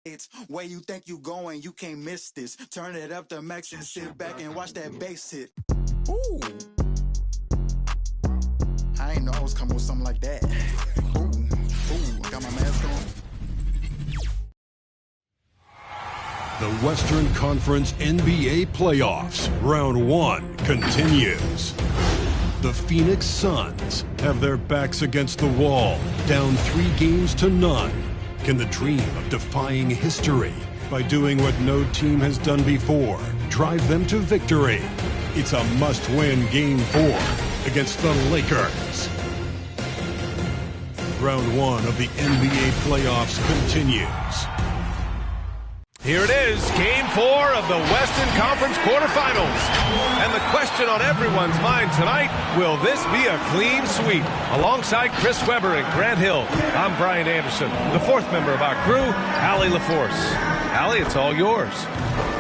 It's where you think you going, you can't miss this. Turn it up to max and sit back and watch that bass hit. Ooh. I ain't know I was coming with something like that. Ooh, got my mask on. The Western Conference NBA Playoffs, Round 1 continues. The Phoenix Suns have their backs against the wall, down 3 games to none. Can the dream of defying history by doing what no team has done before drive them to victory? It's a must-win Game 4 against the Lakers. Round 1 of the NBA playoffs continues. Here it is, Game 4 of the Western Conference quarterfinals. And the question on everyone's mind tonight, will this be a clean sweep? Alongside Chris Webber and Grant Hill, I'm Brian Anderson, the 4th member of our crew, Allie LaForce. Allie, it's all yours.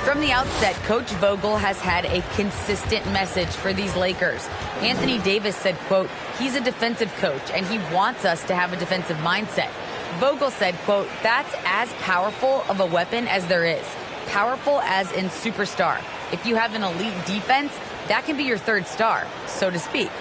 From the outset, Coach Vogel has had a consistent message for these Lakers. Anthony Davis said, quote, he's a defensive coach and he wants us to have a defensive mindset. Vogel said, quote, that's as powerful of a weapon as there is. Powerful as in superstar. If you have an elite defense, that can be your 3rd star, so to speak.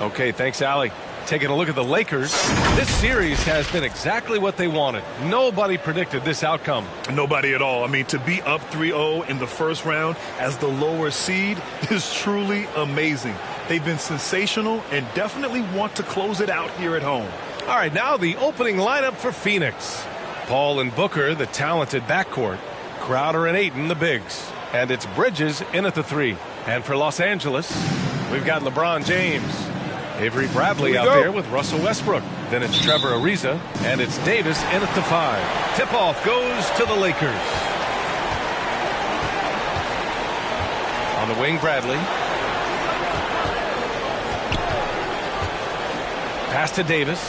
Okay, thanks, Allie. Taking a look at the Lakers, this series has been exactly what they wanted. Nobody predicted this outcome. Nobody at all. I mean, to be up 3-0 in the first round as the lower seed is truly amazing. They've been sensational and definitely want to close it out here at home. All right, now the opening lineup for Phoenix. Paul and Booker, the talented backcourt. Crowder and Ayton, the bigs. And it's Bridges in at the 3. And for Los Angeles, we've got LeBron James. Avery Bradley out there with Russell Westbrook. Then it's Trevor Ariza, and it's Davis in at the 5. Tip-off goes to the Lakers. On the wing, Bradley. Pass to Davis.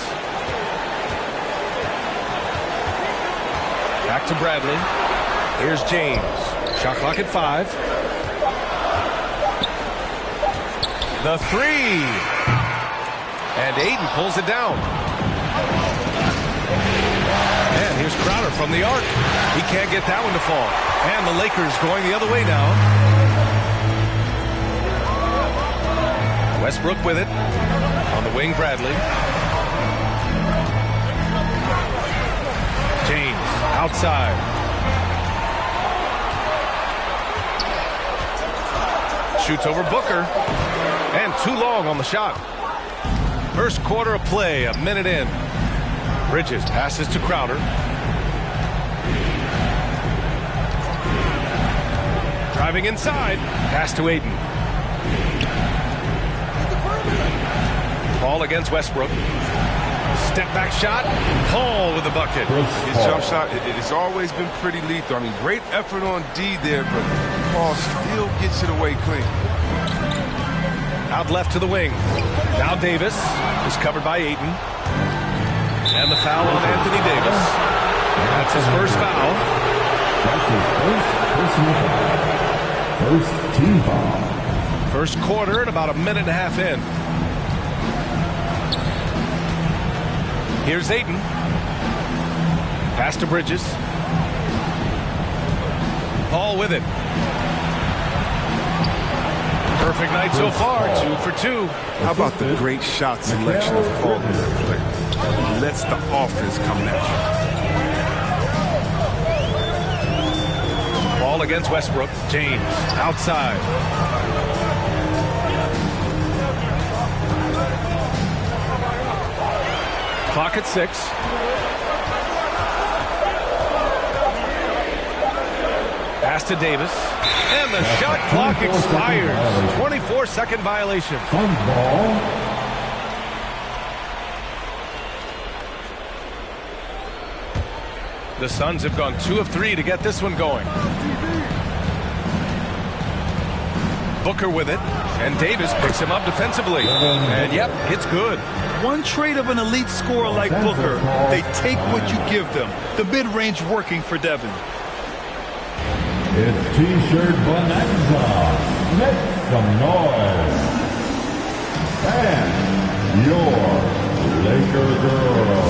Back to Bradley. Here's James. Shot clock at 5. The 3. And Ayton pulls it down. And here's Crowder from the arc. He can't get that one to fall. And the Lakers going the other way now. Westbrook with it. On the wing, Bradley. James outside. Shoots over Booker. And too long on the shot. First quarter of play, a minute in. Bridges passes to Crowder. Driving inside. Pass to Ayton. Paul against Westbrook. Step back shot. Paul with the bucket. His jump shot, it's always been pretty lethal. I mean, great effort on D there, but Paul still gets it away clean. Out left to the wing. Now Davis is covered by Ayton. And the foul on Anthony Davis. That's his first foul. That's his first team foul. First quarter and about a minute and a half in. Here's Ayton. Pass to Bridges. Paul with it. Perfect night so far, 2 for 2. How about the great shot selection of Paul in that play? He lets the offense come natural. Paul against Westbrook. James outside. Clock at 6. Pass to Davis. And the shot clock expires. 24-second violation. The Suns have gone 2 of 3 to get this one going. Booker with it. And Davis picks him up defensively. And yep, it's good. One trait of an elite scorer like Booker, they take what you give them. The mid-range working for Devin. It's T-shirt bonanza. Make some noise. And your Laker girl.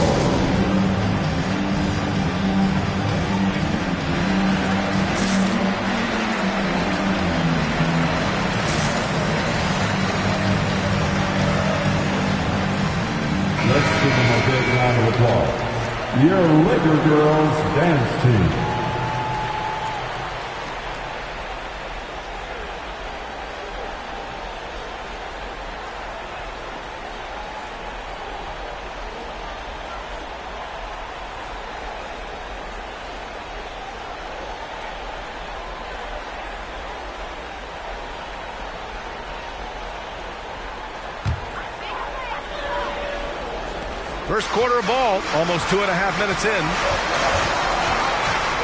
your Laker girls dance team. First quarter of ball, almost 2.5 minutes in.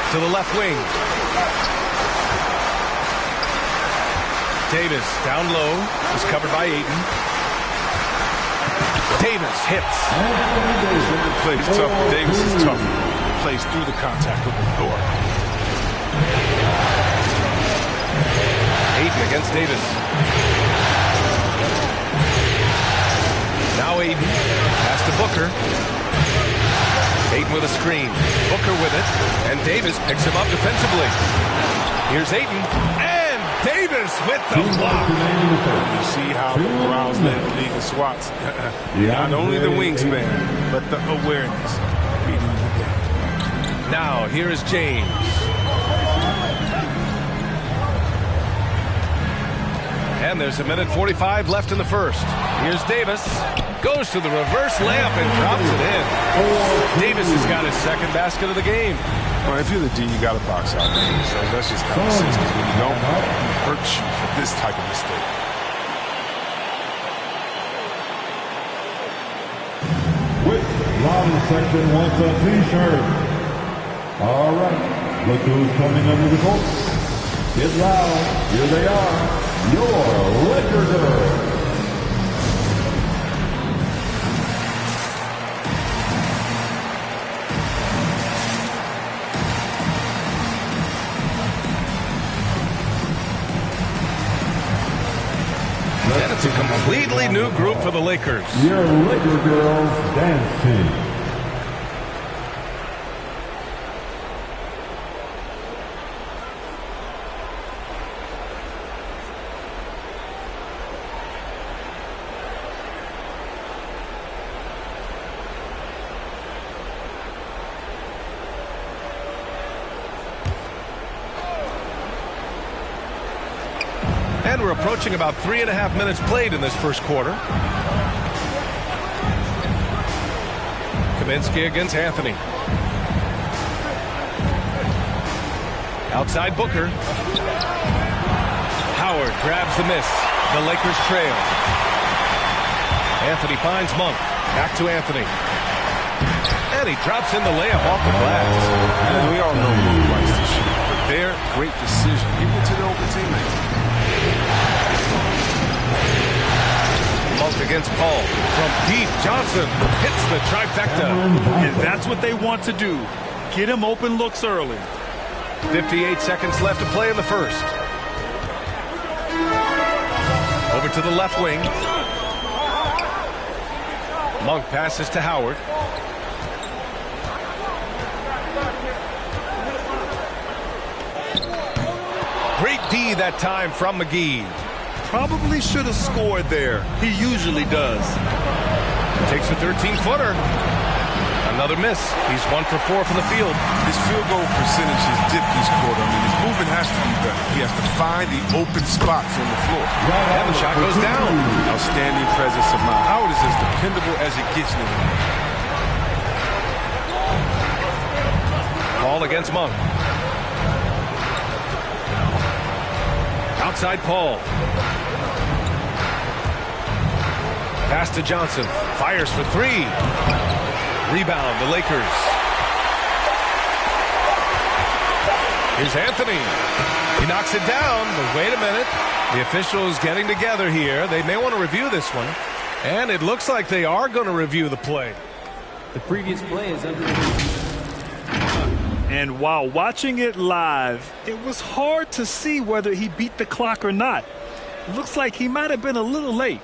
To the left wing. Davis down low, is covered by Ayton. Davis hits. Plays tough. Davis is tough. Plays through the contact with the door. Ayton against Davis. Now Ayton, pass to Booker. Ayton with a screen. Booker with it, and Davis picks him up defensively. Here's Ayton, and Davis with the block. You see how the Browns led the league in swats. Not only the wingspan, but the awareness. Reading the game. Now here is James. And there's 1:45 left in the first. Here's Davis. Goes to the reverse layup and drops it in. Davis has got his second basket of the game. Well, if you're the D, you got to box out. So that's just common sense. Because when you don't, it hurts you for this type of mistake. Which Rowdy section wants a t-shirt? All right, look who's coming under the court. Get loud. Here they are. Your Laker girls. And it's a completely new group for the Lakers. Your Laker girls dance team. And we're approaching about 3.5 minutes played in this first quarter. Kaminsky against Anthony. Outside Booker. Howard grabs the miss. The Lakers trail. Anthony finds Monk. Back to Anthony. And he drops in the layup off the glass. And we all know Monk likes to shoot. But their great decision. He went to the open teammate. Monk against Paul. From deep, Johnson hits the trifecta. And that's what they want to do. Get him open looks early. 58 seconds left to play in the first. Over to the left wing. Monk passes to Howard. Great D that time from McGee. Probably should have scored there. He usually does. Takes a 13-footer. Another miss. He's 1 for 4 from the field. His field goal percentage has dipped this quarter. I mean, his movement has to be better. He has to find the open spots on the floor. And the shot goes down. Outstanding presence of mind. Howard is as dependable as it gets now. Paul against Monk. Outside Paul. Pass to Johnson. Fires for 3. Rebound, the Lakers. Here's Anthony. He knocks it down, but wait a minute. The officials getting together here. They may want to review this one. And it looks like they are going to review the play. The previous play is under. And while watching it live, it was hard to see whether he beat the clock or not. Looks like he might have been a little late.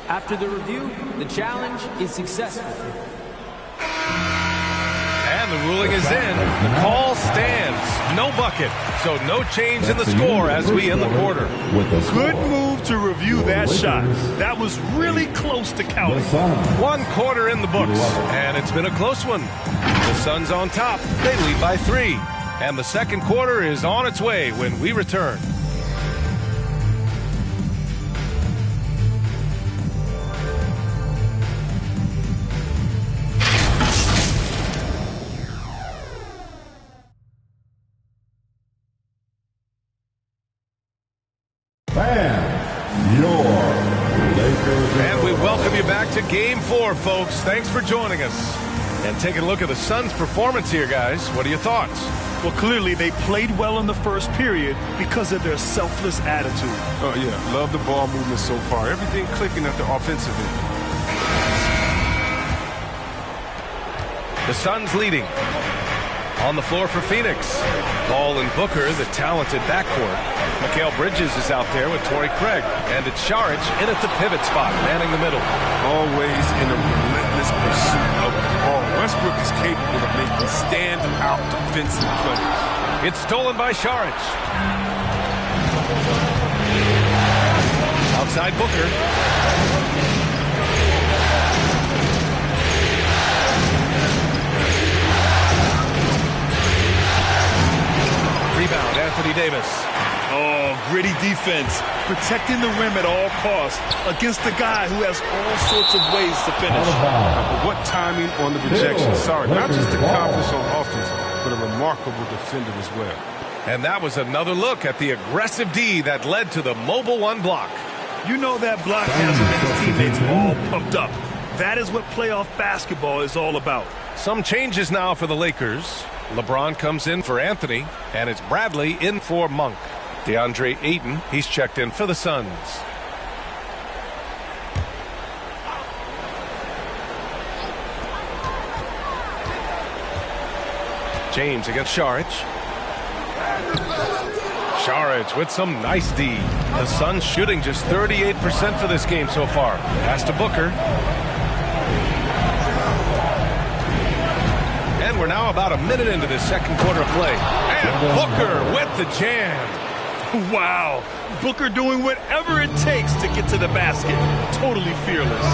After the review, the challenge is successful. And the ruling is in. The call stands. no bucket. So no change in the score as we end the quarter. Good move to review that shot. That was really close to counting. 1 quarter in the books, and it's been a close one. The Suns on top. They lead by 3. And the second quarter is on its way when we return. And we welcome you back to Game 4, folks. Thanks for joining us. And taking a look at the Suns' performance here, guys. What are your thoughts? Well, clearly they played well in the first period because of their selfless attitude. Oh, yeah. Love the ball movement so far. Everything clicking at the offensive end. The Suns leading. On the floor for Phoenix, Paul and Booker, the talented backcourt. Mikal Bridges is out there with Torrey Craig. And it's Saric in at the pivot spot, manning the middle. Always in a relentless pursuit of the ball. Westbrook is capable of making stand-out defensive plays. It's stolen by Saric. Outside Booker. Rebound, Anthony Davis. Oh, gritty defense. Protecting the rim at all costs against a guy who has all sorts of ways to finish. But what timing on the rejection. Sorry, not just accomplished on offense, but a remarkable defender as well. And that was another look at the aggressive D that led to the mobile 1 block. You know that block has his teammates all pumped up. That is what playoff basketball is all about. Some changes now for the Lakers. LeBron comes in for Anthony, and it's Bradley in for Monk. DeAndre Ayton, he's checked in for the Suns. James against Saric. Saric with some nice D. The Suns shooting just 38% for this game so far. Pass to Booker. And we're now about a minute into this second quarter of play. And Booker with the jam. Wow. Booker doing whatever it takes to get to the basket. Totally fearless.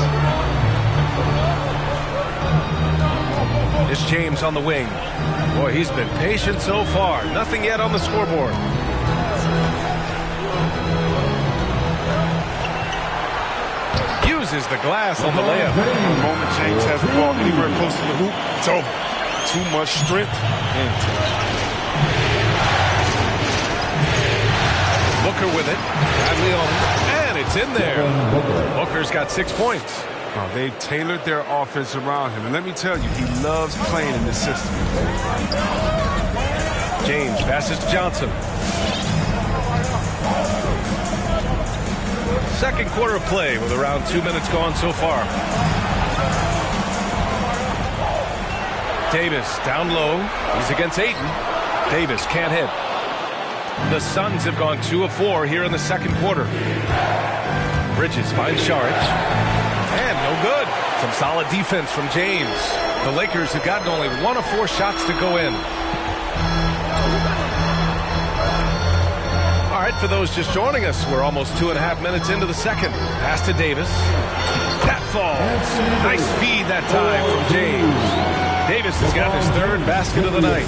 It's James on the wing. Boy, he's been patient so far. Nothing yet on the scoreboard. Uses the glass on the layup. The moment James has the ball anywhere close to the hoop, it's over. Too much strength and touch. Booker with it. Bradley on, and it's in there. Booker's got 6 points. Oh, they've tailored their offense around him. And let me tell you, he loves playing in this system. James passes to Johnson. Second quarter of play with around 2 minutes gone so far. Davis down low. He's against Ayton. Davis can't hit. The Suns have gone 2 of 4 here in the second quarter. Bridges finds Saric. And no good. Some solid defense from James. The Lakers have gotten only 1 of 4 shots to go in. All right, for those just joining us, we're almost 2.5 minutes into the second. Pass to Davis. That falls. Nice feed that time from James. Davis has got his 3rd basket of the night.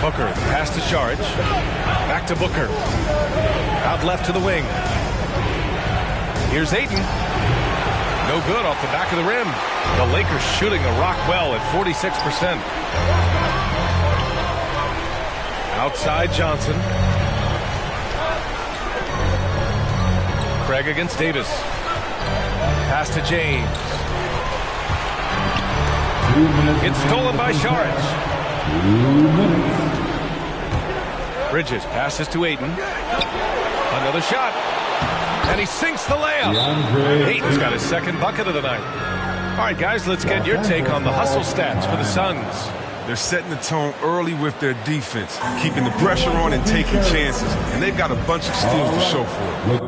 Booker, pass to Saric. Back to Booker. Out left to the wing. Here's Ayton. No good off the back of the rim. The Lakers shooting the rock well at 46%. Outside Johnson. Craig against Davis. Pass to James. It's stolen by Saric. Bridges passes to Ayton. Another shot. And he sinks the layup. Ayton's got his 2nd bucket of the night. All right, guys, let's get your take on the hustle stats for the Suns. They're setting the tone early with their defense, keeping the pressure on and taking chances. And they've got a bunch of steals to show for it.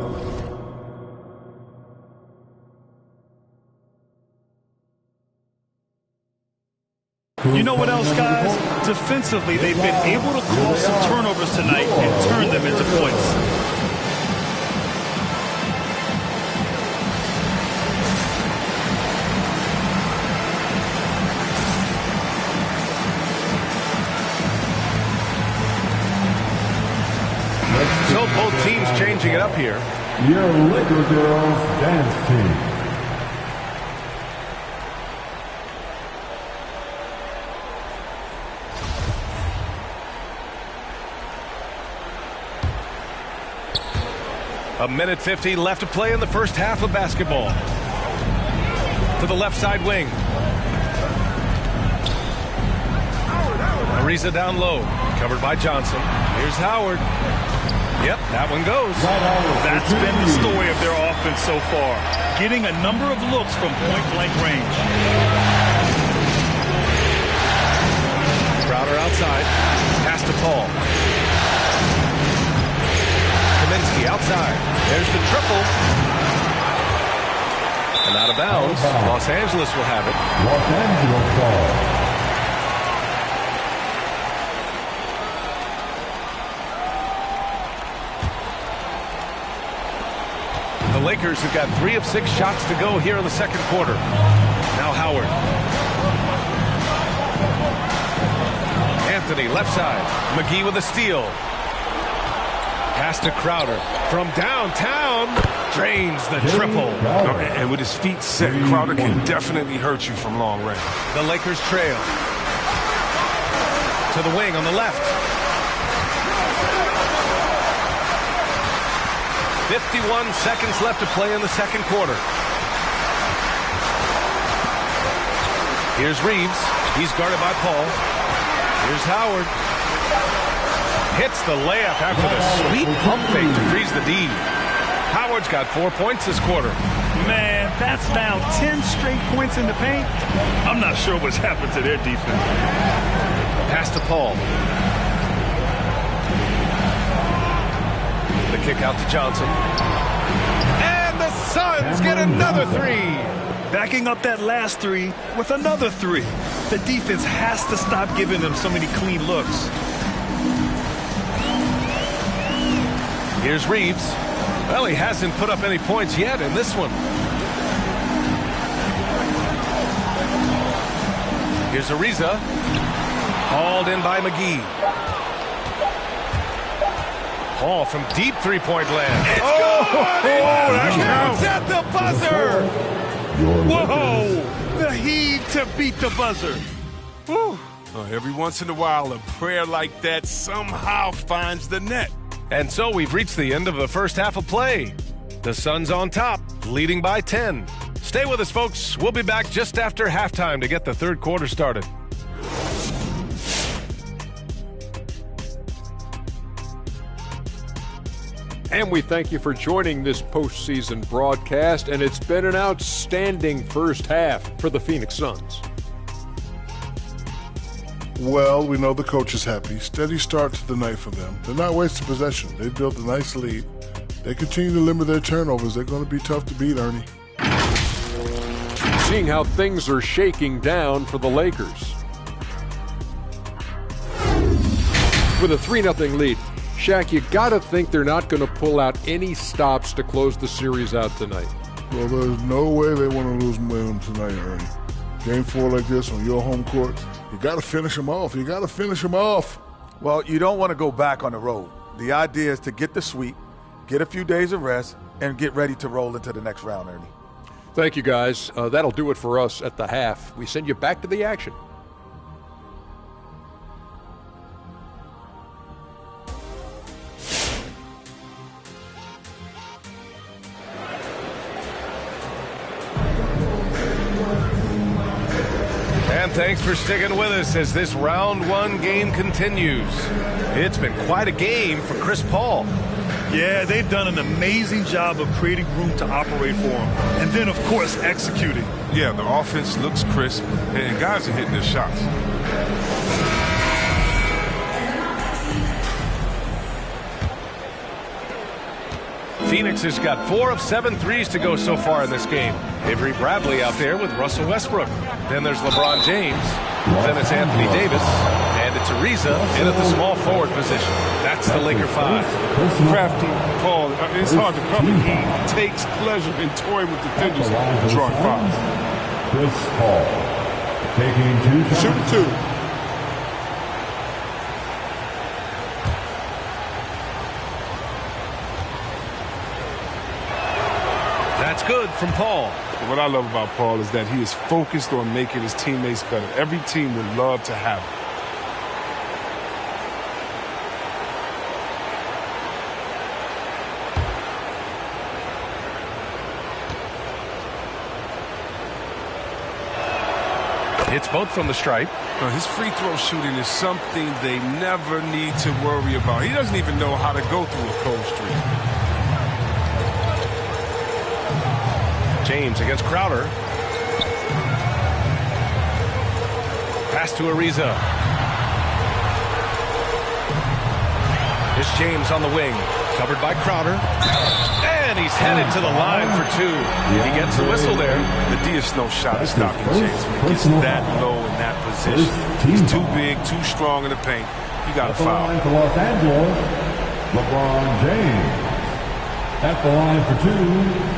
You know what else, guys? Defensively, they've been able to cause some turnovers tonight and turn them into points. So both teams changing it up here. Your Laker girls dance team. A minute 50 left to play in the first half of basketball. To the left side wing. Ariza down low. Covered by Johnson. Here's Howard. Yep, that one goes. That's been the story of their offense so far. Getting a number of looks from point-blank range. Crowder outside. Pass to Paul. Kaminsky outside. There's the triple. And out of bounds. Los Angeles will have it. Los Angeles ball. The Lakers have got 3 of 6 shots to go here in the second quarter. Now Howard. Anthony left side. McGee with a steal. Pass to Crowder. From downtown. Drains the triple. And with his feet set, Crowder can definitely hurt you from long range. The Lakers trail. To the wing on the left. 51 seconds left to play in the second quarter. Here's Reeves. He's guarded by Paul. Here's Howard. Hits the layup after the sweet pump fake to freeze the D. Howard's got 4 points this quarter. Man, that's now 10 straight points in the paint. I'm not sure what's happened to their defense. Pass to Paul. The kick out to Johnson. And the Suns get another 3. Backing up that last 3 with another 3. The defense has to stop giving them so many clean looks. Here's Reeves. Well, he hasn't put up any points yet in this one. Here's Ariza. Hauled in by McGee. Paul from deep three-point land. It's good! That counts at the buzzer! Whoa! The heave to beat the buzzer. Whew. Every once in a while, a prayer like that somehow finds the net. And so we've reached the end of the first half of play. The Suns on top, leading by 10. Stay with us, folks. We'll be back just after halftime to get the third quarter started. And we thank you for joining this postseason broadcast, and it's been an outstanding first half for the Phoenix Suns. Well, we know the coach is happy. Steady start to the night for them. They're not wasting possession. They built a nice lead. They continue to limit their turnovers. They're going to be tough to beat, Ernie. Seeing how things are shaking down for the Lakers. With a 3-0 lead, Shaq, you got to think they're not going to pull out any stops to close the series out tonight. Well, there's no way they want to lose momentum tonight, Ernie. Game 4 like this on your home court, you got to finish them off. You got to finish them off. Well, you don't want to go back on the road. The idea is to get the sweep, get a few days of rest, and get ready to roll into the next round, Ernie. Thank you, guys. That'll do it for us at the half. We send you back to the action. And thanks for sticking with us as this round 1 game continues. It's been quite a game for Chris Paul. Yeah, they've done an amazing job of creating room to operate for him. And then, of course, executing. Yeah, the offense looks crisp, and guys are hitting their shots. Phoenix has got 4 of 7 threes to go so far in this game. Avery Bradley out there with Russell Westbrook. Then there's LeBron James. Then it's Anthony Davis. And it's Ariza in at the small forward position. That's the Laker 5. Crafty, Paul, it's hard to cover. He takes pleasure in toying with defenders and drawing fouls. Chris Paul taking 2 shots. Shoot 2. That's good from Paul. What I love about Paul is that he is focused on making his teammates better. Every team would love to have him. It's both from the stripe. His free throw shooting is something they never need to worry about. He doesn't even know how to go through a cold streak. James against Crowder. Pass to Ariza. It's James on the wing. Covered by Crowder. And he's headed to the line for 2. He gets the whistle there. The Diaz-No shot is stopping James when he gets that low in that position. He's too big, too strong in the paint. You got to foul. For Los Angeles, LeBron James. At the line for 2.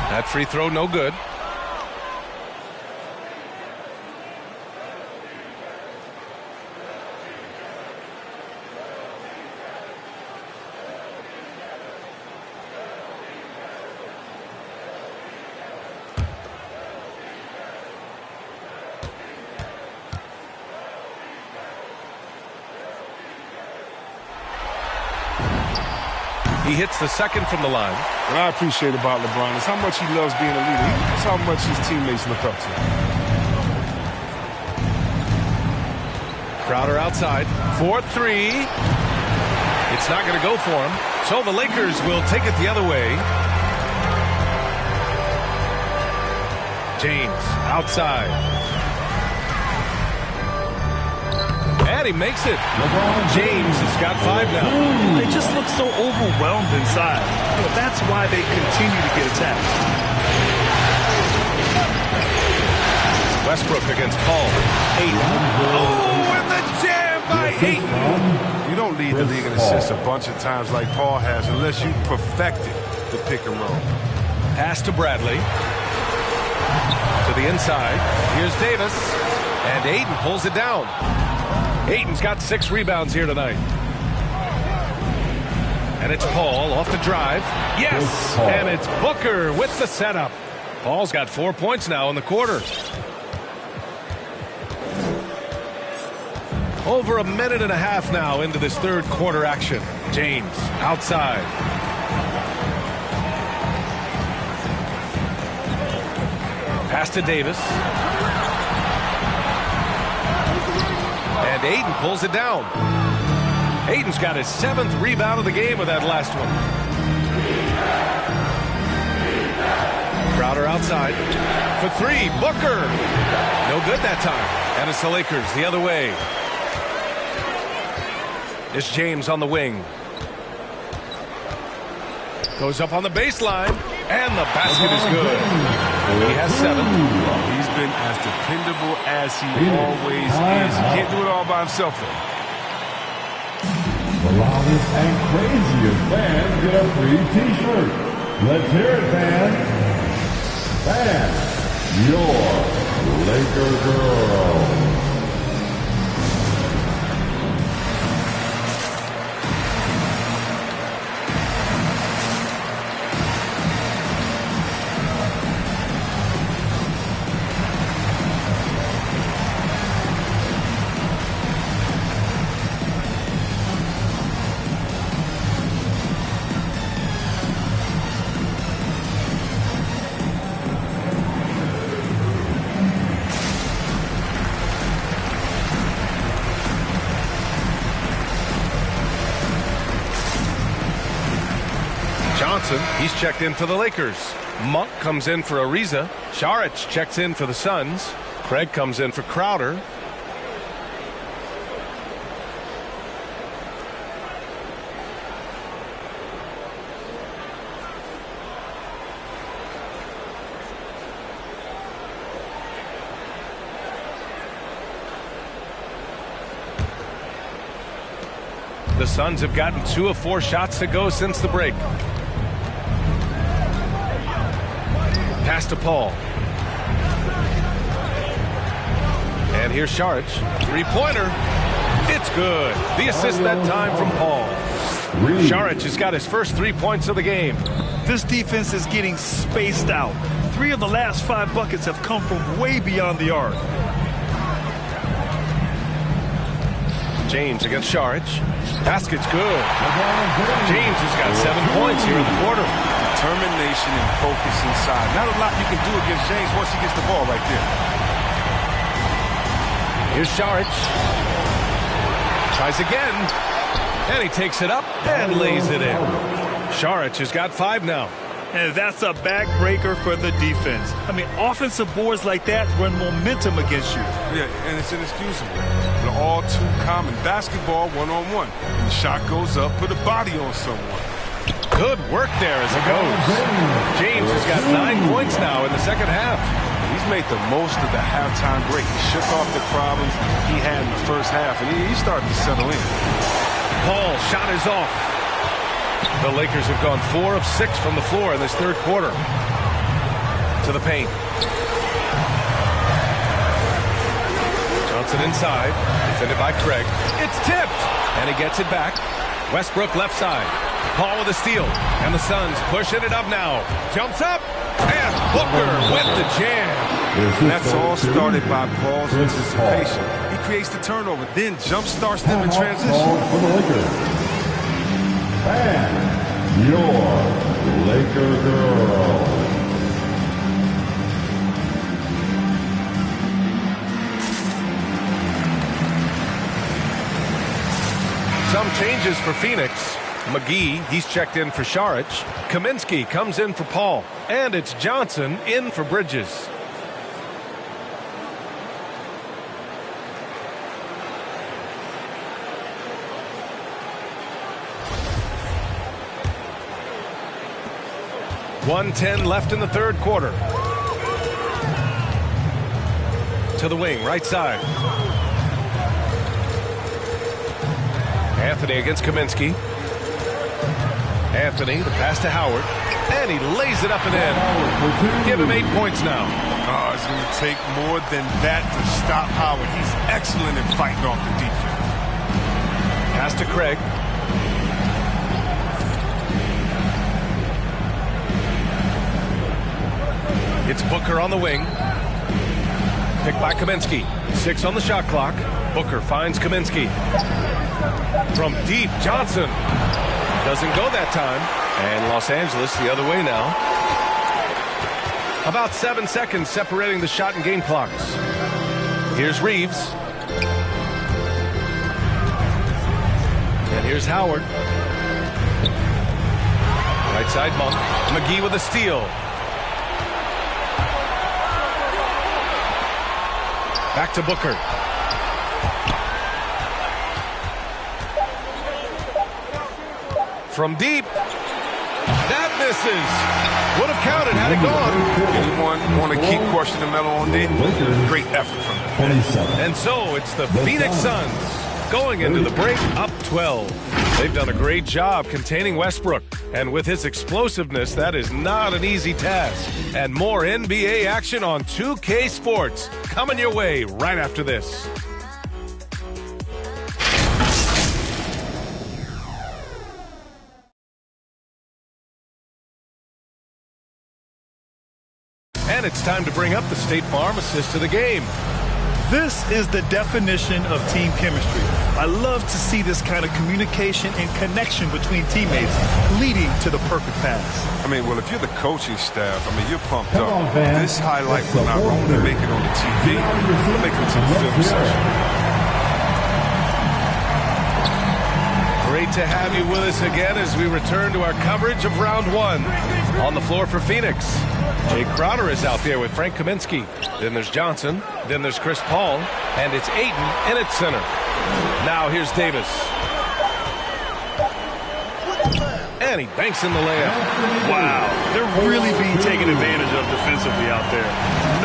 That free throw, no good. He hits the second from the line. What I appreciate about LeBron is how much he loves being a leader. That's how much his teammates look up to him. Crowder outside. 4-3. It's not going to go for him. So the Lakers will take it the other way. James outside. And he makes it. James has got 5 now. They just look so overwhelmed inside. That's why they continue to get attacked. Westbrook against Paul. 8. Oh, and the jam by 8. You don't lead the league in assists a bunch of times like Paul has unless you perfected the pick and roll. Pass to Bradley. To the inside. Here's Davis. And Ayton pulls it down. Ayton's got 6 rebounds here tonight. And it's Paul off the drive. Yes! And it's Booker with the setup. Paul's got 4 points now in the quarter. Over a minute and a half now into this third quarter action. James outside. Pass to Davis. And Ayton pulls it down. Ayton's got his 7th rebound of the game with that last one. Crowder outside for 3. Booker. No good that time. And it's the Lakers the other way. It's James on the wing. Goes up on the baseline. And the basket is good. He has 7. He's been as dependable as he always is. He can't do it all by himself, though. The loudest and craziest fans get a free T-shirt. Let's hear it, fans. Fans, your Laker girls. Johnson. He's checked in for the Lakers. Monk comes in for Ariza. Saric checks in for the Suns. Craig comes in for Crowder. The Suns have gotten 2 of 4 shots to go since the break. Pass to Paul. And here's Saric. Three-pointer. It's good. The assist that time from Paul. Saric has got his first 3 points of the game. This defense is getting spaced out. 3 of the last 5 buckets have come from way beyond the arc. James against Saric. Basket's good. James has got 7 points here in the quarter. Determination and focus inside. Not a lot you can do against James once he gets the ball right there. Here's Saric. Tries again. And he takes it up and lays it in. Saric has got 5 now. And that's a backbreaker for the defense. I mean, offensive boards like that run momentum against you. Yeah, and it's inexcusable. They're all too common. Basketball one-on-one. When the shot goes up, put a body on someone. Good work there as it goes. James has got 9 points now in the second half. He's made the most of the halftime break. He shook off the problems he had in the first half, and he's starting to settle in. Paul shot is off. The Lakers have gone 4 of 6 from the floor in this third quarter. To the paint. Johnson inside. Defended by Craig. It's tipped. And he gets it back. Westbrook left side. Paul with a steal. And the Suns pushing it up now. Jumps up. And Booker with the jam. And that's all started by Paul's anticipation. He creates the turnover, then jump starts them in transition. For the Lakers. And your Laker girl. Some changes for Phoenix. McGee, he's checked in for Saric. Kaminsky comes in for Paul. And it's Johnson in for Bridges. .110 left in the third quarter. To the wing, right side. Anthony against Kaminsky. Anthony, the pass to Howard. And he lays it up and in. Give him 8 points now. Oh, it's going to take more than that to stop Howard. He's excellent in fighting off the defense. Pass to Craig. It's Booker on the wing. Picked by Kaminsky. 6 on the shot clock. Booker finds Kaminsky. From deep, Johnson. Doesn't go that time. And Los Angeles the other way now. About 7 seconds separating the shot and game clocks. Here's Reeves. And here's Howard. Right side Monk. McGee with a steal. Back to Booker. From deep. That misses. Would have counted had it gone. Anyone want to keep questioning Melo on D? Great effort from him. And so it's the Phoenix Suns going into the break up 12. They've done a great job containing Westbrook. And with his explosiveness, that is not an easy task. And more NBA action on 2K Sports coming your way right after this. And it's time to bring up the State Farm assist to the game. This is the definition of team chemistry. I love to see this kind of communication and connection between teammates leading to the perfect pass. I mean, well, if you're the coaching staff, I mean, you're pumped up. This highlight will not only make it on the TV, it'll make it to the film session. Great to have you with us again as we return to our coverage of round one. On the floor for Phoenix, Jay Crowder is out there with Frank Kaminsky. Then there's Johnson. Then there's Chris Paul. And it's Ayton in at center. Now here's Davis. And he banks in the layup. Wow, they're really being taken advantage of defensively out there.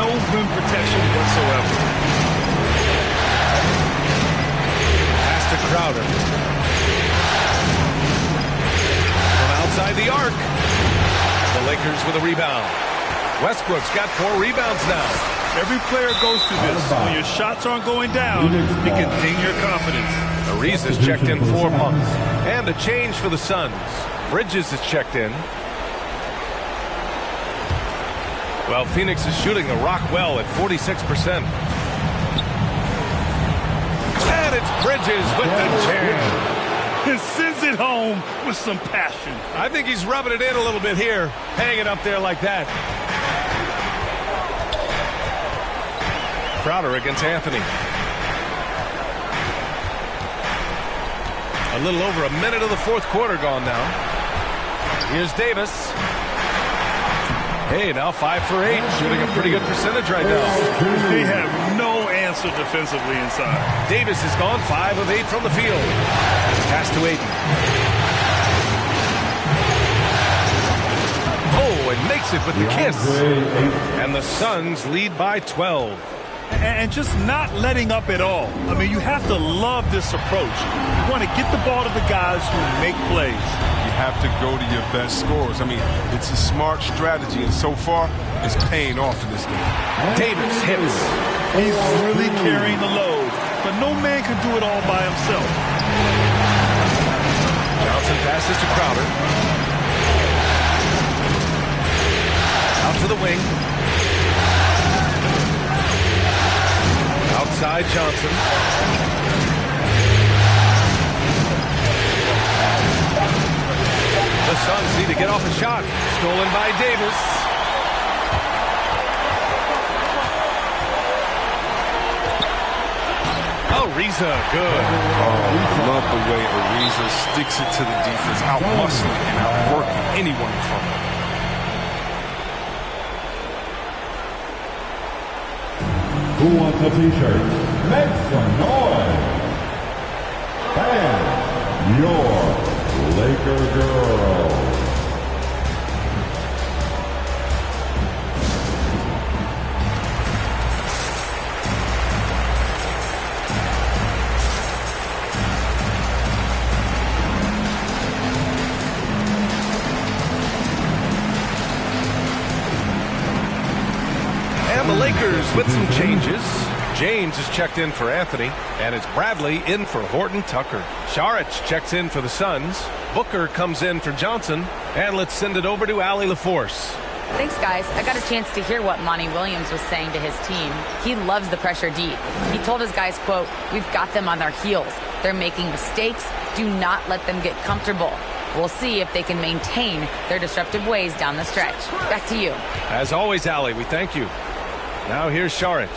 No rim protection whatsoever. Pass to Crowder. From outside the arc. The Lakers with a rebound. Westbrook's got 4 rebounds now. Every player goes through this. When your shots aren't going down, it can ding your confidence. Ariza's checked in for Monk. And a change for the Suns. Bridges is checked in. Well, Phoenix is shooting the rock well at 46%. And it's Bridges with the jam. He sends it home with some passion. I think he's rubbing it in a little bit here. Hang it up there like that. Crowder against Anthony. A little over a minute of the fourth quarter gone now. Here's Davis. Hey, now 5 for 8, shooting a pretty good percentage right now. They have no answer defensively inside. Davis has gone 5 of 8 from the field. Pass to Ayton. Oh, and makes it with the kiss. And the Suns lead by 12. And just not letting up at all. I mean, you have to love this approach. You want to get the ball to the guys who make plays. You have to go to your best scorers. I mean, it's a smart strategy, and so far, it's paying off in this game. Davis hits. He's really carrying the load, but no man can do it all by himself. Johnson passes to Crowder. Out to the wing. Outside Johnson. The Suns need to get off a shot. Stolen by Davis. Ariza, good. I love the way Ariza sticks it to the defense, out-muscling and out-working anyone in front of him. Who wants a t-shirt? Make some noise. And your Laker girl. The Lakers with some changes. James is checked in for Anthony, and it's Bradley in for Horton Tucker. Saric checks in for the Suns. Booker comes in for Johnson, and let's send it over to Allie LaForce. Thanks, guys. I got a chance to hear what Monty Williams was saying to his team. He loves the pressure deep. He told his guys, quote, "We've got them on their heels. They're making mistakes. Do not let them get comfortable." We'll see if they can maintain their disruptive ways down the stretch. Back to you. As always, Allie, we thank you. Now here's Saric.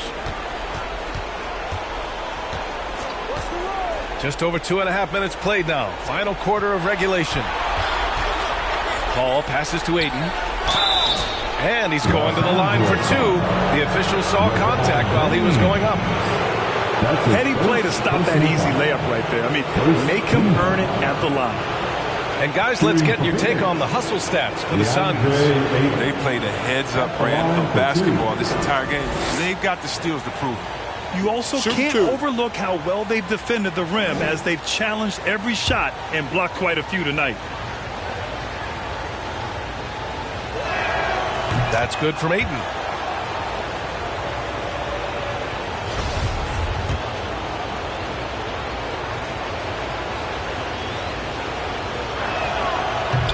Just over 2.5 minutes played now. Final quarter of regulation. Paul passes to Ayton. And he's going to the line for 2. The official saw contact while he was going up. Heady play to stop that easy layup right there. I mean, make him earn it at the line. And guys, let's get your take on the hustle stats for the Suns. They played a heads-up brand of basketball this entire game. They've got the steals to prove it. You also can't overlook how well they've defended the rim as they've challenged every shot and blocked quite a few tonight. That's good from Ayton.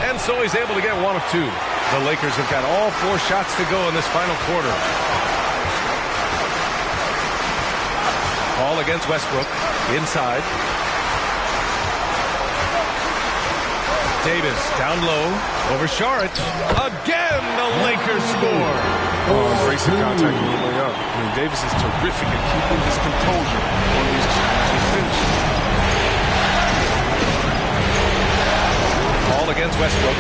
And so he's able to get 1 of 2. The Lakers have got all 4 shots to go in this final quarter. Paul against Westbrook. Inside. Davis down low. Over Saric. Again, the Lakers score. Embracing contact all the way up. I mean, Davis is terrific at keeping his composure on these challenges. called against Westbrook.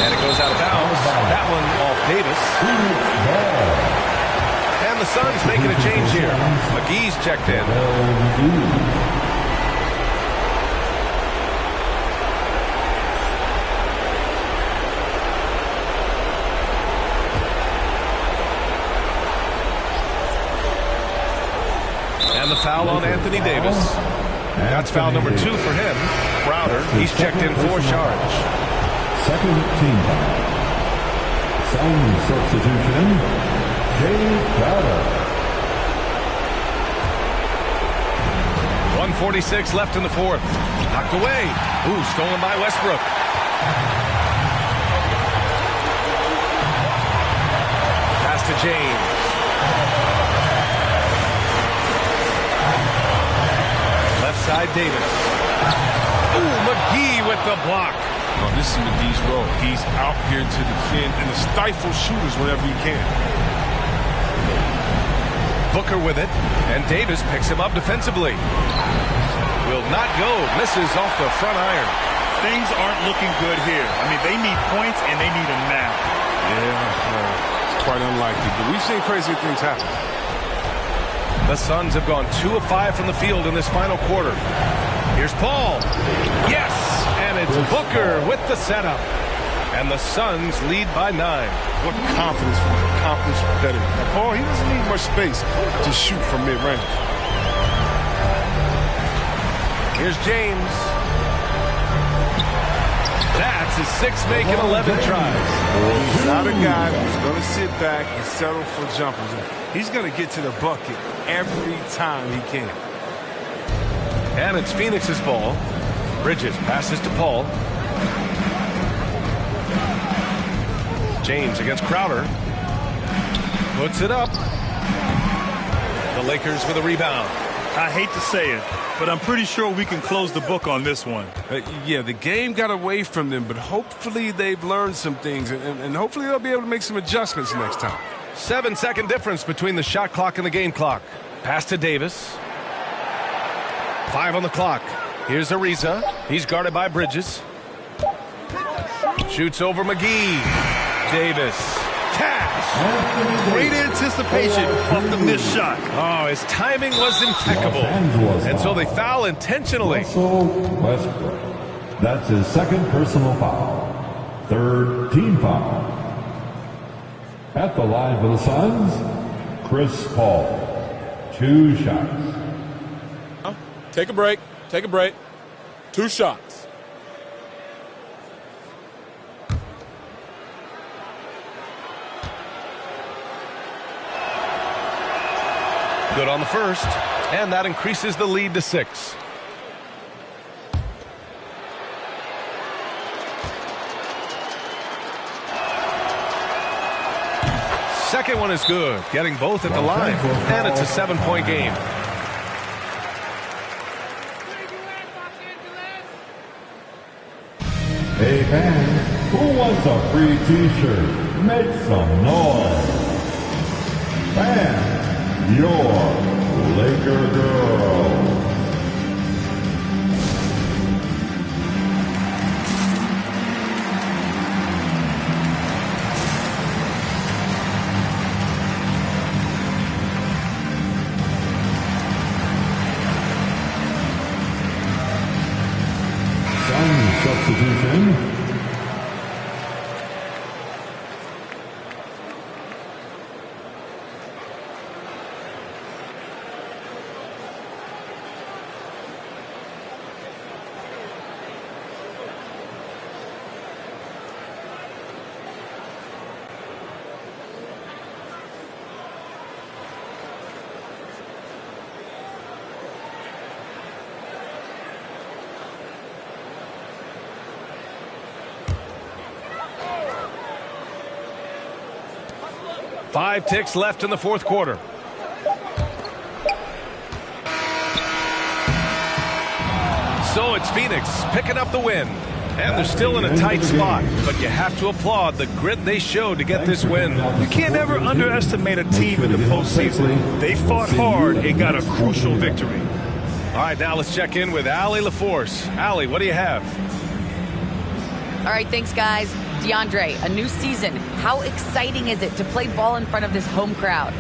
And it goes out of bounds. That one off Davis. And the Suns making a change here. McGee's checked in. And the foul on Anthony Davis. That's foul number 2 for him. Crowder, he's checked in for charge. Second team foul. Sun substitution, Jay Crowder. 1:46 left in the fourth. Knocked away. Ooh, stolen by Westbrook. Pass to James. Left side, Davis. Ooh, McGee with the block. Oh, this is McGee's role. He's out here to defend and to stifle shooters whenever he can. Booker with it, and Davis picks him up defensively. Will not go. Misses off the front iron. Things aren't looking good here. I mean, they need points and they need a nap. Yeah, it's quite unlikely, but we've seen crazy things happen. The Suns have gone 2 of 5 from the field in this final quarter. Here's Paul. Yes, and it's Booker with the setup. And the Suns lead by 9. What confidence from an accomplished veteran. Now, Paul, he doesn't need much space to shoot from mid-range. Here's James. That's his 6th make in 11 tries. He's not a guy who's going to sit back and settle for jumpers. He's going to get to the bucket every time he can. And it's Phoenix's ball. Bridges passes to Paul. James against Crowder. Puts it up. The Lakers with a rebound. I hate to say it, but I'm pretty sure we can close the book on this one. Yeah, the game got away from them, but hopefully they've learned some things, and hopefully they'll be able to make some adjustments next time. 7-second difference between the shot clock and the game clock. Pass to Davis. 5 on the clock. Here's Ariza. He's guarded by Bridges. Shoots over McGee. Davis. Cash. Great anticipation off the missed shot. Oh, his timing was impeccable. And so they foul intentionally. Russell Westbrook. That's his second personal foul. Third team foul. At the line for the Suns, Chris Paul. 2 shots. Take a break. Take a break. 2 shots. Good on the first, and that increases the lead to 6. Second one is good, getting both at the line, and it's a 7-point game. Hey fans, who wants a free t-shirt? Make some noise. Fans, your Laker girls. Sun substitution. Five ticks left in the fourth quarter. So it's Phoenix picking up the win. And they're still in a tight spot, but you have to applaud the grit they showed to get this win. You can't ever underestimate a team in the postseason. They fought hard and got a crucial victory. All right, now let's check in with Allie LaForce. Allie, what do you have? All right, thanks, guys. DeAndre, a new season. How exciting is it to play ball in front of this home crowd?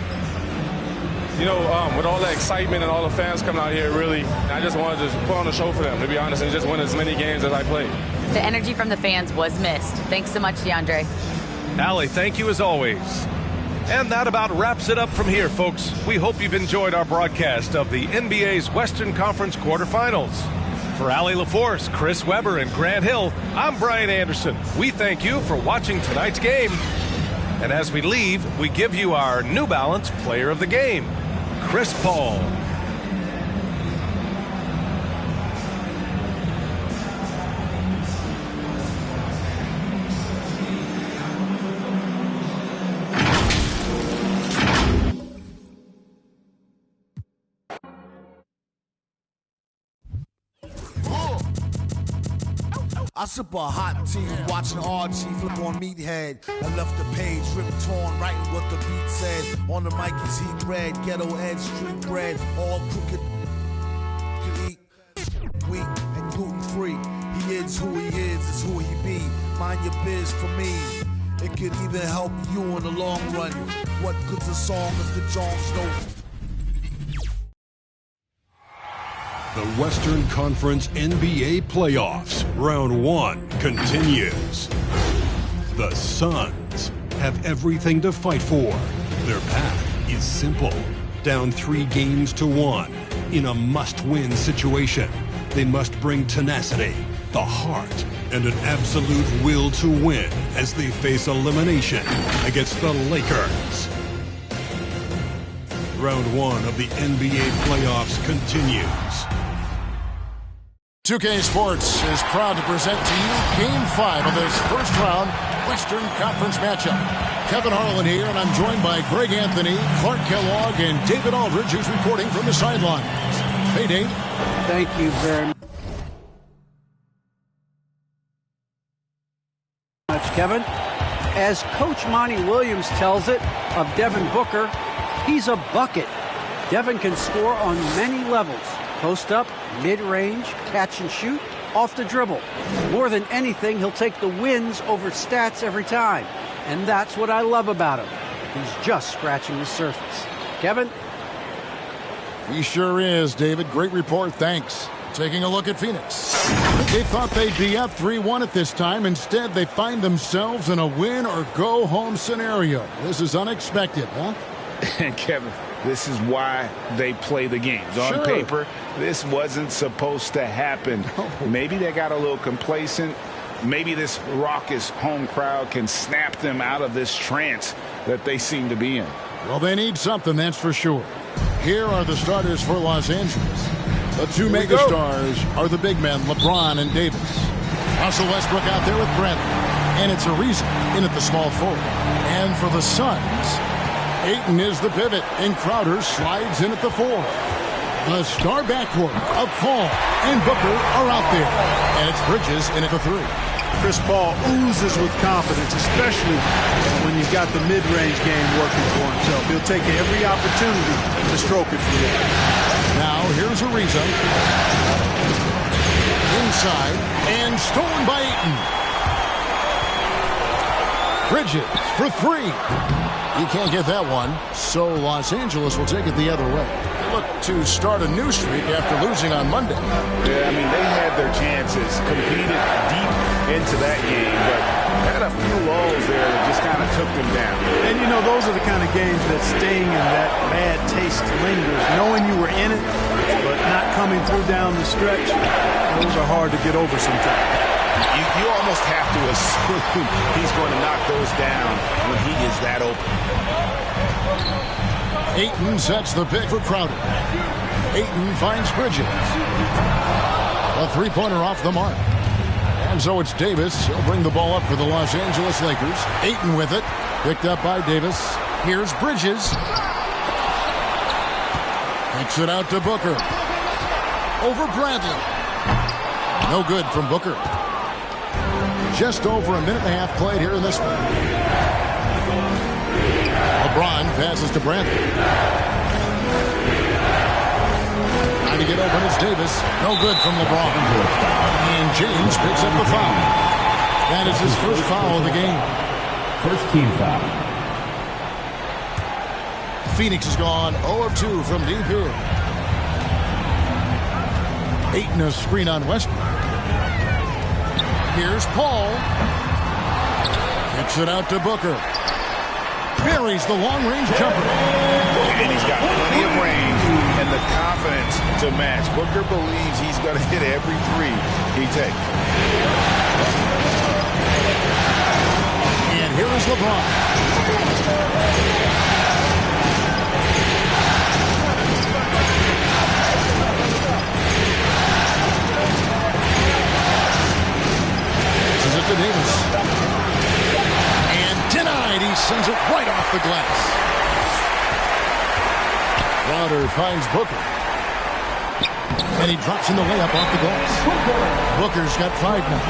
You know, with all the excitement and all the fans coming out here, really, I just wanted to put on a show for them, to be honest, and just win as many games as I played. The energy from the fans was missed. Thanks so much, DeAndre. Allie, thank you as always. And that about wraps it up from here, folks. We hope you've enjoyed our broadcast of the NBA's Western Conference quarterfinals. For Allie LaForce, Chris Webber, and Grant Hill, I'm Brian Anderson. We thank you for watching tonight's game. And as we leave, we give you our New Balance Player of the Game, Chris Paul. I sip a hot tea, watching RG flip on Meathead. I left the page ripped torn, writing what the beat said. On the mic is heat red, ghetto edge, street bread. All crooked can eat, weak and gluten free. He is who he is who he be. Mind your biz for me. It could even help you in the long run. What good's a song if the Jones don't? The Western Conference NBA playoffs, round 1 continues. The Suns have everything to fight for. Their path is simple. Down 3-1 in a must-win situation. They must bring tenacity, the heart, and an absolute will to win as they face elimination against the Lakers. Round 1 of the NBA playoffs continues. 2K Sports is proud to present to you Game 5 of this first round Western Conference matchup. Kevin Harlan here, and I'm joined by Greg Anthony, Clark Kellogg, and David Aldridge, who's reporting from the sidelines. Hey, Dave. Thank you very much, Kevin. As Coach Monty Williams tells it of Devin Booker, he's a bucket. Devin can score on many levels. Post up, mid-range, catch and shoot, off the dribble. More than anything, he'll take the wins over stats every time. And that's what I love about him. He's just scratching the surface. Kevin? He sure is, David. Great report, thanks. Taking a look at Phoenix. They thought they'd be up 3-1 at this time. Instead, they find themselves in a win-or-go-home scenario. This is unexpected, huh? And Kevin, this is why they play the games. On paper, this wasn't supposed to happen. Maybe they got a little complacent. Maybe this raucous home crowd can snap them out of this trance that they seem to be in. Well, they need something, that's for sure. Here are the starters for Los Angeles. The two megastars are the big men, LeBron and Davis. Russell Westbrook out there with Bradley. And it's Ariza in at the small forward. And for the Suns, Ayton is the pivot, and Crowder slides in at the 4. The star backcourt of Paul and Booker are out there. And it's Bridges in at the 3. Chris Paul oozes with confidence, especially when you've got the mid-range game working for himself. He'll take every opportunity to stroke it for you. Now here's Ariza. Inside, and stolen by Ayton. Bridges for 3. He can't get that one, so Los Angeles will take it the other way. They look to start a new streak after losing on Monday. Yeah, I mean, they had their chances, competed deep into that game, but had a few lulls there that just kind of took them down. And, you know, those are the kind of games that sting and that bad taste lingers. Knowing you were in it, but not coming through down the stretch, those are hard to get over sometimes. You almost have to assume he's going to knock those down when he is that open. Ayton sets the pick for Crowder. Ayton finds Bridges. A three-pointer off the mark. And so it's Davis. He'll bring the ball up for the Los Angeles Lakers. Ayton with it. Picked up by Davis. Here's Bridges. Kicks it out to Booker. Over Bradley. No good from Booker. Just over a minute and a half played here in this one. LeBron passes to Bradley. Trying to get open is Davis. No good from LeBron. And James picks up the foul. That is his first foul of the game. First team foul. Phoenix has gone 0 of 2 from deep here. Ayton a screen on Westbrook. Here's Paul. Kicks it out to Booker. Buries the long-range jumper. And he's got plenty of range and the confidence to match. Booker believes he's going to hit every three he takes. And here is LeBron. This is it to Davis. And denied. He sends it right off the glass. Crowder finds Booker. And he drops in the layup off the glass. Booker's got 5 now.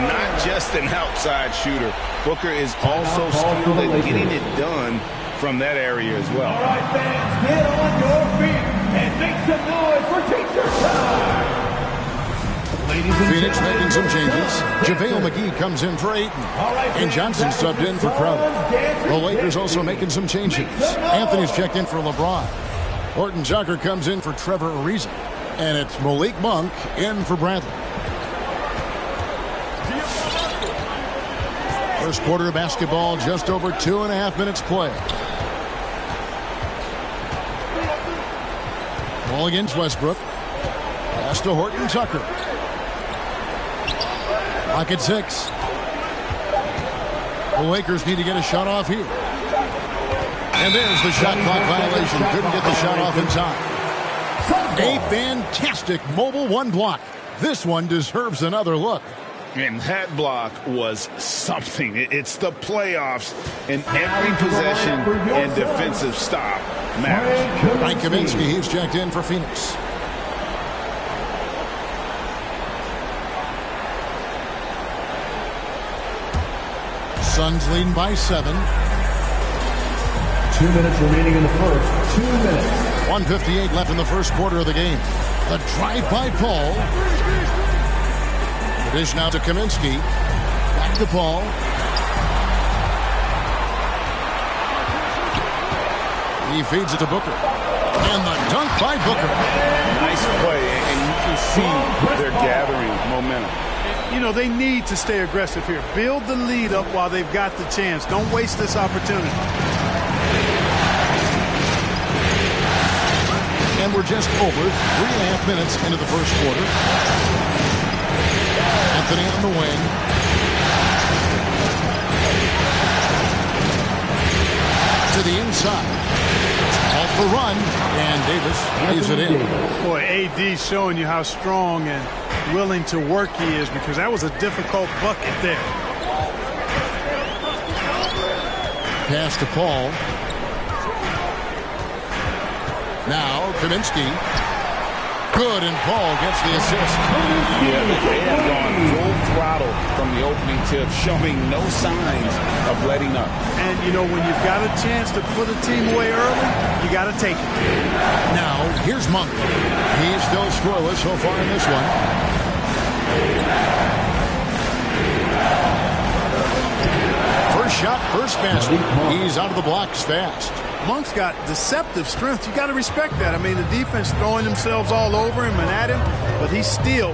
Not just an outside shooter. Booker is also skilled at getting it done from that area as well. All right, fans, get on your feet and make some noise for teacher time. Phoenix making some changes. JaVale McGee comes in for Ayton. And Johnson subbed in for Crowder. The Lakers also making some changes. Anthony's checked in for LeBron. Horton Tucker comes in for Trevor Ariza. And it's Malik Monk in for Bradley. First quarter of basketball, just over 2.5 minutes play. Ball against Westbrook. Pass to Horton Tucker. Clock at 6. The Lakers need to get a shot off here. And there's the shot clock violation. Couldn't get the shot off in time. A fantastic mobile one block. This one deserves another look. And that block was something. It's the playoffs, and every possession and defensive stop matters. Mike Kaminsky, he's checked in for Phoenix. Suns leading by 7. 2 minutes remaining in the first. 2 minutes. 1:58 left in the first quarter of the game. The drive by Paul. The dish now to Kaminsky. Back to Paul. He feeds it to Booker. And the dunk by Booker. Nice play, and you can see they're gathering momentum. You know, they need to stay aggressive here. Build the lead up while they've got the chance. Don't waste this opportunity. And we're just over 3.5 minutes into the first quarter. Anthony on the wing. To the inside. Off the run. And Davis lays it in. Boy, AD showing you how strong and willing to work he is, because that was a difficult bucket there. Pass to Paul. Now, Kaminsky. Good, and Paul gets the assist. Yeah, they have gone full throttle from the opening tip, showing no signs of letting up. And, you know, when you've got a chance to put a team away early, you got to take it. Now, here's Monk. He's still scoreless so far in this one. First shot, first basket. He's out of the blocks fast. Monk's got deceptive strength. You got to respect that. I mean, the defense throwing themselves all over him and at him, but he's still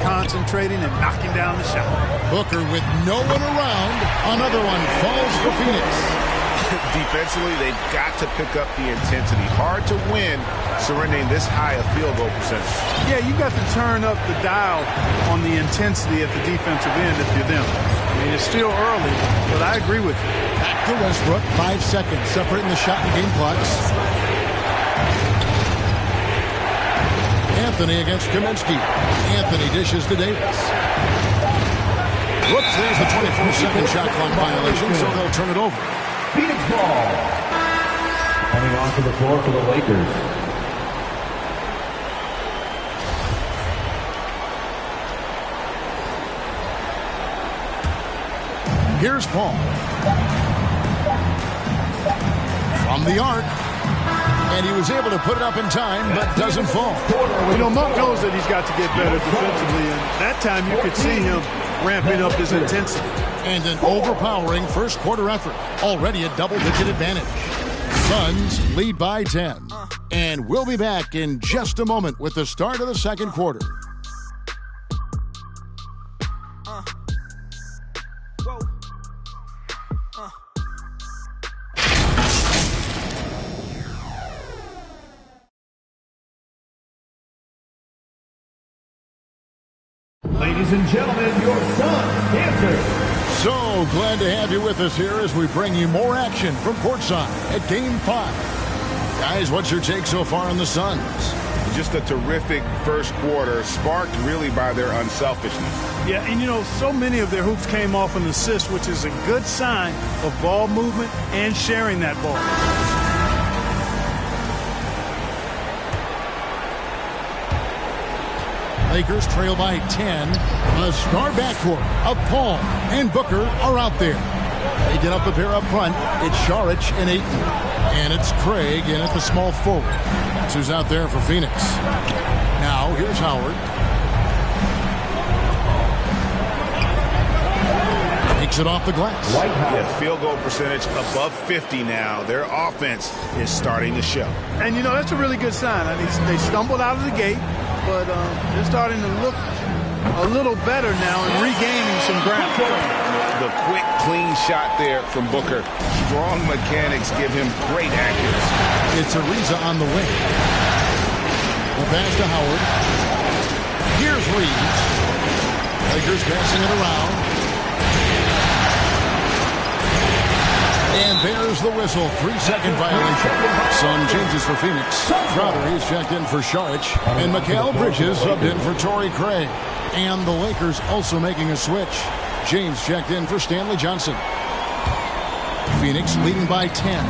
concentrating and knocking down the shot. Booker with no one around. Another one falls for Phoenix. Defensively, they've got to pick up the intensity. Hard to win surrendering this high a field goal percentage. Yeah, you got to turn up the dial on the intensity at the defensive end if you're them. I mean, it's still early, but I agree with you. Back to Westbrook. 5 seconds separating the shot and game clocks. Anthony against Kaminsky. Anthony dishes to Davis. Whoops, there's the 24-second shot clock violation, so they'll turn it over. Phoenix ball. Coming onto the floor for the Lakers. Here's Paul. From the arc. And he was able to put it up in time, but doesn't fall. You know, Monk knows that he's got to get better defensively, and that time you could see him ramping up his intensity. And an overpowering first quarter effort. Already a double-digit advantage. Suns lead by 10. And we'll be back in just a moment with the start of the second quarter. Ladies and gentlemen, your Suns dancers. So glad to have you with us here as we bring you more action from courtside at Game 5. Guys, what's your take so far on the Suns? Just a terrific first quarter, sparked really by their unselfishness. Yeah, and you know, so many of their hoops came off an assist, which is a good sign of ball movement and sharing that ball. Lakers trail by 10. A star backcourt of Paul and Booker are out there. They get up the pair up front. It's Saric and Ayton. And it's Craig in at the small forward. That's who's out there for Phoenix. Now, here's Howard. Takes it off the glass. Yeah, field goal percentage above 50 now. Their offense is starting to show. And, you know, that's a really good sign. I mean, they stumbled out of the gate, but they're starting to look a little better now and regaining some ground. The quick, clean shot there from Booker. Strong mechanics give him great accuracy. It's Ariza on the wing. The pass to Howard. Here's Reeves. Lakers passing it around. And there's the whistle. 3-second violation. Some changes for Phoenix. Crowder, he's checked in for Saric. And Mikal Bridges subbed in for Torrey Craig. And the Lakers also making a switch. James checked in for Stanley Johnson. Phoenix leading by 10.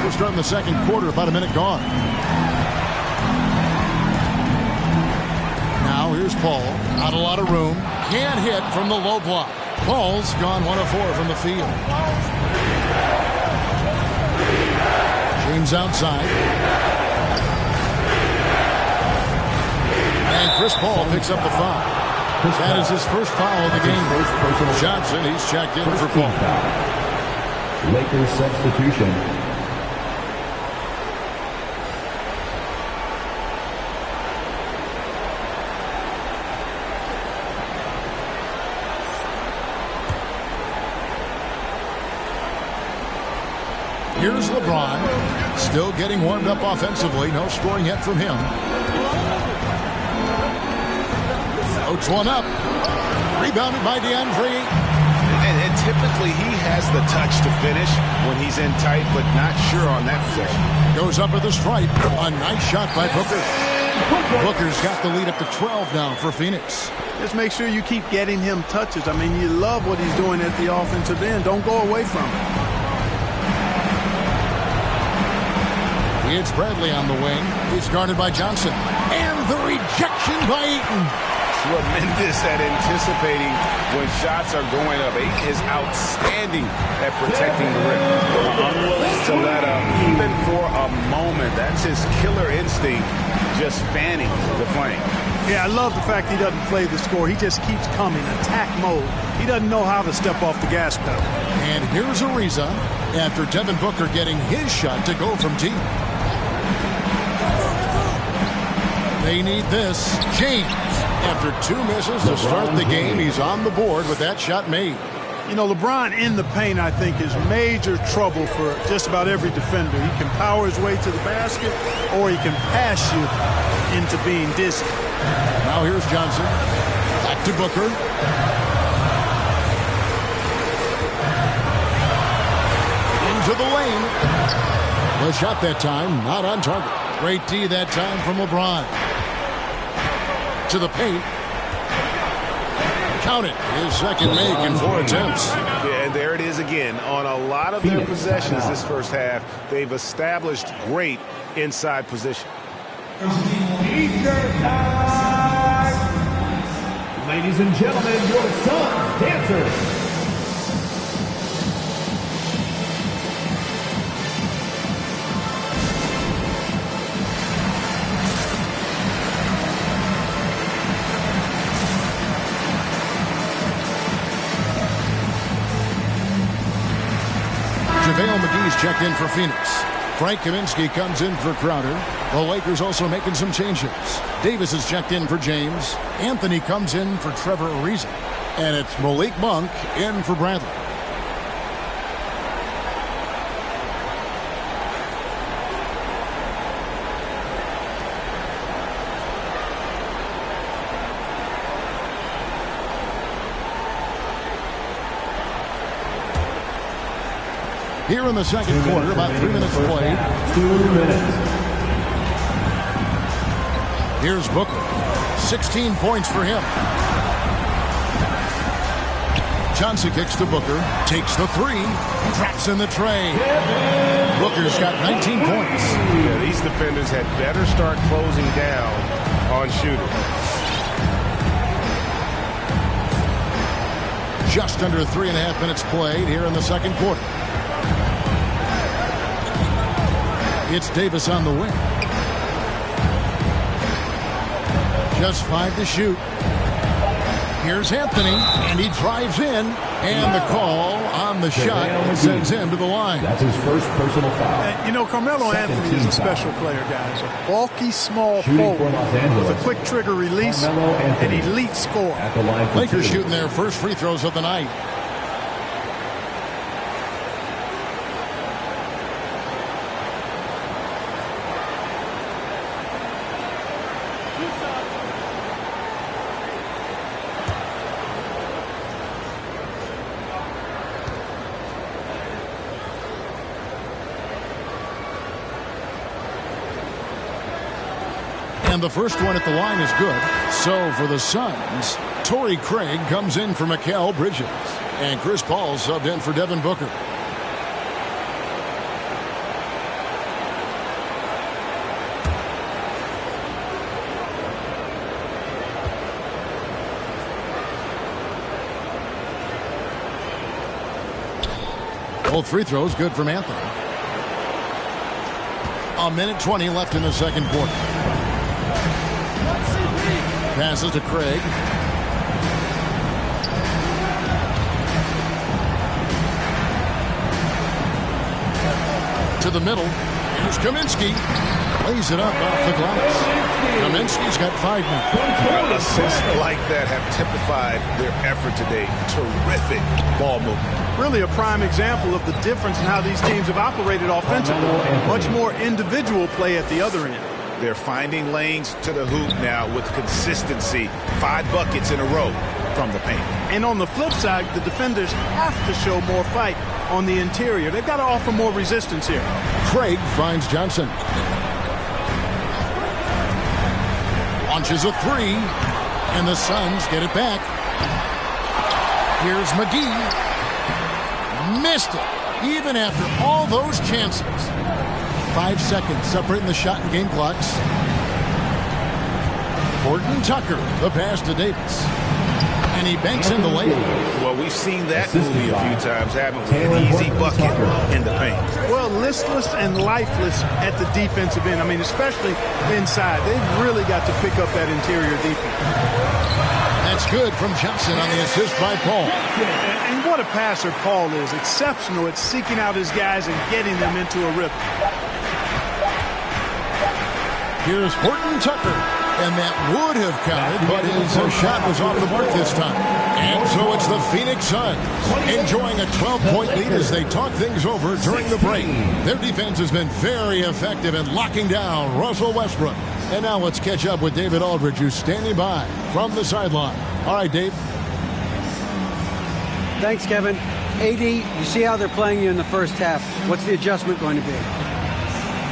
We're starting the second quarter, about a minute gone. Now here's Paul. Not a lot of room. Can't hit from the low block. Paul's gone 1 of 4 from the field. James outside. And Chris Paul picks up the foul. That is his first foul of the game. Johnson, he's checked in for Paul. Lakers substitution. Here's LeBron. Still getting warmed up offensively. No scoring yet from him. Floats one up. Rebounded by DeAndre. And typically he has the touch to finish when he's in tight, but not sure on that possession. Goes up at the stripe. A nice shot by Booker. Booker's got the lead up to 12 now for Phoenix. Just make sure you keep getting him touches. I mean, you love what he's doing at the offensive end. Don't go away from it. It's Bradley on the wing. He's guarded by Johnson. And the rejection by Ayton. Tremendous at anticipating when shots are going up. Ayton is outstanding at protecting the rim. Unwilling to let up, even for a moment. That's his killer instinct, just fanning the flame. Yeah, I love the fact he doesn't play the score. He just keeps coming, attack mode. He doesn't know how to step off the gas pedal. And here's Ariza after Devin Booker getting his shot to go from deep. They need this. James, after 2 misses to start the game, he's on the board with that shot made. You know, LeBron in the paint, I think, is major trouble for just about every defender. He can power his way to the basket, or he can pass you into being dizzy. Now here's Johnson. Back to Booker. Into the lane. The shot that time, not on target. Great D that time from LeBron. To the paint. Count it. His second make in 4 attempts. Yeah, and there it is again. On a lot of their possessions this first half, they've established great inside position. Ladies and gentlemen, your Suns dancers. JaVale McGee's checked in for Phoenix. Frank Kaminsky comes in for Crowder. The Lakers also making some changes. Davis is checked in for James. Anthony comes in for Trevor Ariza. And it's Malik Monk in for Bradley. Here in the second quarter, about 3 minutes played. 2 minutes. Here's Booker. 16 points for him. Johnson kicks to Booker. Takes the three. Traps in the tray. Booker's got 19 points. Yeah, these defenders had better start closing down on shooting. Just under 3.5 minutes played here in the second quarter. It's Davis on the wing. Just 5 to shoot. Here's Anthony, and he drives in, and the call on the shot sends him to the line. That's his first personal foul. And, you know, Carmelo Anthony is a special player, guys. A bulky, small Shooting forward for Los Angeles. with a quick trigger release, an elite score. At the line for Lakers 2. shooting their first free throws of the night. And the first one at the line is good. So for the Suns, Torrey Craig comes in for Mikal Bridges. And Chris Paul subbed in for Devin Booker. Both free throws good from Anthony. 1:20 left in the second quarter. Passes to Craig. To the middle. Here's Kaminsky. Lays it up off the glass. Kaminsky's got 5 now. Assists like that have typified their effort today. Terrific ball movement. Really a prime example of the difference in how these teams have operated offensively. Much more individual play at the other end. They're finding lanes to the hoop now with consistency. 5 buckets in a row from the paint. And on the flip side, the defenders have to show more fight on the interior. They've got to offer more resistance here. Craig finds Johnson. Launches a three, and the Suns get it back. Here's McGee. Missed it, even after all those chances. 5 seconds separating the shot and game clocks. Horton Tucker, the pass to Davis. And he banks in the layup. Well, we've seen that movie a few times, haven't we? An easy bucket in the paint. Well, listless and lifeless at the defensive end. I mean, especially inside. They've really got to pick up that interior defense. That's good from Johnson on the assist by Paul. And what a passer Paul is. Exceptional at seeking out his guys and getting them into a rhythm. Here's Horton Tucker, and that would have counted, but his shot was off the mark this time. And so it's the Phoenix Suns enjoying a 12-point lead as they talk things over during the break. Their defense has been very effective in locking down Russell Westbrook. And now let's catch up with David Aldridge, who's standing by from the sideline. All right, Dave. Thanks, Kevin. AD, you see how they're playing you in the first half. What's the adjustment going to be?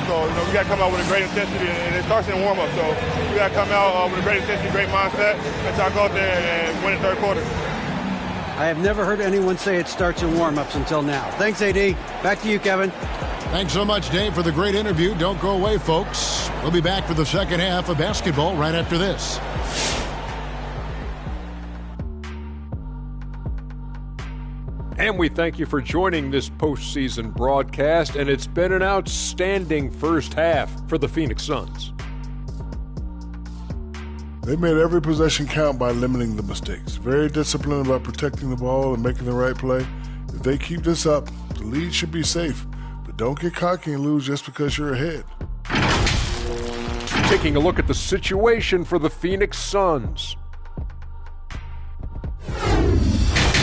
So, we got to come out with a great intensity, and it starts in warm-up. So, we got to come out with a great intensity, great mindset, and try to go out there and win the third quarter. I have never heard anyone say it starts in warm-ups until now. Thanks, AD. Back to you, Kevin. Thanks so much, Dave, for the great interview. Don't go away, folks. We'll be back for the second half of basketball right after this. And we thank you for joining this postseason broadcast, and it's been an outstanding first half for the Phoenix Suns. They made every possession count by limiting the mistakes. Very disciplined about protecting the ball and making the right play. If they keep this up, the The lead should be safe, but don't get cocky and lose just because you're ahead. Taking a look at the situation for the Phoenix Suns.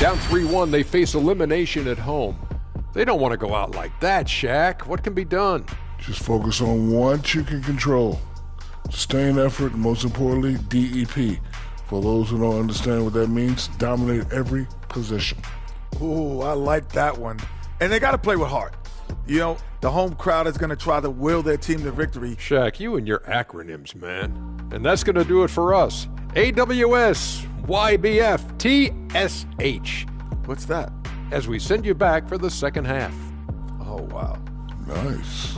Down 3-1, they face elimination at home. They don't want to go out like that, Shaq. What can be done? Just focus on what you can control. Sustained effort, and most importantly, DEP. For those who don't understand what that means, dominate every possession. Ooh, I like that one. And they got to play with heart. You know, the home crowd is going to try to will their team to victory. Shaq, you and your acronyms, man. And that's going to do it for us. AWS, YBF, TSH. What's that? As we send you back for the second half. Oh, wow. Nice.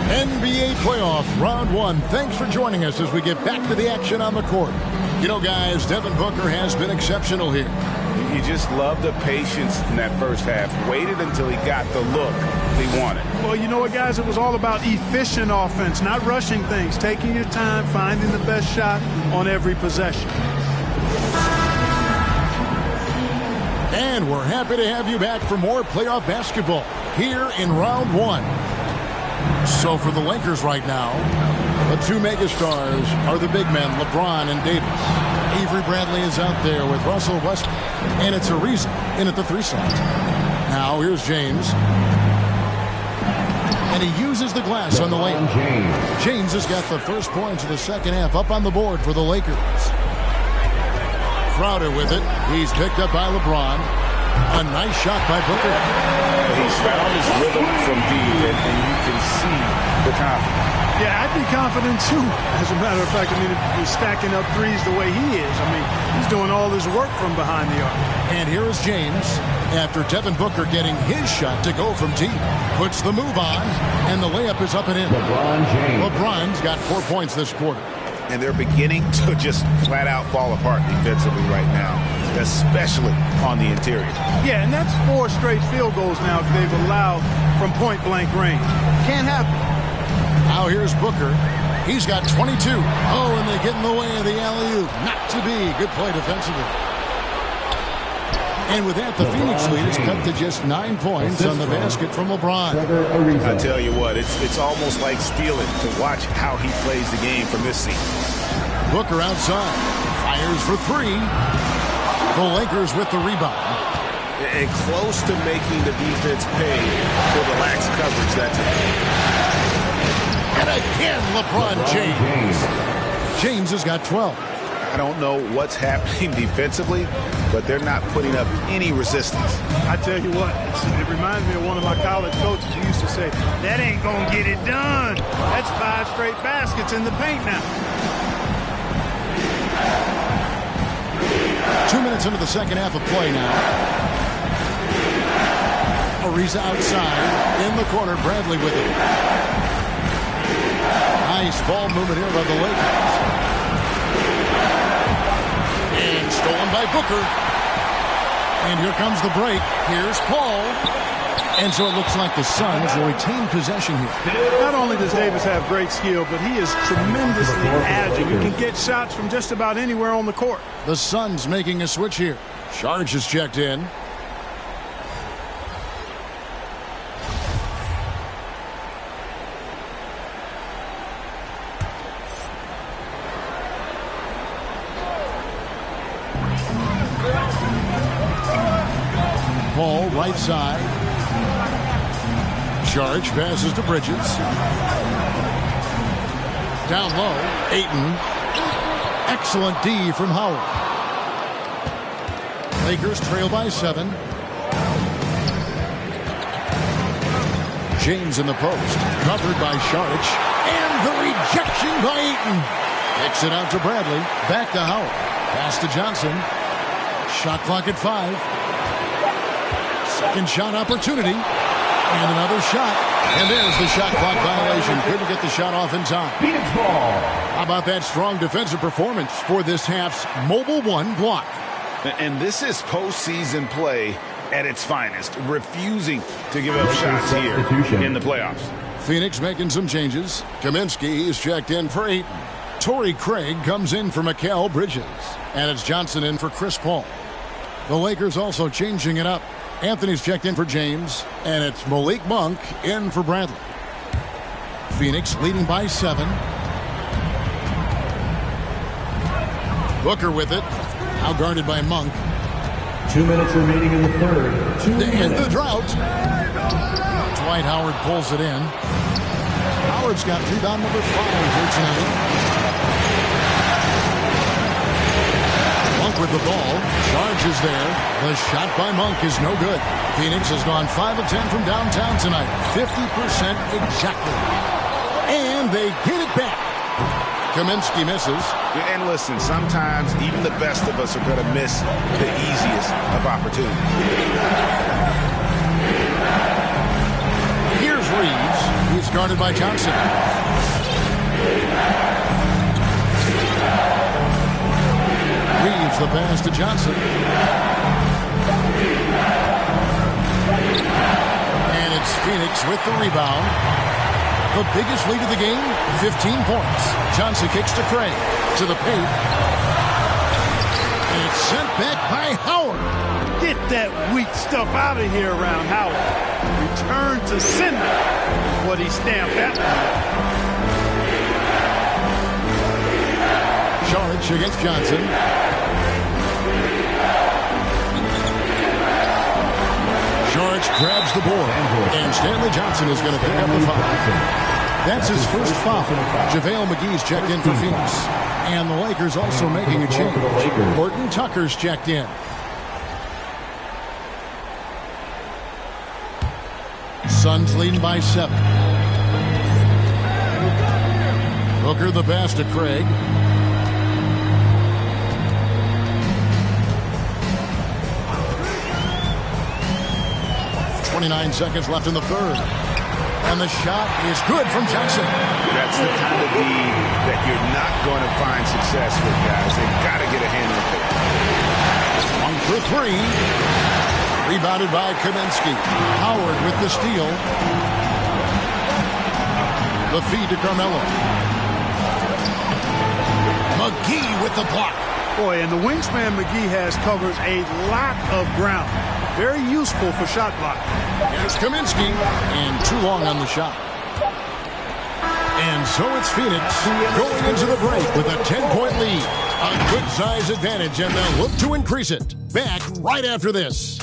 NBA playoff round 1. Thanks for joining us as we get back to the action on the court. You know, guys, Devin Booker has been exceptional here. You just love the patience in that first half. Waited until he got the look he wanted. Well, you know what, guys? It was all about efficient offense, not rushing things, taking your time, finding the best shot on every possession. And we're happy to have you back for more playoff basketball here in round 1. So for the Lakers right now, the two megastars are the big men, LeBron and Davis. Avery Bradley is out there with Russell Westbrook, and it's Ariza in at the 3 slot. Now here's James. And he uses the glass on the layup. James has got the first points of the second half up on the board for the Lakers. Crowder with it. He's picked up by LeBron. A nice shot by Booker. He's found his rhythm from deep, and you can see the confidence. Yeah, I'd be confident too. As a matter of fact, I mean, if he's stacking up threes the way he is, I mean, he's doing all his work from behind the arc. And here is James after Devin Booker getting his shot to go from deep. Puts the move on, and the layup is up and in. LeBron's got 4 points this quarter. And they're beginning to just flat out fall apart defensively right now, especially on the interior. Yeah, and that's 4 straight field goals now if they've allowed from point-blank range. Can't happen. Now here's Booker. He's got 22. Oh, and they get in the way of the alley-oop. Not to be. Good play defensively. And with that, the Phoenix lead is cut to just 9 points on the basket from LeBron. I tell you what, it's almost like stealing to watch how he plays the game from this seat. Booker outside. Fires for 3. The Lakers with the rebound. And close to making the defense pay for the lax coverage that time. And again, LeBron James. James has got 12. I don't know what's happening defensively, but they're not putting up any resistance. I tell you what, it reminds me of one of my college coaches who used to say, that ain't going to get it done. That's 5 straight baskets in the paint now. 2 minutes into the second half of play now. Ariza outside. In the corner, Bradley with it. Nice ball movement here by the Lakers. And stolen by Booker. And here comes the break. Here's Paul. And so it looks like the Suns will retain possession here. Not only does Davis have great skill, but he is tremendously agile. He can get shots from just about anywhere on the court. The Suns making a switch here. Sharge is checked in. Paul, right side. Charge passes to Bridges. Down low, Ayton. Excellent D from Howard. Lakers trail by 7. James in the post, covered by Sharge. And the rejection by Ayton. Kicks it out to Bradley. Back to Howard. Pass to Johnson. Shot clock at 5. Second shot opportunity. And another shot. And there's the shot clock violation. Couldn't get the shot off in time. Phoenix ball. How about that strong defensive performance for this half's Mobile One block? And this is postseason play at its finest, refusing to give up shots here in the playoffs. Phoenix making some changes. Kaminsky is checked in for Ayton. Torrey Craig comes in for Mikal Bridges. And it's Johnson in for Chris Paul. The Lakers also changing it up. Anthony's checked in for James. And it's Malik Monk in for Bradley. Phoenix leading by 7. Booker with it. Now guarded by Monk. 2 minutes remaining in the third. To end the drought. Dwight Howard pulls it in. Howard's got rebound number 5 here tonight. Monk with the ball. Charge is there. The shot by Monk is no good. Phoenix has gone 5 of 10 from downtown tonight. 50% exactly. And they get it back. Kaminsky misses. And listen, sometimes even the best of us are going to miss the easiest of opportunities. Here's Reeves. He's guarded by Johnson. Reeves the pass to Johnson. And it's Phoenix with the rebound. The biggest lead of the game, 15 points. Johnson kicks to Craig. To the paint. And it's sent back by Howard. Get that weak stuff out of here around Howard. Return to sender is what he stamped at. Charge against Johnson. George grabs the board, and Stanley Johnson is going to pick up the foul. That's his first foul. JaVale McGee's checked in for Phoenix. And the Lakers also making a change. Horton Tucker's checked in. Suns leading by 7. Booker the pass to Craig. 29 seconds left in the third. And the shot is good from Johnson. That's the kind of lead that you're not going to find success with, guys. They've got to get a handle of it. 1 for 3. Rebounded by Kaminsky. Howard with the steal. The feed to Carmelo. McGee with the block. Boy, and the wingspan McGee has covered a lot of ground. Very useful for shot block. Here's Kaminsky, and too long on the shot. And so it's Phoenix going into the break with a 10-point lead. A good size advantage, and they'll look to increase it. Back right after this.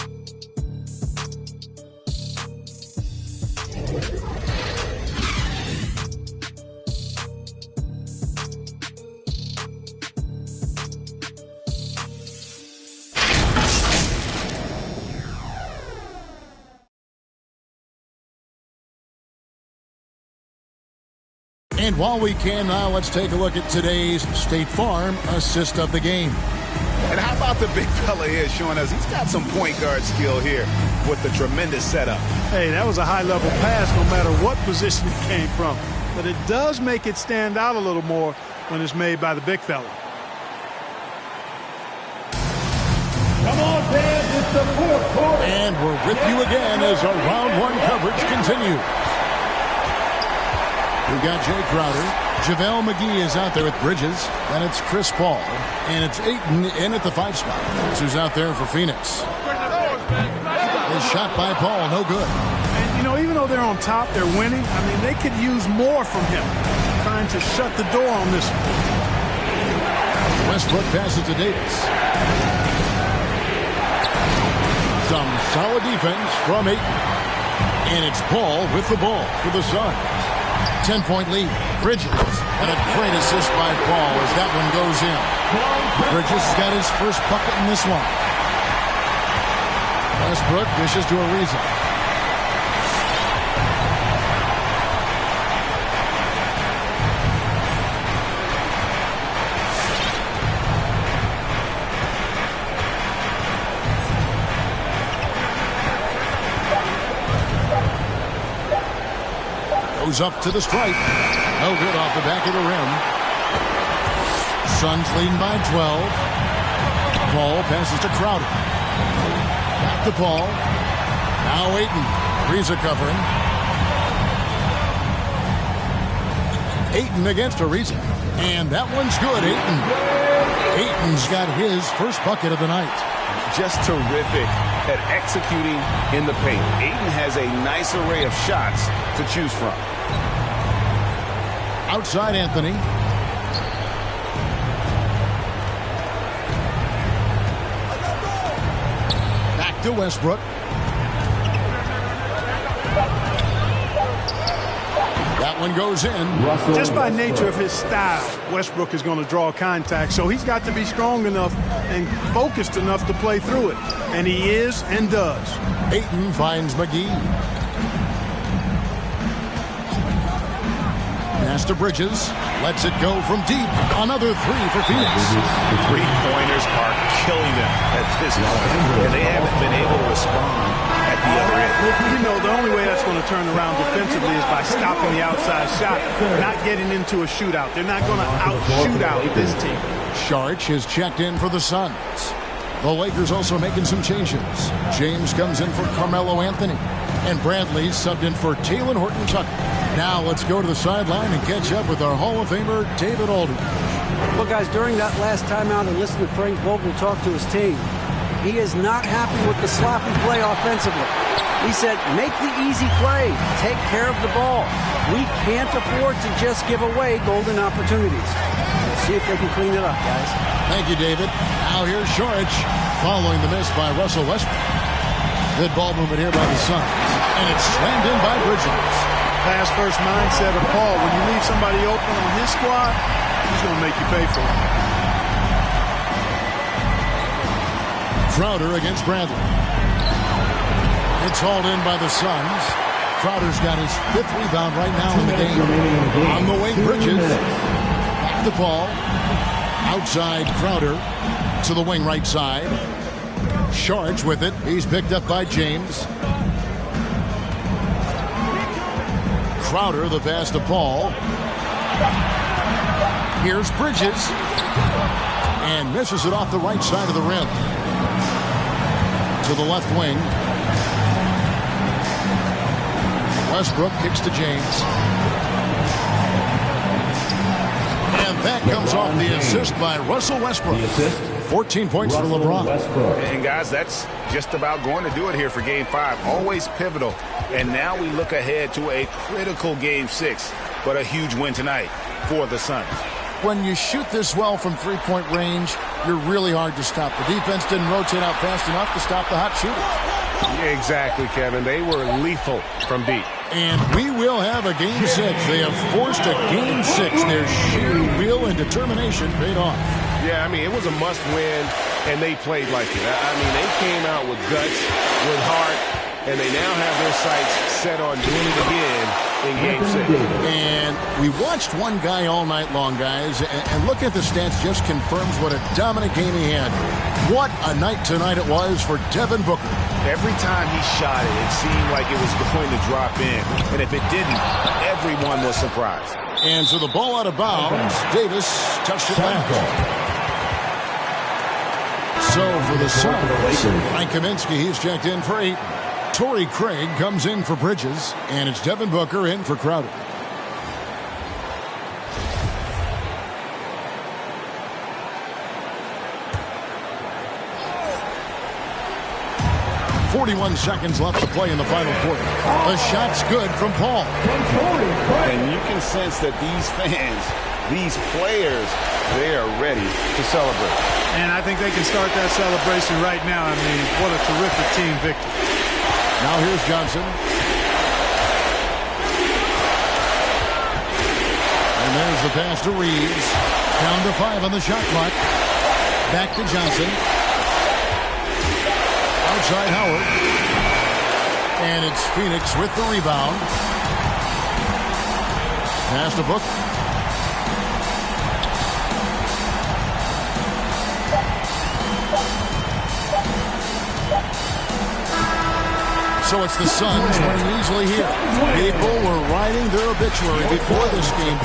And while we can now, let's take a look at today's State Farm assist of the game. And how about the big fella here showing us he's got some point guard skill here with the tremendous setup. Hey, that was a high-level pass no matter what position it came from. But it does make it stand out a little more when it's made by the big fella. Come on, fans, it's the fourth quarter. And we're with you again as our round 1 coverage continues. We've got Jay Crowder. JaVale McGee is out there with Bridges. And it's Chris Paul. And it's Ayton in at the 5 spot. That's who's out there for Phoenix. A shot by Paul, no good. And, you know, even though they're on top, they're winning. I mean, they could use more from him. Trying to shut the door on this one. Westbrook passes to Davis. Some solid defense from Ayton. And it's Paul with the ball for the Suns. 10-point lead. Bridges. And a great assist by Paul as that one goes in. Bridges got his first bucket in this one. Westbrook dishes to Ariza. Goes up to the stripe. No good off the back of the rim. Suns leading by 12. Paul passes to Crowder. Back to Paul. Now Ayton. Ariza covering. Ayton against Ariza. And that one's good, Ayton. Ayton's got his first bucket of the night. Just terrific at executing in the paint. Ayton has a nice array of shots to choose from. Outside Anthony. Back to Westbrook. That one goes in. Just by nature of his style, Westbrook is going to draw contact, so he's got to be strong enough and focused enough to play through it. And he is and does. Ayton finds McGee. Pass to Bridges. Lets it go from deep. Another three for Phoenix. Three-pointers are killing them at this point, and they haven't been able to respond at the other end. You know, the only way that's going to turn around defensively is by stopping the outside shot, not getting into a shootout. They're not going to out-shoot out this team. Saric is checked in for the Suns. The Lakers also making some changes. James comes in for Carmelo Anthony. And Bradley subbed in for Talen Horton-Tucker. Now let's go to the sideline and catch up with our Hall of Famer, David Aldridge. Well, guys, during that last timeout and listening to Frank Vogel talk to his team, he is not happy with the sloppy play offensively. He said, make the easy play. Take care of the ball. We can't afford to just give away golden opportunities. Let's see if they can clean it up, guys. Thank you, David. Now here's Saric following the miss by Russell Westbrook. Good ball movement here by the Suns. And it's slammed in by Bridges. Pass first mindset of Paul. When you leave somebody open on his squad, he's going to make you pay for it. Crowder against Bradley. It's hauled in by the Suns. Crowder's got his 5th rebound right now in the game. On the wing, Bridges. Back to Paul. Outside Crowder to the wing right side. Saric with it. He's picked up by James. Crowder, the pass to Paul. Here's Bridges. And misses it off the right side of the rim. To the left wing. Westbrook kicks to James. And that comes off the assist by Russell Westbrook. 14 points for LeBron. And guys, that's just about going to do it here for Game 5. Always pivotal. And now we look ahead to a critical Game 6. But a huge win tonight for the Suns. When you shoot this well from three-point range, you're really hard to stop. The defense didn't rotate out fast enough to stop the hot shooters. Exactly, Kevin. They were lethal from deep. And we will have a Game 6. They have forced a Game 6. Their sheer will and determination paid off. Yeah, I mean, it was a must-win, and they played like it. I mean, they came out with guts, with heart, and they now have their sights set on doing it again in Game 6. And we watched one guy all night long, guys, and looking at the stats just confirms what a dominant game he had. What a night tonight it was for Devin Booker. Every time he shot it, it seemed like it was going to drop in. And if it didn't, everyone was surprised. And so the ball out of bounds. Davis touched it last. So for the Suns, Frank Kaminsky, he's checked in for 8. Torrey Craig comes in for Bridges, and it's Devin Booker in for Crowder. .41 seconds left to play in the final quarter. The shot's good from Paul. And you can sense that these fans, these players, they are ready to celebrate. And I think they can start that celebration right now. I mean, what a terrific team victory. Now here's Johnson. And there's the pass to Reeves. Down to 5 on the shot clock. Back to Johnson. Outside Howard. And it's Phoenix with the rebound. Pass to Booker. So it's the Suns winning easily here. People were riding their obituary before this game,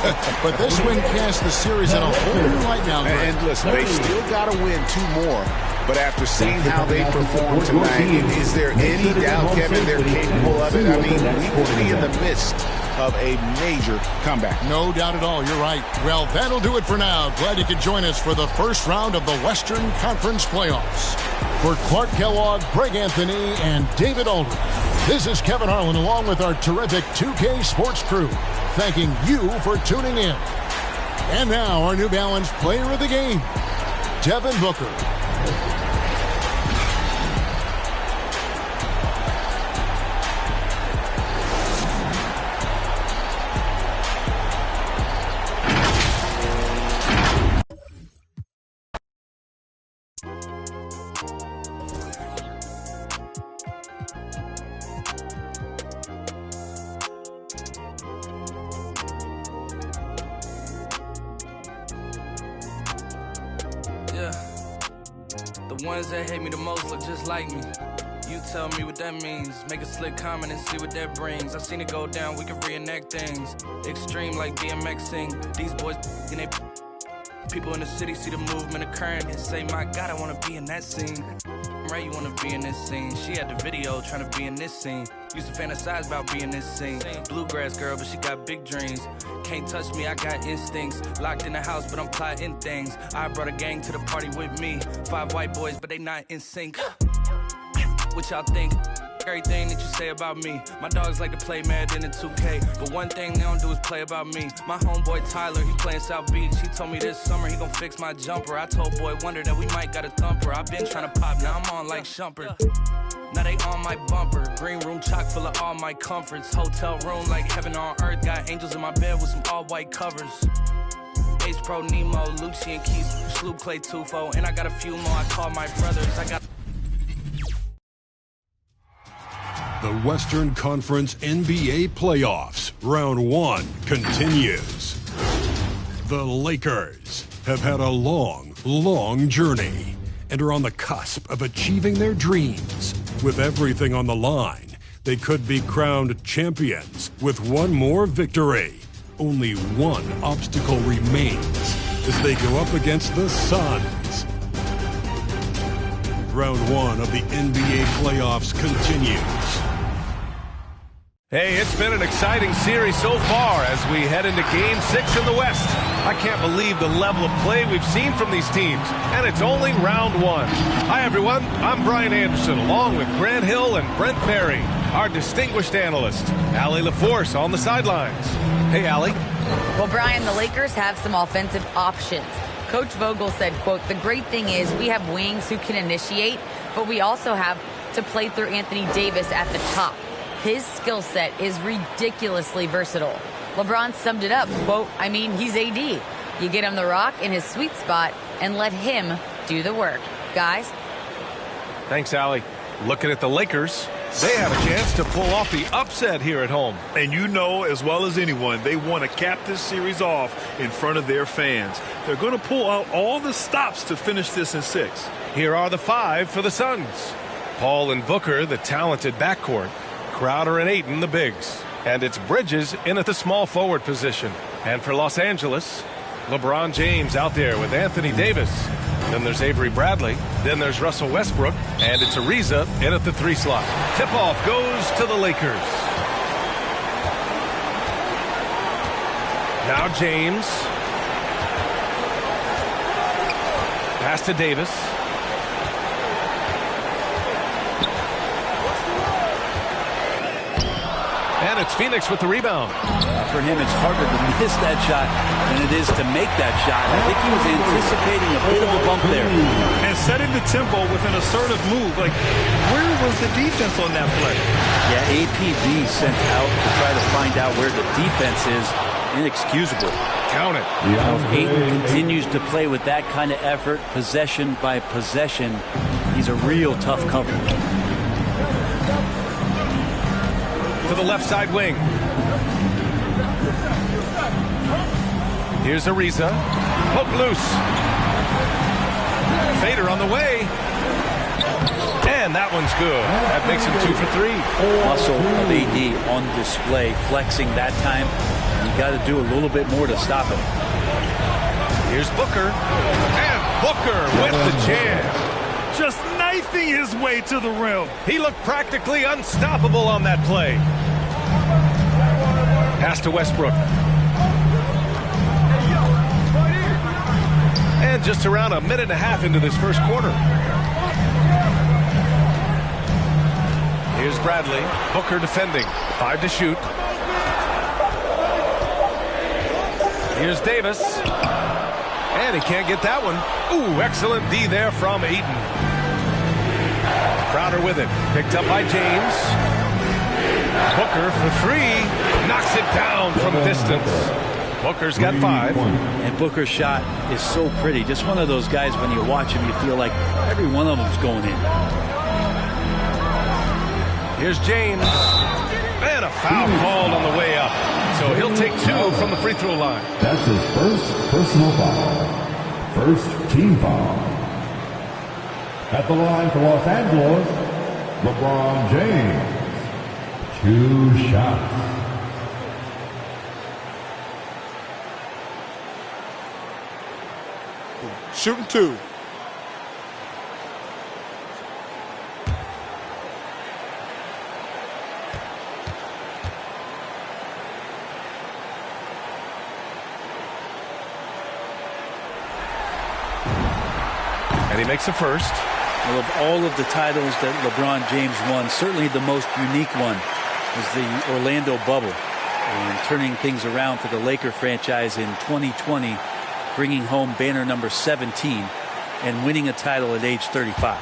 but this win cast the series in a whole new light now. And listen, they still got to win 2 more. But after seeing how they performed tonight, is there any doubt, Kevin, they're capable of it? I mean, we could be in the midst of a major comeback. No doubt at all. You're right. Well, that'll do it for now. Glad you could join us for the first round of the Western Conference Playoffs. For Clark Kellogg, Greg Anthony, and David Aldridge, this is Kevin Harlan along with our terrific 2K Sports crew, thanking you for tuning in. And now, our New Balance player of the game, Devin Booker. The ones that hate me the most look just like me. You tell me what that means. Make a slick comment and see what that brings. I seen it go down, we can reenact things. Extreme like BMXing. These boys and they people in the city see the movement occurring and say, my God, I wanna be in that scene. Right, you wanna be in this scene. She had the video trying to be in this scene. Used to fantasize about being this scene. Bluegrass girl, but she got big dreams. Can't touch me, I got instincts. Locked in the house, but I'm plotting things. I brought a gang to the party with me. 5 white boys, but they not in sync. What y'all think? Everything that you say about me. My dogs like to play Madden and 2K, but one thing they don't do is play about me. My homeboy Tyler, he playing South Beach. He told me this summer he gon' fix my jumper. I told Boy Wonder that we might got a thumper. I been trying to pop, now I'm on like Shumpert. Now they on my bumper. Green room chock full of all my comforts. Hotel room like heaven on earth. Got angels in my bed with some all white covers. Ace Pro Nemo, Lucci and Keith, Sloop Clay Tufo, and I got a few more I call my brothers. I got The Western Conference NBA Playoffs, Round 1 continues. The Lakers have had a long, long journey and are on the cusp of achieving their dreams. With everything on the line, they could be crowned champions with one more victory. Only one obstacle remains as they go up against the Suns. Round 1 of the NBA Playoffs continues. Hey, it's been an exciting series so far as we head into Game 6 in the West. I can't believe the level of play we've seen from these teams, and it's only round 1. Hi, everyone. I'm Brian Anderson, along with Grant Hill and Brent Perry, our distinguished analyst, Allie LaForce on the sidelines. Hey, Allie. Well, Brian, the Lakers have some offensive options. Coach Vogel said, quote, the great thing is we have wings who can initiate, but we also have to play through Anthony Davis at the top. His skill set is ridiculously versatile. LeBron summed it up, quote, I mean, he's AD. You get him the rock in his sweet spot and let him do the work. Guys? Thanks, Allie. Looking at the Lakers, they have a chance to pull off the upset here at home. And you know as well as anyone, they want to cap this series off in front of their fans. They're going to pull out all the stops to finish this in 6. Here are the 5 for the Suns. Paul and Booker, the talented backcourt. Crowder and Ayton, the bigs. And it's Bridges in at the small forward position. And for Los Angeles, LeBron James out there with Anthony Davis. Then there's Avery Bradley. Then there's Russell Westbrook. And it's Ariza in at the 3 slot. Tip-off goes to the Lakers. Now James. Pass to Davis. And it's Phoenix with the rebound. For him, it's harder to miss that shot than it is to make that shot. I think he was anticipating a bit of a bump there. And setting the tempo with an assertive move. Like, where was the defense on that play? Yeah, APB sent out to try to find out where the defense is. Inexcusable. Count it. Now, if Ayton continues to play with that kind of effort, possession by possession, he's a real tough cover. To the left side wing. Here's Ariza. Poke loose. Fader on the way. And that one's good. That makes him 2 for 3. Muscle of AD on display, flexing that time. You got to do a little bit more to stop him. Here's Booker. And Booker with the jam. Just knifing his way to the rim. He looked practically unstoppable on that play. Pass to Westbrook. And just around a minute and a half into this first quarter. Here's Bradley. Booker defending. 5 to shoot. Here's Davis. And he can't get that one. Ooh, excellent D there from Ayton. Crowder with it. Picked up by James. Booker for 3. Knocks it down from distance. Booker's got 5. And Booker's shot is so pretty. Just one of those guys, when you watch him, you feel like every one of them's going in. Here's James. And a foul called on the way up. So he'll take 2 from the free throw line. That's his first personal foul. First team foul. At the line for Los Angeles, LeBron James. 2 shots. Shooting 2. And he makes the first. Well, of all of the titles that LeBron James won, certainly the most unique one was the Orlando bubble. And turning things around for the Laker franchise in 2020, bringing home banner number 17 and winning a title at age 35.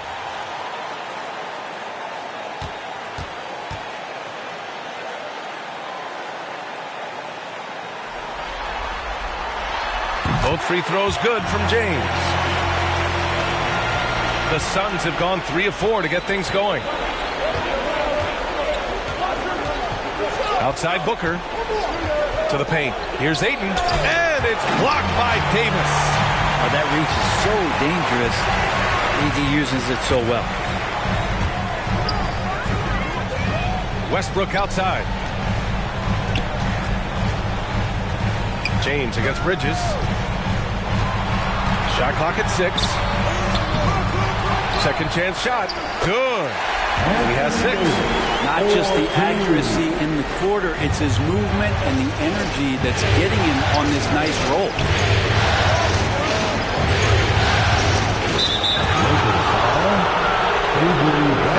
Both free throws good from James. The Suns have gone 3 of 4 to get things going. Outside Booker to the paint. Here's Ayton, and it's blocked by Davis. Oh, that reach is so dangerous. AD uses it so well. Westbrook outside. James against Bridges. Shot clock at 6. Second chance shot. Good. He has 6. Not just the accuracy in the quarter, it's his movement and the energy that's getting him on this nice roll.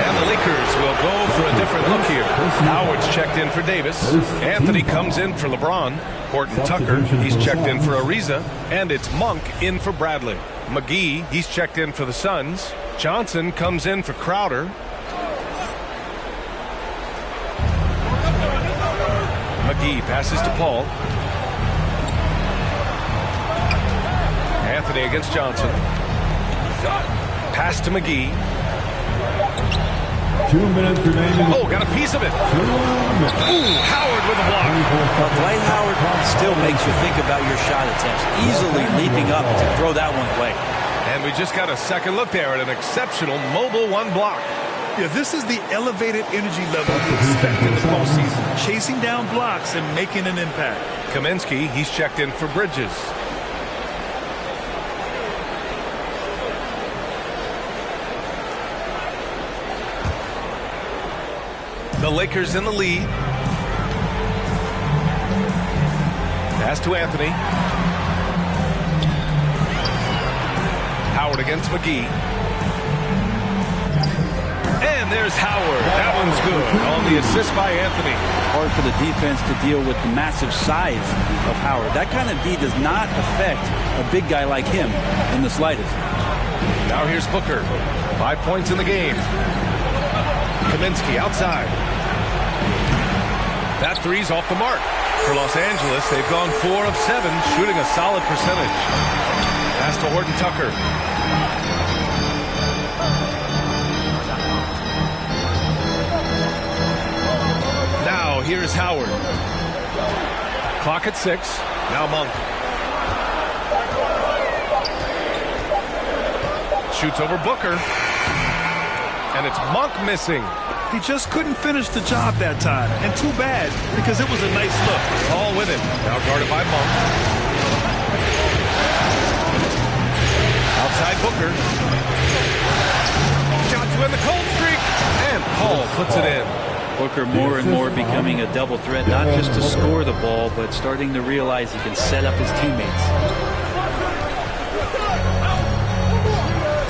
And the Lakers will go for a different look here. Howard's checked in for Davis. Anthony comes in for LeBron. Horton Tucker, he's checked in for Ariza. And it's Monk in for Bradley. McGee, he's checked in for the Suns. Johnson comes in for Crowder. McGee passes to Paul. Anthony against Johnson. Pass to McGee. 2 minutes remaining. Oh, got a piece of it. Ooh, Howard with a block. Dwight Howard still makes you think about your shot attempts. Easily leaping up to throw that one away. And we just got a second look there at an exceptional mobile 1 block. Yeah, this is the elevated energy level you expect in the postseason. Chasing down blocks and making an impact. Kaminsky, he's checked in for Bridges. The Lakers in the lead. Pass to Anthony. Howard against McGee. And there's Howard. That one's good on the assist by Anthony. Hard for the defense to deal with the massive size of Howard. That kind of D does not affect a big guy like him in the slightest. Now here's Booker. 5 points in the game. Kaminsky outside. That three's off the mark. For Los Angeles, they've gone 4 of 7, shooting a solid percentage. Pass to Horton Tucker. Now here's Howard. Clock at 6. Now Monk. Shoots over Booker. And it's Monk missing. He just couldn't finish the job that time. And too bad, because it was a nice look. All with him. Now guarded by Monk. Outside Booker. Shot to end the cold streak. And Paul puts it in. Booker more and more becoming a double threat, not just to score the ball, but starting to realize he can set up his teammates.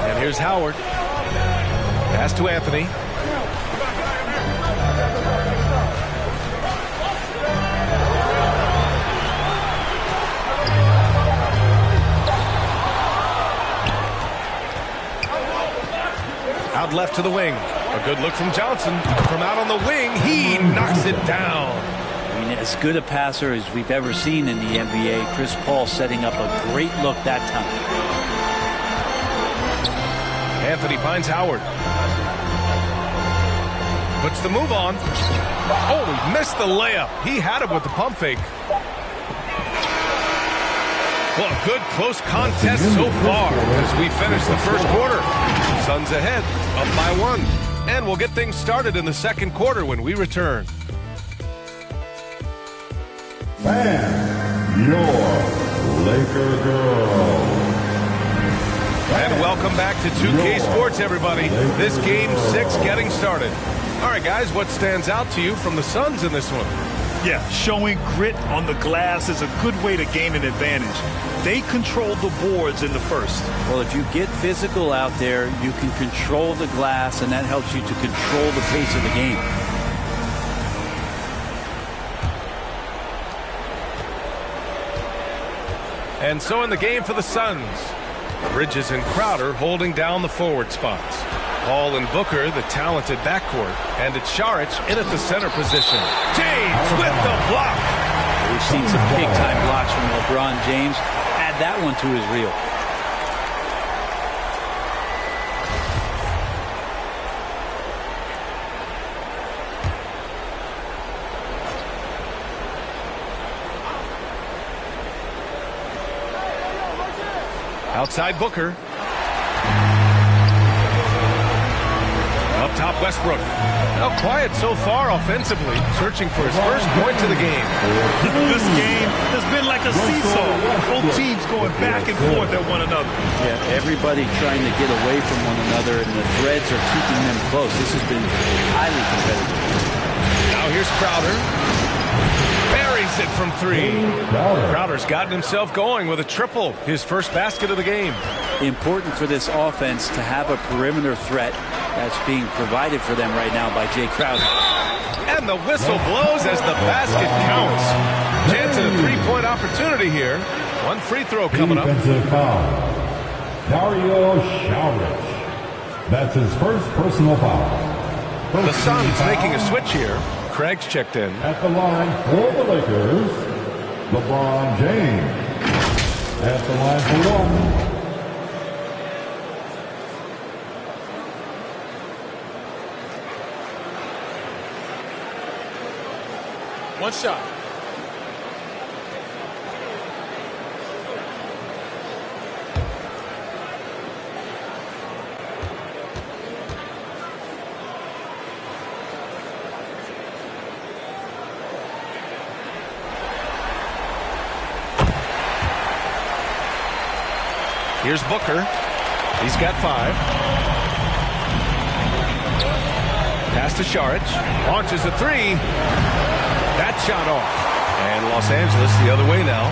And here's Howard. Pass to Anthony. Out left to the wing. A good look from Johnson. From out on the wing, he knocks it down. I mean, as good a passer as we've ever seen in the NBA. Chris Paul setting up a great look that time. Anthony finds Howard. Puts the move on. Oh, he missed the layup. He had it with the pump fake. Well, a good close contest so far as we finish the first quarter. Suns ahead, up by 1. And we'll get things started in the second quarter when we return. And your Laker girl. And welcome back to 2K Sports, everybody. This game 6 getting started. All right, guys, what stands out to you from the Suns in this one? Yeah, showing grit on the glass is a good way to gain an advantage. They controlled the boards in the first. Well, if you get physical out there, you can control the glass, and that helps you to control the pace of the game. And so in the game for the Suns, Bridges and Crowder holding down the forward spots. Paul and Booker, the talented backcourt, and it's Saric in at the center position. James with the block. We've seen some big-time blocks from LeBron James. Add that one to his reel. Outside Booker. Up top, Westbrook. Now quiet so far offensively, searching for his first points of the game. This game has been like a seesaw. Both teams going back and forth at one another. Yeah, everybody trying to get away from one another, and the threads are keeping them close. This has been highly competitive. Now here's Crowder. Buries it from 3. Crowder's gotten himself going with a triple, his first basket of the game. Important for this offense to have a perimeter threat that's being provided for them right now by Jay Crowder. And the whistle blows as the basket counts. Chance at a three-point opportunity here. One free throw coming up. Defensive foul. Dario Saric. That's his first personal foul. The Suns making a switch here. Craig's checked in. At the line for the Lakers, LeBron James. At the line for 1. One shot. Here's Booker. He's got 5. Pass to Saric. Launches a 3. That shot off. And Los Angeles the other way now.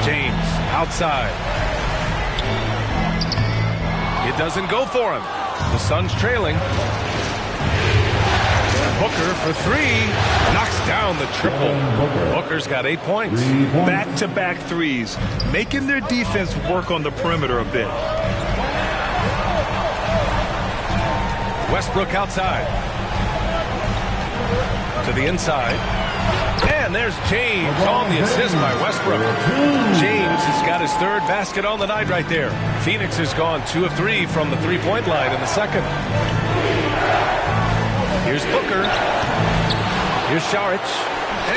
James outside. It doesn't go for him. The Suns trailing. Booker for 3. Knocks down the triple. Booker's got 8 points. Back-to-back threes. Making their defense work on the perimeter a bit. Westbrook outside. To the inside. And there's James on the assist by Westbrook. James has got his 3rd basket on the night right there. Phoenix has gone 2 of 3 from the three-point line in the second. Here's Booker. Here's Saric.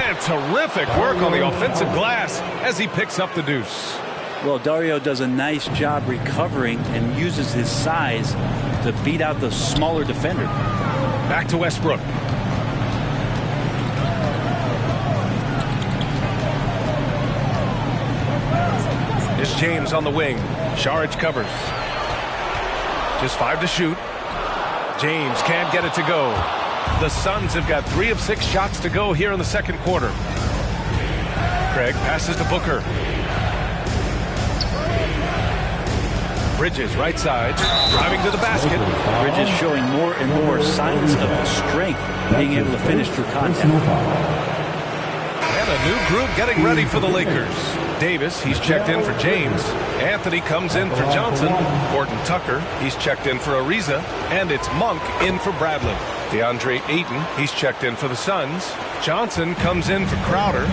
And terrific work on the offensive glass as he picks up the deuce. Well, Dario does a nice job recovering and uses his size to beat out the smaller defender. Back to Westbrook. Here's James on the wing. Saric covers. Just 5 to shoot. James can't get it to go. The Suns have got 3 of 6 shots to go here in the second quarter. Craig passes to Booker. Bridges right side, driving to the basket. Bridges showing more and more signs of strength, being able to finish through contact. And a new group getting ready for the Lakers. Davis, he's checked in for James. Anthony comes in for Johnson. Gordon Tucker, he's checked in for Ariza. And it's Monk in for Bradley. DeAndre Ayton, he's checked in for the Suns. Johnson comes in for Crowder.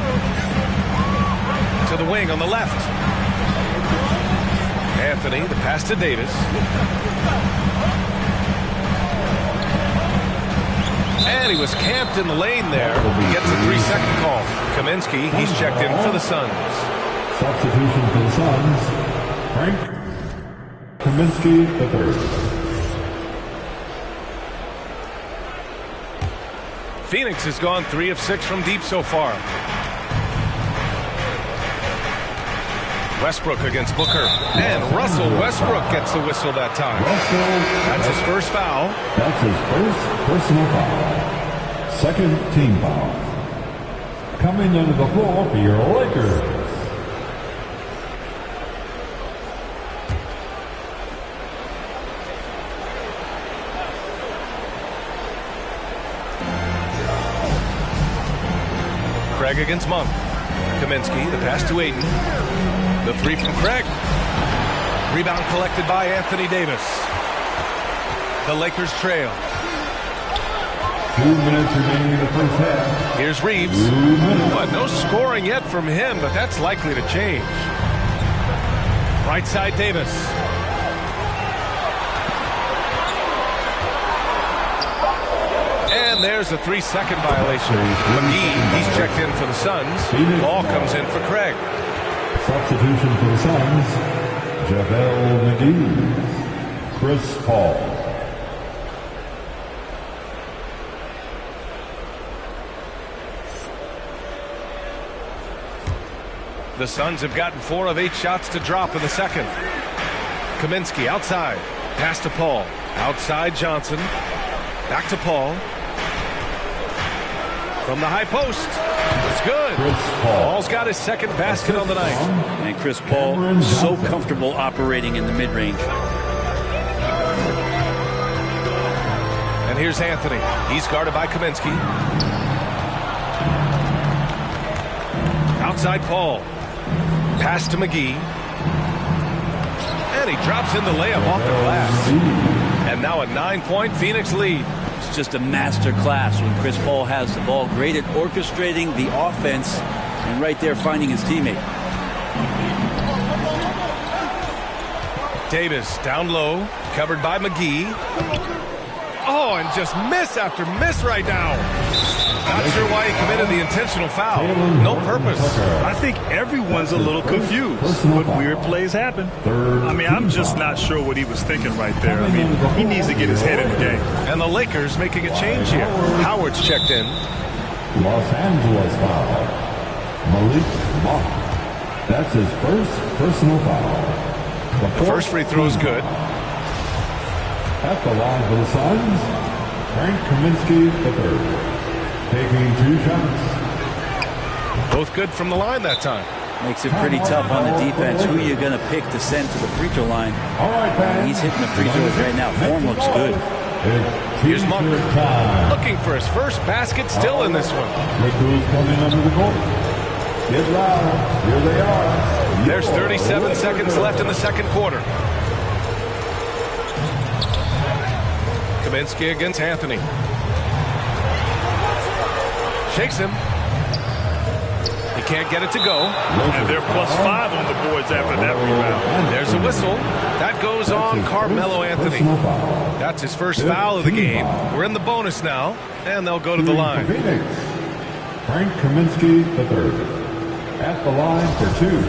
To the wing on the left. Anthony, the pass to Davis. And he was camped in the lane there. He gets a 3-second call. Kaminsky, he's checked in for the Suns. Substitution for the Suns, Frank Kaminsky III. Phoenix has gone 3 of 6 from deep so far. Westbrook against Booker. And Russell Westbrook gets the whistle that time. That's his first foul. That's his first personal foul. Second team foul. Coming into the floor for your Lakers. Craig against Monk. Kaminsky, the pass to Ayton. The 3 from Craig. Rebound collected by Anthony Davis. The Lakers trail. 2 minutes remaining in the first half. Here's Reeves. But no scoring yet from him, but that's likely to change. Right side Davis. And there's a 3-second violation. McGee, he's checked in for the Suns. Ball comes in for Craig. Substitution for the Suns, JaVale McGee, Chris Paul. The Suns have gotten 4 of 8 shots to drop in the second. Kaminsky outside. Pass to Paul. Outside Johnson. Back to Paul. From the high post. It's good. Paul's got his second basket on the night. And Chris Paul so comfortable operating in the mid-range. And here's Anthony. He's guarded by Kaminsky. Outside Paul. Pass to McGee. And he drops in the layup off the glass. And now a 9-point Phoenix lead. It's just a master class when Chris Paul has the ball. Great at orchestrating the offense and right there finding his teammate. Davis down low, covered by McGee. Oh, and just miss after miss right now. Not sure why he committed the intentional foul. No purpose. I think everyone's a little confused, but weird plays happen. I mean, I'm just not sure what he was thinking right there. I mean, he needs to get his head in the game. And the Lakers making a change here. Howard's checked in. Los Angeles foul. Malik Monk. That's his first personal foul. The first free throw is good. At the line for the Suns, Frank Kaminsky III. Taking 2 shots. Both good from the line that time. Makes it pretty tough on the defense. Who are you going to pick to send to the free throw line? And he's hitting the free throws right now. Form looks good. Here's Monk looking for his first basket, still in this one. Look who's coming under the court. Get loud. Here they are. There's 37 seconds left in the second quarter. Kaminsky against Anthony. Shakes him. He can't get it to go. And they're +5 on the boards after that rebound. There's a whistle. That goes on Carmelo Anthony. That's his first foul of the game. We're in the bonus now, and they'll go to the line. Frank Kaminsky III. At the line for 2.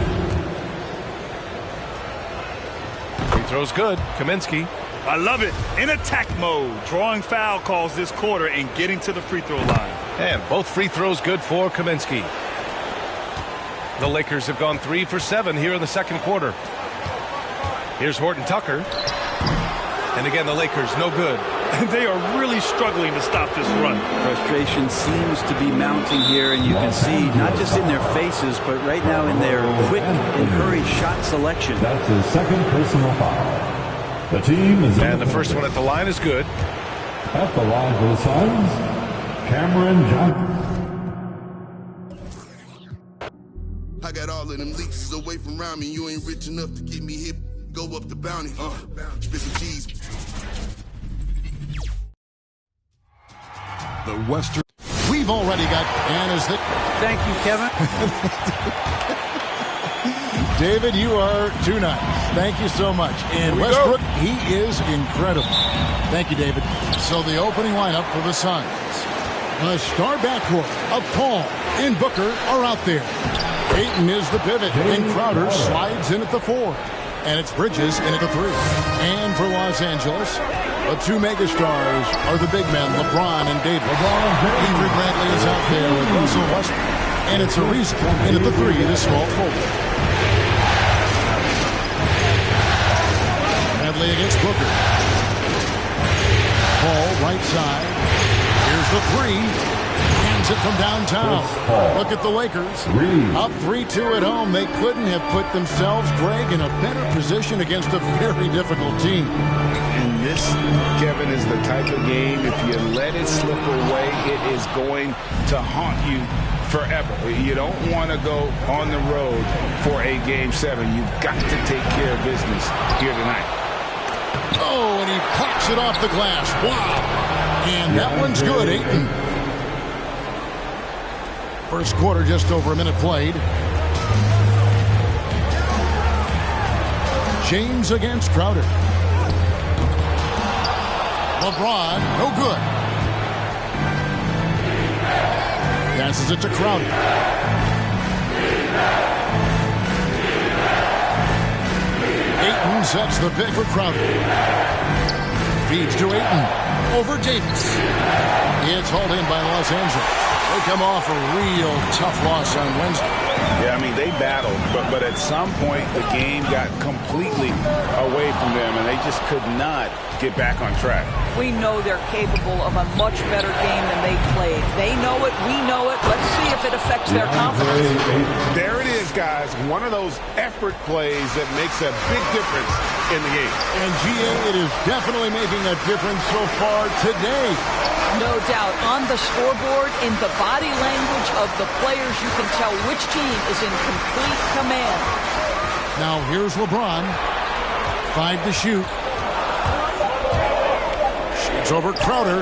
Free throw's good. Kaminsky. I love it. In attack mode, drawing foul calls this quarter and getting to the free throw line. And both free throws good for Kaminsky. The Lakers have gone 3 for 7 here in the second quarter. Here's Horton Tucker. And again, the Lakers no good. They are really struggling to stop this run. Frustration seems to be mounting here, and you can see not just in their faces, but right now in their quick and hurried shot selection. That's his second personal foul. The team is and the first one at the line is good. At the line for the Suns, Cameron Johnson. I got all of them leeches away from around me. You ain't rich enough to get me hip. Go up the bounty. Spit some cheese. The Western. We've already got Anna's. Thank you, Kevin. David, you are too nice. Thank you so much. And Westbrook, he is incredible. Thank you, David. So the opening lineup for the Suns. A star backcourt of Paul and Booker are out there. Ayton is the pivot, and Crowder slides in at the 4. And it's Bridges in at the 3. And for Los Angeles, the two megastars are the big men, LeBron and Davis. Avery Bradley is out there with Russell Westbrook. And it's Ariza in at the 3, the small forward. Bradley against Booker. Paul, right side. Here's the 3. Hands it from downtown. Look at the Lakers. Up 3-2 at home. They couldn't have put themselves, Greg, in a better position against a very difficult team. And this, Kevin, is the type of game, if you let it slip away, it is going to haunt you forever. You don't want to go on the road for a Game 7. You've got to take care of business here tonight. Oh, and he pops it off the glass. Wow. And that one's good, Ayton. First quarter, just over a minute played. James against Crowder. LeBron, no good. Passes it to Crowder. Ayton sets the pick for Crowder. Feeds to Ayton. Over Davis. It's hauled in by Los Angeles. They come off a real tough loss on Wednesday. Yeah, I mean, they battled, but at some point the game got completely away from them, and they just could not get back on track. We know they're capable of a much better game than they played. They know it. We know it. Let's see if it affects their confidence. There it is, guys. One of those effort plays that makes a big difference in the game. And, GA, it is definitely making a difference so far today. No doubt. On the scoreboard, in the body language of the players, you can tell which team is in complete command. Now here's LeBron. 5 to shoot. Shoots over Crowder.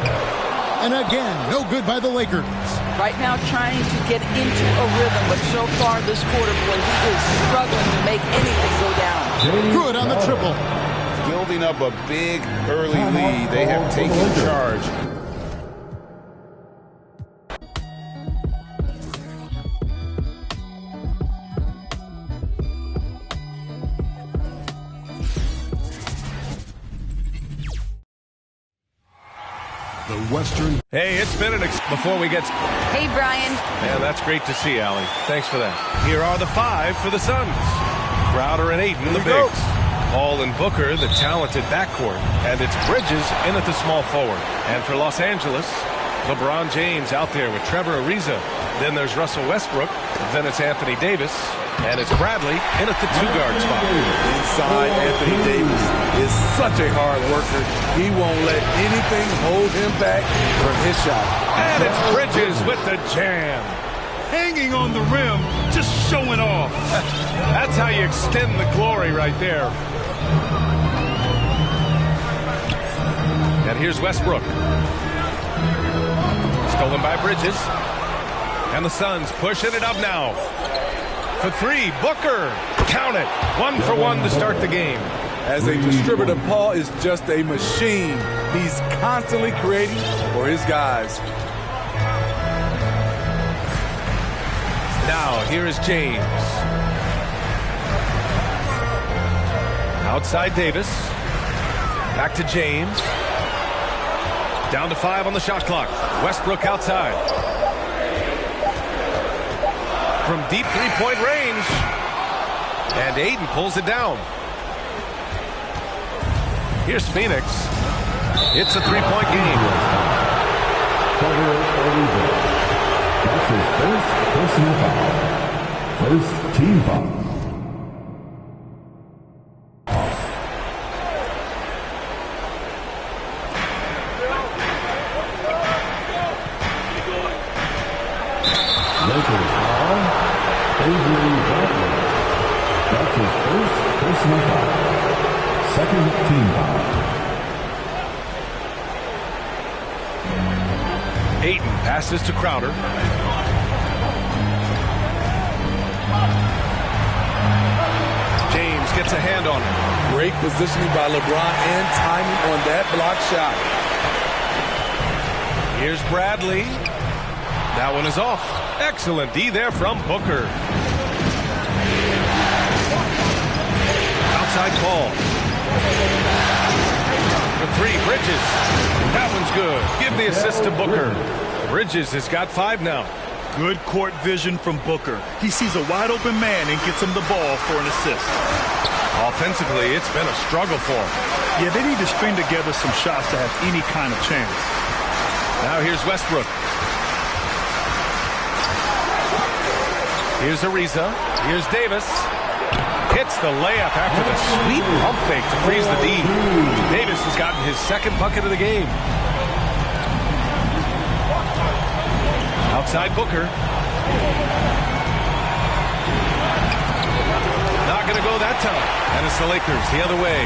And again, no good by the Lakers. Right now trying to get into a rhythm, but so far this quarter, boy, he is struggling to make anything go down. Good on the triple. Building up a big early lead. They have taken charge. Western. Hey, it's been before we get. Hey, Brian. Yeah, that's great to see, Allie. Thanks for that. Here are the 5 for the Suns. Crowder and Ayton, the bigs. Paul and Booker, the talented backcourt. And it's Bridges in at the small forward. And for Los Angeles, LeBron James out there with Trevor Ariza. Then there's Russell Westbrook. Then it's Anthony Davis. And it's Bradley in at the 2-guard spot. Inside, Anthony Davis is such a hard worker. He won't let anything hold him back from his shot. And it's Bridges with the jam. Hanging on the rim, just showing off. That's how you extend the glory right there. And here's Westbrook. Stolen by Bridges. And the Suns pushing it up now. For 3, Booker. Count it. 1 for 1 to start the game. As a distributor, Paul is just a machine. He's constantly creating for his guys. Now, here is James. Outside Davis. Back to James. Down to 5 on the shot clock. Westbrook outside. From deep three-point range. And Aiden pulls it down. Here's Phoenix. It's a three-point game. That's his first personal foul. First team foul. Lakers foul. Avery Bradley. That's his first personal foul. Second team foul. Ayton passes to Crowder. James gets a hand on it. Great positioning by LeBron and timing on that block shot. Here's Bradley. That one is off. Excellent D there from Booker. Outside Paul. For 3, Bridges. That one's good. Give the assist to Booker. Bridges has got 5 now. Good court vision from Booker. He sees a wide open man and gets him the ball for an assist. Offensively, it's been a struggle for him. Yeah, they need to string together some shots to have any kind of chance. Now here's Westbrook. Here's Ariza. Here's Davis. Hits the layup after the sweet pump fake to freeze the D. Davis has gotten his second bucket of the game. Outside Booker. Not going to go that time. And it's the Lakers the other way.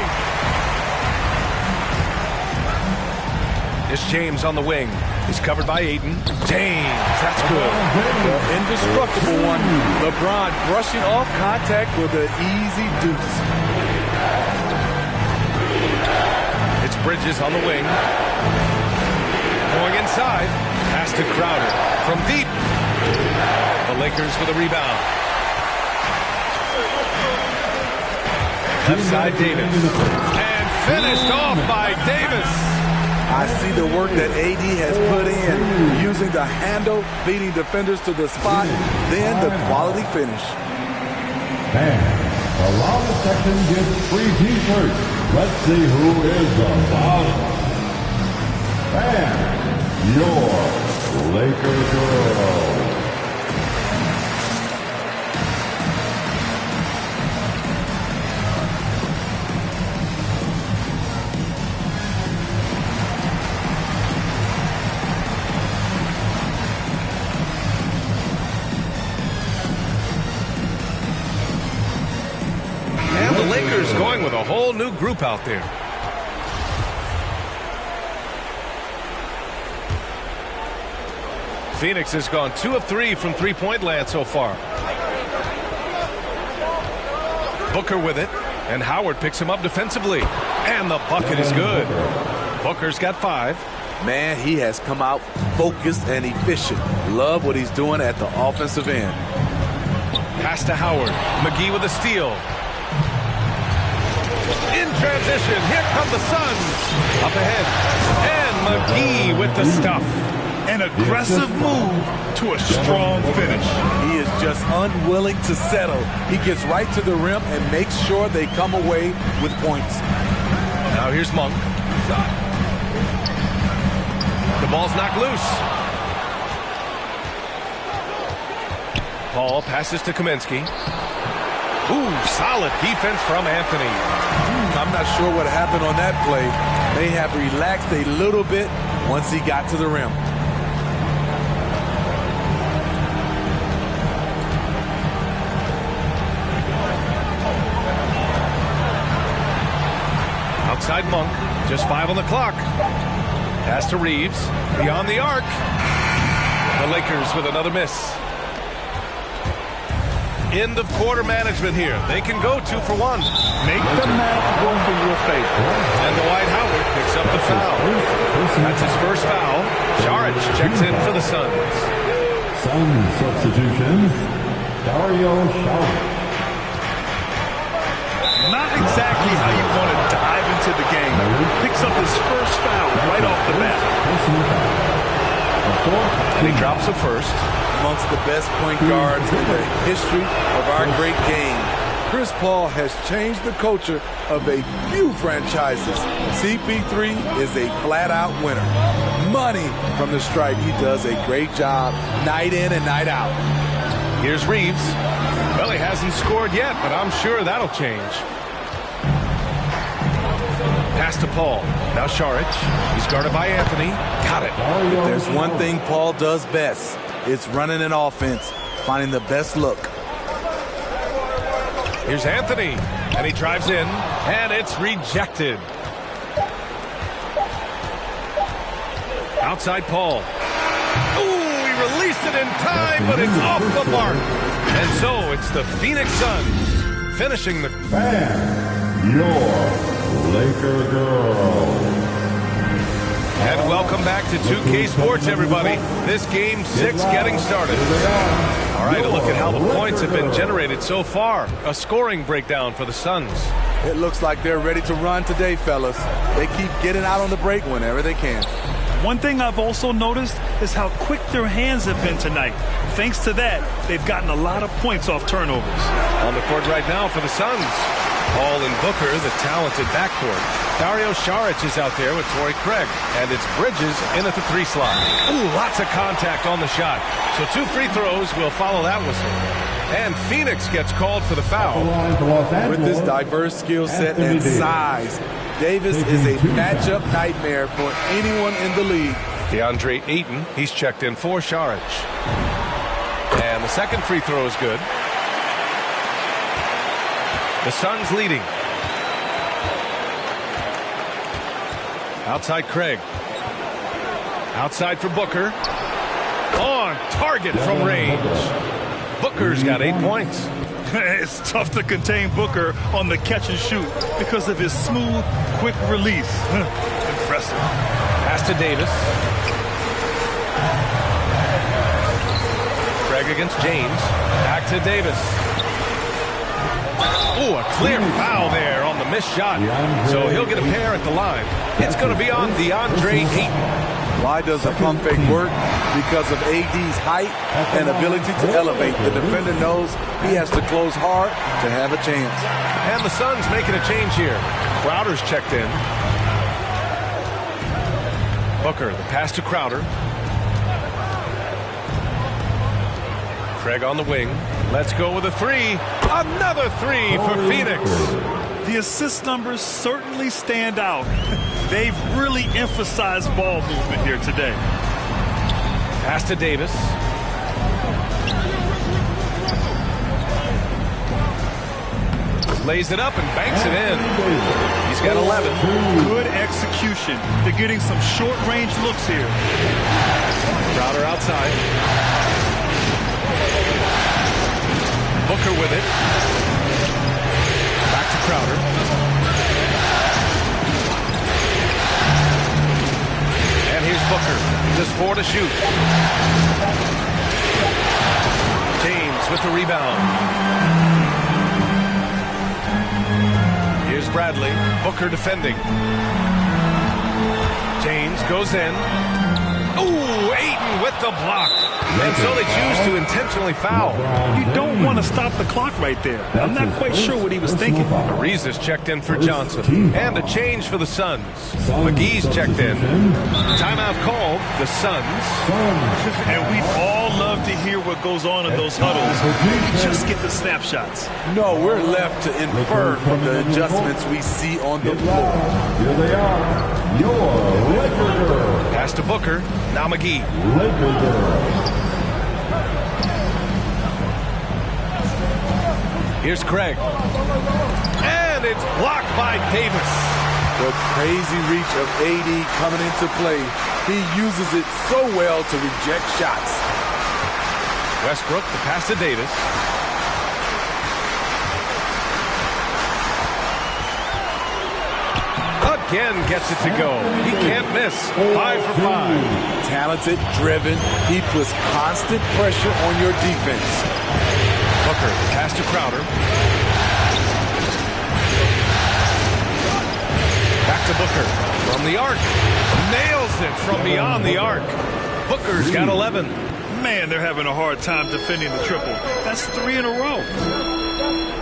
It's James on the wing. He's covered by Ayton. James, that's good. The indestructible one. LeBron brushing off contact with an easy deuce. It's Bridges on the wing. Going inside. Pass to Crowder. From deep. The Lakers with a rebound. Left side Davis. And finished off by Davis. I see the work that AD has put in, using the handle, beating defenders to the spot, then the quality finish. And the loudest section gets free t-shirts. Let's see who is the loudest. And your Laker girl. Going with a whole new group out there. Phoenix has gone 2 of 3 from three-point land so far. Booker with it, and Howard picks him up defensively. And the bucket is good. Booker's got 5. Man, he has come out focused and efficient. Love what he's doing at the offensive end. Pass to Howard. McGee with a steal. In transition, here come the Suns. Up ahead. And McGee with the stuff. An aggressive move to a strong finish. He is just unwilling to settle. He gets right to the rim and makes sure they come away with points. Now here's Monk. The ball's knocked loose. Paul passes to Kaminsky. Ooh, solid defense from Anthony. I'm not sure what happened on that play. May have relaxed a little bit once he got to the rim. Outside Monk, just 5 on the clock. Pass to Reeves, beyond the arc. The Lakers with another miss. End of quarter management here. They can go 2 for 1. Make the math work in your favor. And Dwight Howard picks up the foul. That's his first foul. Saric checks in for the Suns. Sun substitutions. Dario Saric. Not exactly how you want to dive into into the game. Picks up his first foul right off the bat. And he drops the first. Amongst the best point guards in the history of our great game, Chris Paul has changed the culture of a few franchises. CP3 is a flat-out winner. Money from the stripe. He does a great job night in and night out. Here's Reeves. Well, he hasn't scored yet, but I'm sure that'll change. Pass to Paul. Now Šarić. He's guarded by Anthony. Got it. If there's one thing Paul does best, it's running an offense, finding the best look. Here's Anthony, and he drives in, and it's rejected. Outside Paul. Ooh, he released it in time, but it's off the mark. And so it's the Phoenix Suns finishing the... And your Laker girl. And welcome back to 2K Sports, everybody. This Game 6 getting started. All right, a look at how the points have been generated so far. A scoring breakdown for the Suns. It looks like they're ready to run today, fellas. They keep getting out on the break whenever they can. One thing I've also noticed is how quick their hands have been tonight. Thanks to that, they've gotten a lot of points off turnovers. On the court right now for the Suns, Paul and Booker, the talented backcourt. Dario Šarić is out there with Torrey Craig, and it's Bridges in at the 3 slot. Ooh, lots of contact on the shot. So 2 free throws will follow that whistle. And Phoenix gets called for the foul. With this diverse skill set and size, Davis is a matchup nightmare for anyone in the league. DeAndre Ayton, he's checked in for Šarić. And the second free throw is good. The Suns leading. Outside Craig. Outside for Booker. On target from range. Booker's got 8 points. It's tough to contain Booker on the catch and shoot because of his smooth, quick release. Impressive. Pass to Davis. Craig against James. Back to Davis. Ooh, a clear foul there on the missed shot. So he'll get a pair at the line. It's going to be on DeAndre Ayton. Why does a pump fake work? Because of AD's height and ability to elevate. The defender knows he has to close hard to have a chance. And the Suns making a change here. Crowder's checked in. Booker, the pass to Crowder. Craig on the wing. Let's go with a 3. Another 3 for Phoenix. The assist numbers certainly stand out. They've really emphasized ball movement here today. Pass to Davis. Lays it up and banks it in. He's got 11. Good execution. They're getting some short-range looks here. Crowder outside. Booker with it. Back to Crowder. And here's Booker. Just 4 to shoot. James with the rebound. Here's Bradley. Booker defending. James goes in. Ooh, Ayton with the block. And so they choose to intentionally foul. You don't want to stop the clock right there. I'm not quite sure what he was thinking. Ariza's checked in for Johnson. And a change for the Suns. McGee's checked in. Timeout called. The Suns. And we'd all love to hear what goes on in those huddles. We just get the snapshots. No, we're left to infer from the adjustments we see on the floor. Here they are, your Laker girl. Pass to Booker. Now McGee. Laker girl. Here's Craig. And it's blocked by Davis. The crazy reach of AD coming into play. He uses it so well to reject shots. Westbrook, the pass to Davis. Again gets it to go. He can't miss. 5 for 5. Talented, driven. He puts constant pressure on your defense. Booker, pass to Crowder. Back to Booker. From the arc. Nails it from beyond the arc. Booker's got 11. Man, they're having a hard time defending the triple. That's 3 in a row.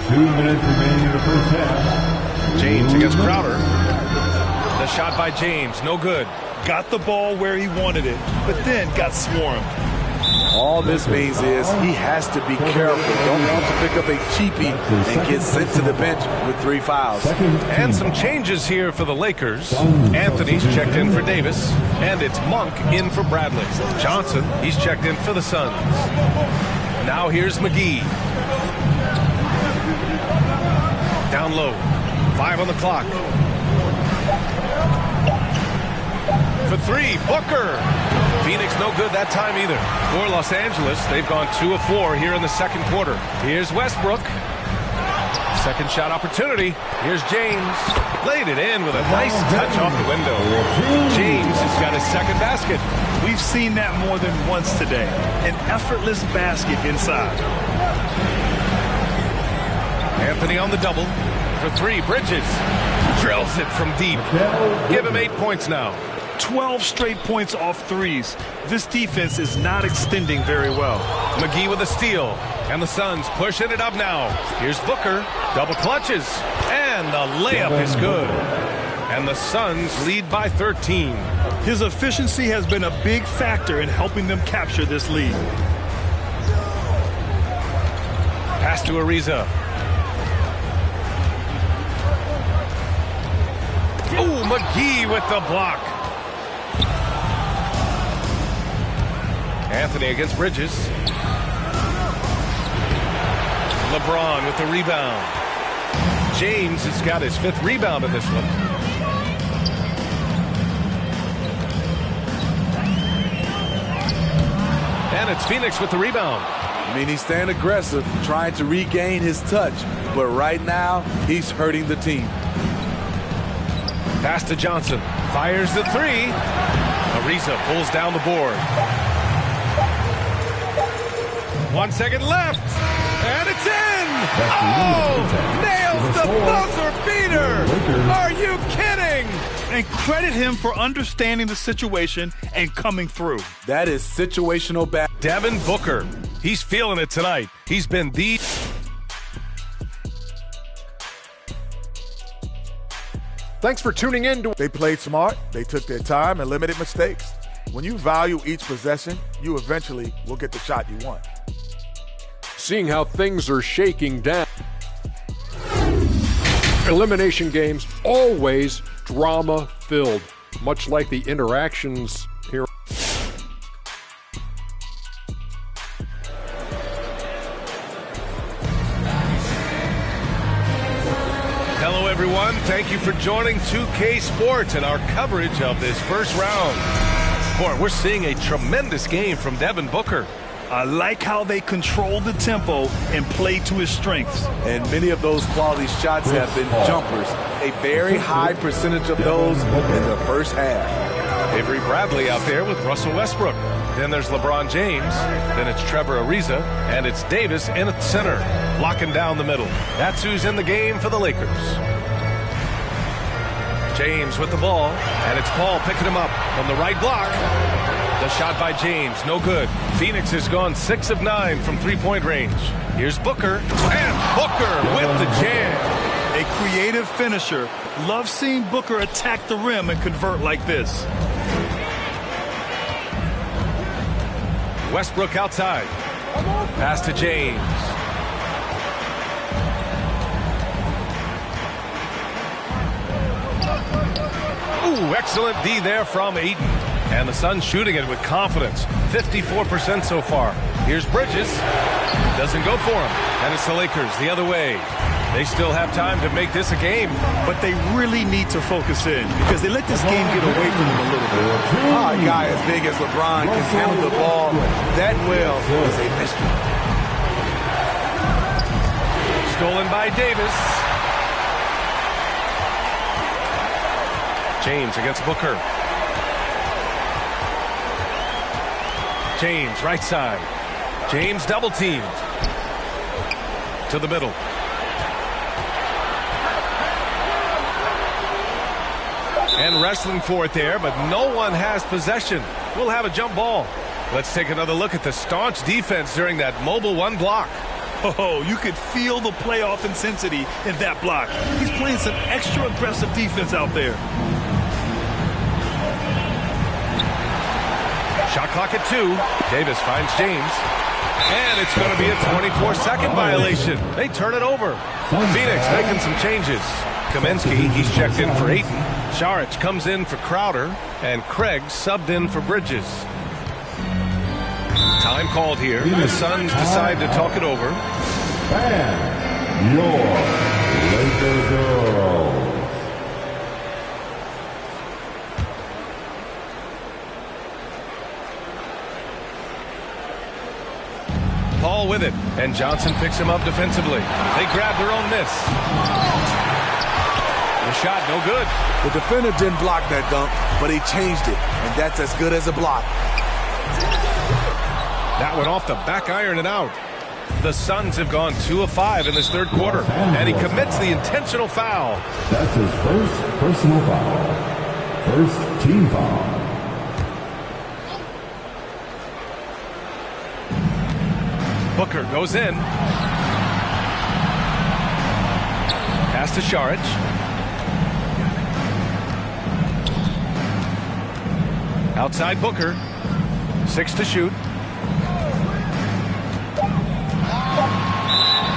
2 minutes remaining in the first half. James against Crowder. The shot by James, no good. Got the ball where he wanted it, but then got swarmed. All this means is he has to be careful. Don't want to pick up a cheapie and get sent to the bench with 3 fouls. And some changes here for the Lakers. Anthony's checked in for Davis, and it's Monk in for Bradley. Johnson, he's checked in for the Suns. Now here's McGee. Down low. 5 on the clock. For 3, Booker. Phoenix no good that time either. For Los Angeles, they've gone 2 of 4 here in the second quarter. Here's Westbrook. Second shot opportunity. Here's James. Laid it in with a nice touch off the window. James has got his second basket. We've seen that more than once today. An effortless basket inside. Anthony on the double. For 3, Bridges. Drills it from deep. Give him 8 points now. 12 straight points off threes. This defense is not extending very well. McGee with a steal. And the Suns pushing it up now. Here's Booker. Double clutches. And the layup is good. And the Suns lead by 13. His efficiency has been a big factor in helping them capture this lead. Pass to Ariza. Oh, McGee with the block. Anthony against Bridges. LeBron with the rebound. James has got his 5th rebound in this one. And it's Phoenix with the rebound. I mean, he's staying aggressive, trying to regain his touch. But right now, he's hurting the team. Pass to Johnson. Fires the 3. Ariza pulls down the board. 1 second left. And it's in. Oh! Nails the buzzer beater. Are you kidding? And credit him for understanding the situation and coming through. That is situational bad. Devin Booker. He's feeling it tonight. He's been the... Thanks for tuning in. They played smart, they took their time, and limited mistakes. When you value each possession, you eventually will get the shot you want. Seeing how things are shaking down. Elimination games, always drama-filled, much like the interactions here. Hello, everyone. Thank you for joining 2K Sports and our coverage of this first round. Boy, we're seeing a tremendous game from Devin Booker. I like how they control the tempo and play to his strengths. And many of those quality shots have been jumpers. A very high percentage of those in the first half. Avery Bradley out there with Russell Westbrook. Then there's LeBron James. Then it's Trevor Ariza. And it's Davis in at center, blocking down the middle. That's who's in the game for the Lakers. James with the ball. And it's Paul picking him up from the right block. The shot by James, no good. Phoenix has gone 6 of 9 from three-point range. Here's Booker, and Booker with the jam. A creative finisher. Love seeing Booker attack the rim and convert like this. Westbrook outside. Pass to James. Ooh, excellent D there from Ayton. And the Suns shooting it with confidence. 54% so far. Here's Bridges. Doesn't go for him. And it's the Lakers the other way. They still have time to make this a game. But they really need to focus in because they let this game get away from them a little bit. A guy as big as LeBron can handle the ball that well is a mystery. Stolen by Davis. James against Booker. James, right side. James double teamed. To the middle. And wrestling for it there, but no one has possession. We'll have a jump ball. Let's take another look at the staunch defense during that mobile one block. Oh, you could feel the playoff intensity in that block. He's playing some extra aggressive defense out there. Shot clock at 2. Davis finds James. And it's going to be a 24-second violation. They turn it over. Phoenix making some changes. Kaminsky, he's checked in for Ayton. Saric comes in for Crowder. And Craig subbed in for Bridges. Time called here. The Suns decide to talk it over. And your Laker girls. Paul with it, and Johnson picks him up defensively. They grab their own miss. The shot, no good. The defender didn't block that dunk, but he changed it, and that's as good as a block. That went off the back iron and out. The Suns have gone 2 of 5 in this third quarter, and he commits the intentional foul. That's his first personal foul. First team foul. Booker goes in. Pass to Saric. Outside Booker. 6 to shoot.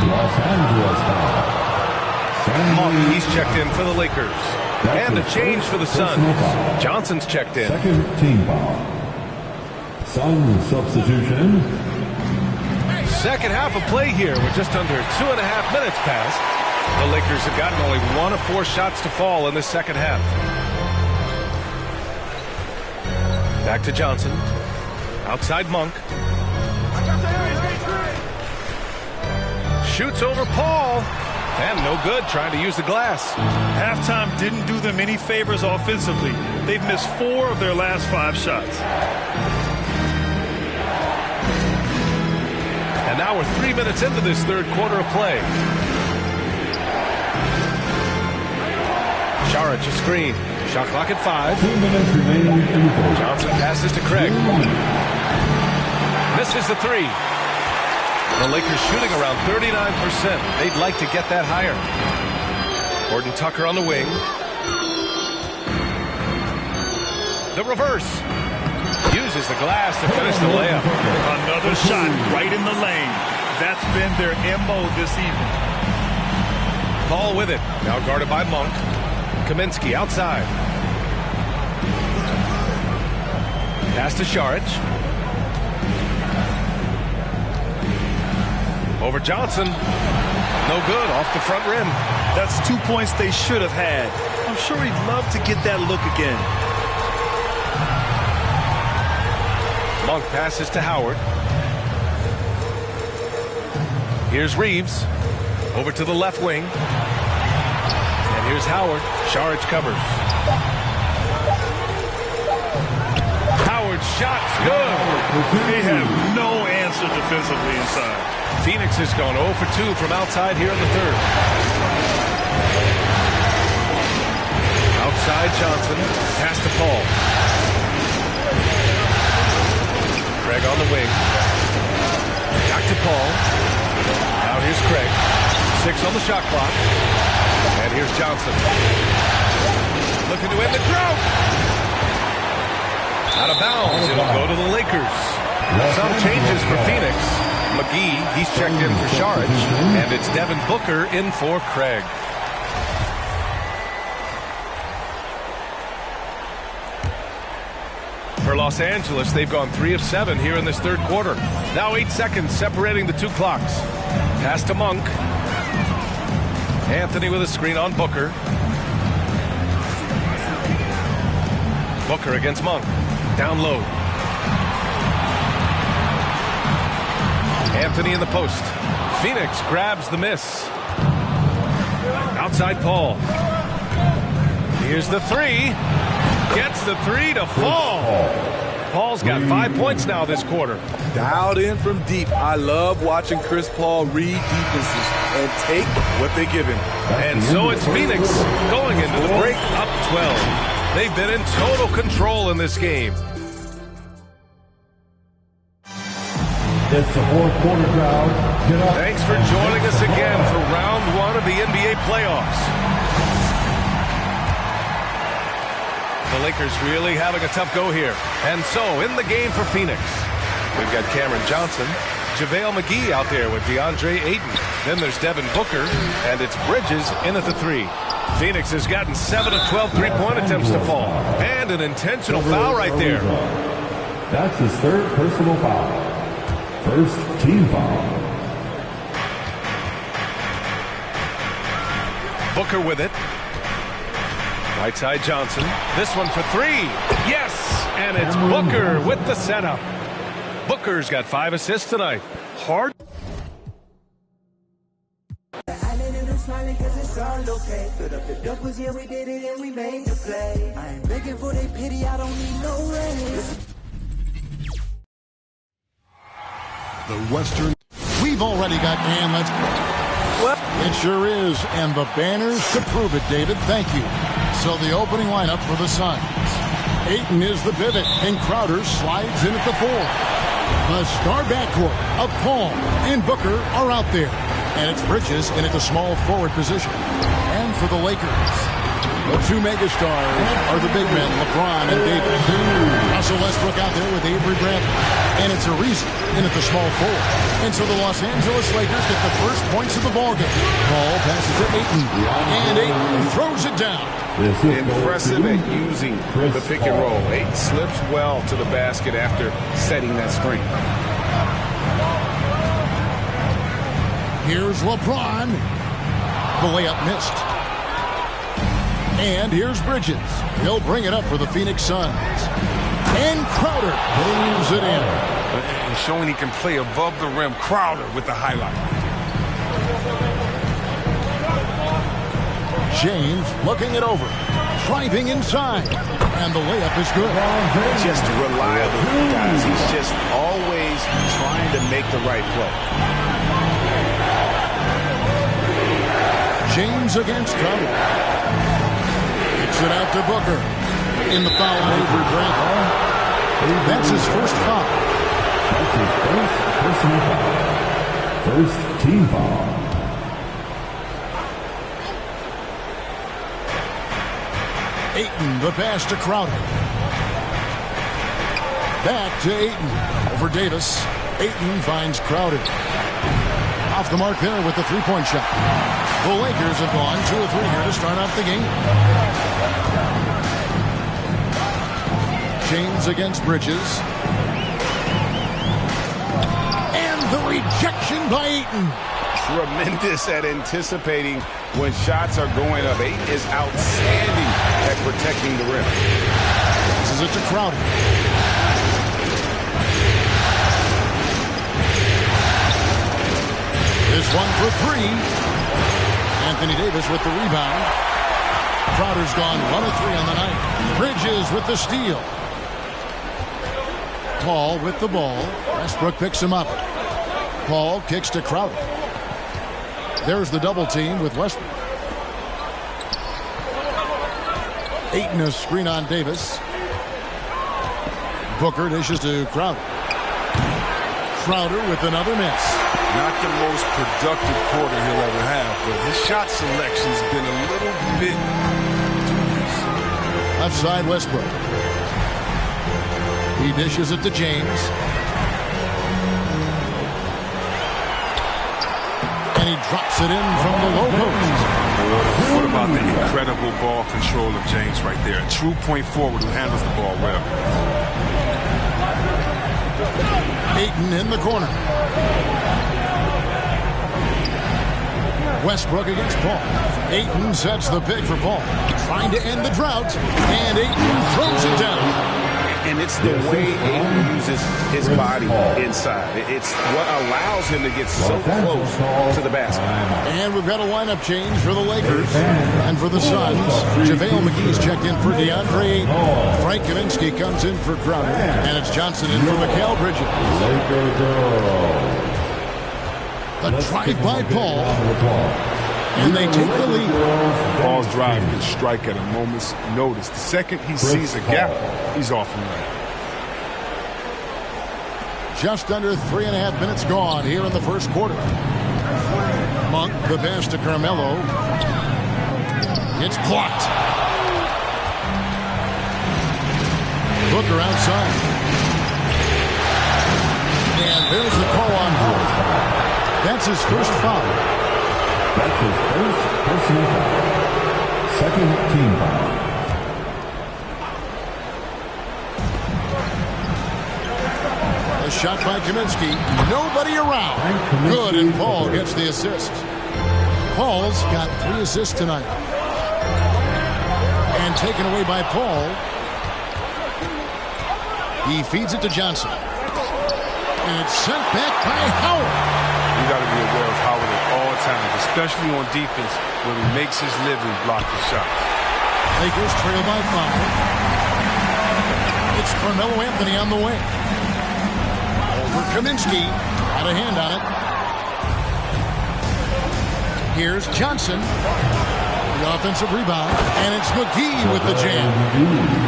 Los Angeles foul. Monk, he's checked in for the Lakers. And a change for the Suns. Johnson's checked in. Second team foul. Suns substitution. Second half of play here with just under 2.5 minutes passed. The Lakers have gotten only 1 of 4 shots to fall in the second half. Back to Johnson. Outside Monk. Shoots over Paul. And no good, trying to use the glass. Halftime didn't do them any favors offensively. They've missed 4 of their last 5 shots. And now we're 3 minutes into this third quarter of play. Saric a screen. Shot clock at 5. 2 minutes remaining in the fourth. Johnson passes to Craig. Misses the 3. The Lakers shooting around 39%. They'd like to get that higher. Gordon Tucker on the wing. The reverse. Uses the glass to finish the layup. Another shot right in the lane. That's been their MO this evening. Paul with it. Now guarded by Monk. Kaminsky outside. Pass to Saric. Over Johnson. No good. Off the front rim. That's 2 points they should have had. I'm sure he'd love to get that look again. Monk passes to Howard. Here's Reeves. Over to the left wing. And here's Howard. Saric covers. Howard's shot's good. They have no answer defensively inside. Phoenix has gone 0 for 2 from outside here in the third. Outside Johnson. Pass to Paul. Craig on the wing. Back to Paul. Now here's Craig. 6 on the shot clock. And here's Johnson. Looking to end the drought. Out of bounds. It'll go to the Lakers. Some changes for Phoenix. McGee, he's checked in for Saric. And it's Devin Booker in for Craig. For Los Angeles, they've gone 3 of 7 here in this third quarter. Now 8 seconds separating the 2 clocks. Pass to Monk. Anthony with a screen on Booker. Booker against Monk. Down low. Anthony in the post. Phoenix grabs the miss. Outside Paul. Here's the 3. Gets the 3 to fall. Paul's got 5 points now this quarter. Dialed in from deep. I love watching Chris Paul read defenses and take what they give him. And so it's Phoenix going into the break up 12. They've been in total control in this game. It's the fourth quarter crowd. Get up. Thanks for joining us again for round one of the NBA playoffs. The Lakers really having a tough go here. And so, in the game for Phoenix, we've got Cameron Johnson, JaVale McGee out there with DeAndre Ayton. Then there's Devin Booker, and it's Bridges in at the three. Phoenix has gotten 7 of 12 three-point attempts to fall. And an intentional foul right there. That's his third personal foul. First team foul. Booker with it. Right side Johnson. This one for three. Yes! And it's Booker with the setup. Booker's got 5 assists tonight. Hard. The Western. We've already got let's. Well, it sure is. And the banners to prove it, David. Thank you. So the opening lineup for the Suns. Ayton is the pivot, and Crowder slides in at the 4. The star backcourt of Paul and Booker are out there. And it's Bridges in at the small forward position. And for the Lakers, the two megastars are the big men, LeBron and Davis. Russell Westbrook out there with Avery Bradley. And it's Ariza in at the small forward. And so the Los Angeles Lakers get the first points of the ballgame. Ball passes to Ayton. And Ayton throws it down. Impressive at using the pick and roll. Ayton slips well to the basket after setting that screen. Here's LeBron. The layup missed. And here's Bridges. He'll bring it up for the Phoenix Suns. And Crowder moves it in. And showing he can play above the rim. Crowder with the highlight. James looking it over. Driving inside. And the layup is good. Just reliable, guys. He's just always trying to make the right play. James against Crowder. Kicks it out to Booker. In the foul on Avery Bradley. That's his first foul. That's his first personal foul. First team foul. Ayton, the pass to Crowder. Back to Ayton. Over Davis. Ayton finds Crowder. Off the mark there with the three-point shot. The Lakers have gone 2 of 3 here to start off the game. James against Bridges. And the rejection by Ayton. Tremendous at anticipating when shots are going up. Ayton is outstanding at protecting the rim. This is it to Crowder. This one for 3. Anthony Davis with the rebound. Crowder's gone 1 of 3 on the night. Bridges with the steal. Paul with the ball. Westbrook picks him up. Paul kicks to Crowder. There's the double team with Westbrook. Ayton a screen on Davis. Booker dishes to Crowder. Crowder with another miss. Not the most productive quarter he'll ever have, but his shot selection's been a little bit dubious. Left side Westbrook. He dishes it to James. And he drops it in from the low post. What about the incredible ball control of James right there? A true point forward who handles the ball well. Ayton in the corner. Westbrook against Paul. Ayton sets the pick for Paul. Trying to end the drought. And Ayton throws it down. And it's the way Ayton uses his body inside. It's what allows him to get so close to the basket. And we've got a lineup change for the Lakers. And for the Suns, JaVale McGee's checked in for DeAndre Ayton. Frank Kaminsky comes in for Crowder. And it's Johnson in for Mikal Bridges. The drive by Paul. And they take the lead. Paul's drive can strike at a moment's notice. The second he sees a gap, he's off and running. Just under 3.5 minutes gone here in the first quarter. Monk, the pass to Carmelo. It's blocked. Booker outside. And there's the call on Howard. That's his first foul. That's his first personal foul. Second team foul. A shot by Kaminsky. Nobody around. Good, and Paul gets the assist. Paul's got 3 assists tonight. And taken away by Paul. He feeds it to Johnson. And it's sent back by Howard. You got to be aware of Howard at all times, especially on defense where he makes his living blocking shots. Lakers trail by 5. It's Carmelo Anthony on the wing. Over Kaminsky. Got a hand on it. Here's Johnson. The offensive rebound. And it's McGee with the jam.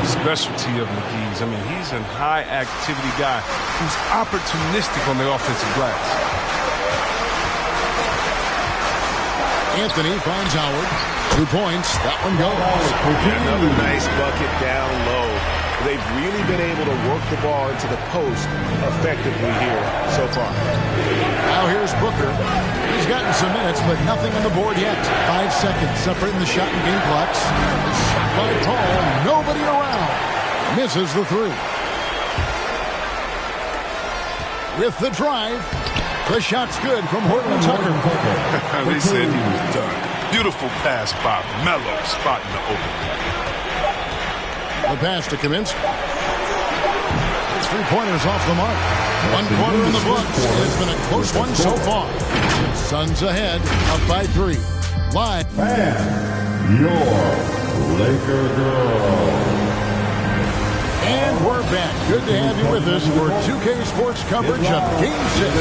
Specialty of McGee's. I mean, he's a high-activity guy who's opportunistic on the offensive glass. Anthony finds Howard. 2 points. That one goes. Another nice bucket down low. They've really been able to work the ball into the post effectively here so far. Now here's Booker. He's gotten some minutes, but nothing on the board yet. 5 seconds separating the shot and game clocks. Shot by Paul. Nobody around. Misses the 3. With the drive. The shot's good from Horton Tucker. They said he was done. Beautiful pass by Melo, spotting the open. The pass to Kaminsky. It's 3-pointers off the mark. 1 quarter in the books. It's been a close one so far. Suns ahead, up by 3. Live. And your Laker girl. And we're back. Good to have you with us for 2K Sports coverage of Game 6.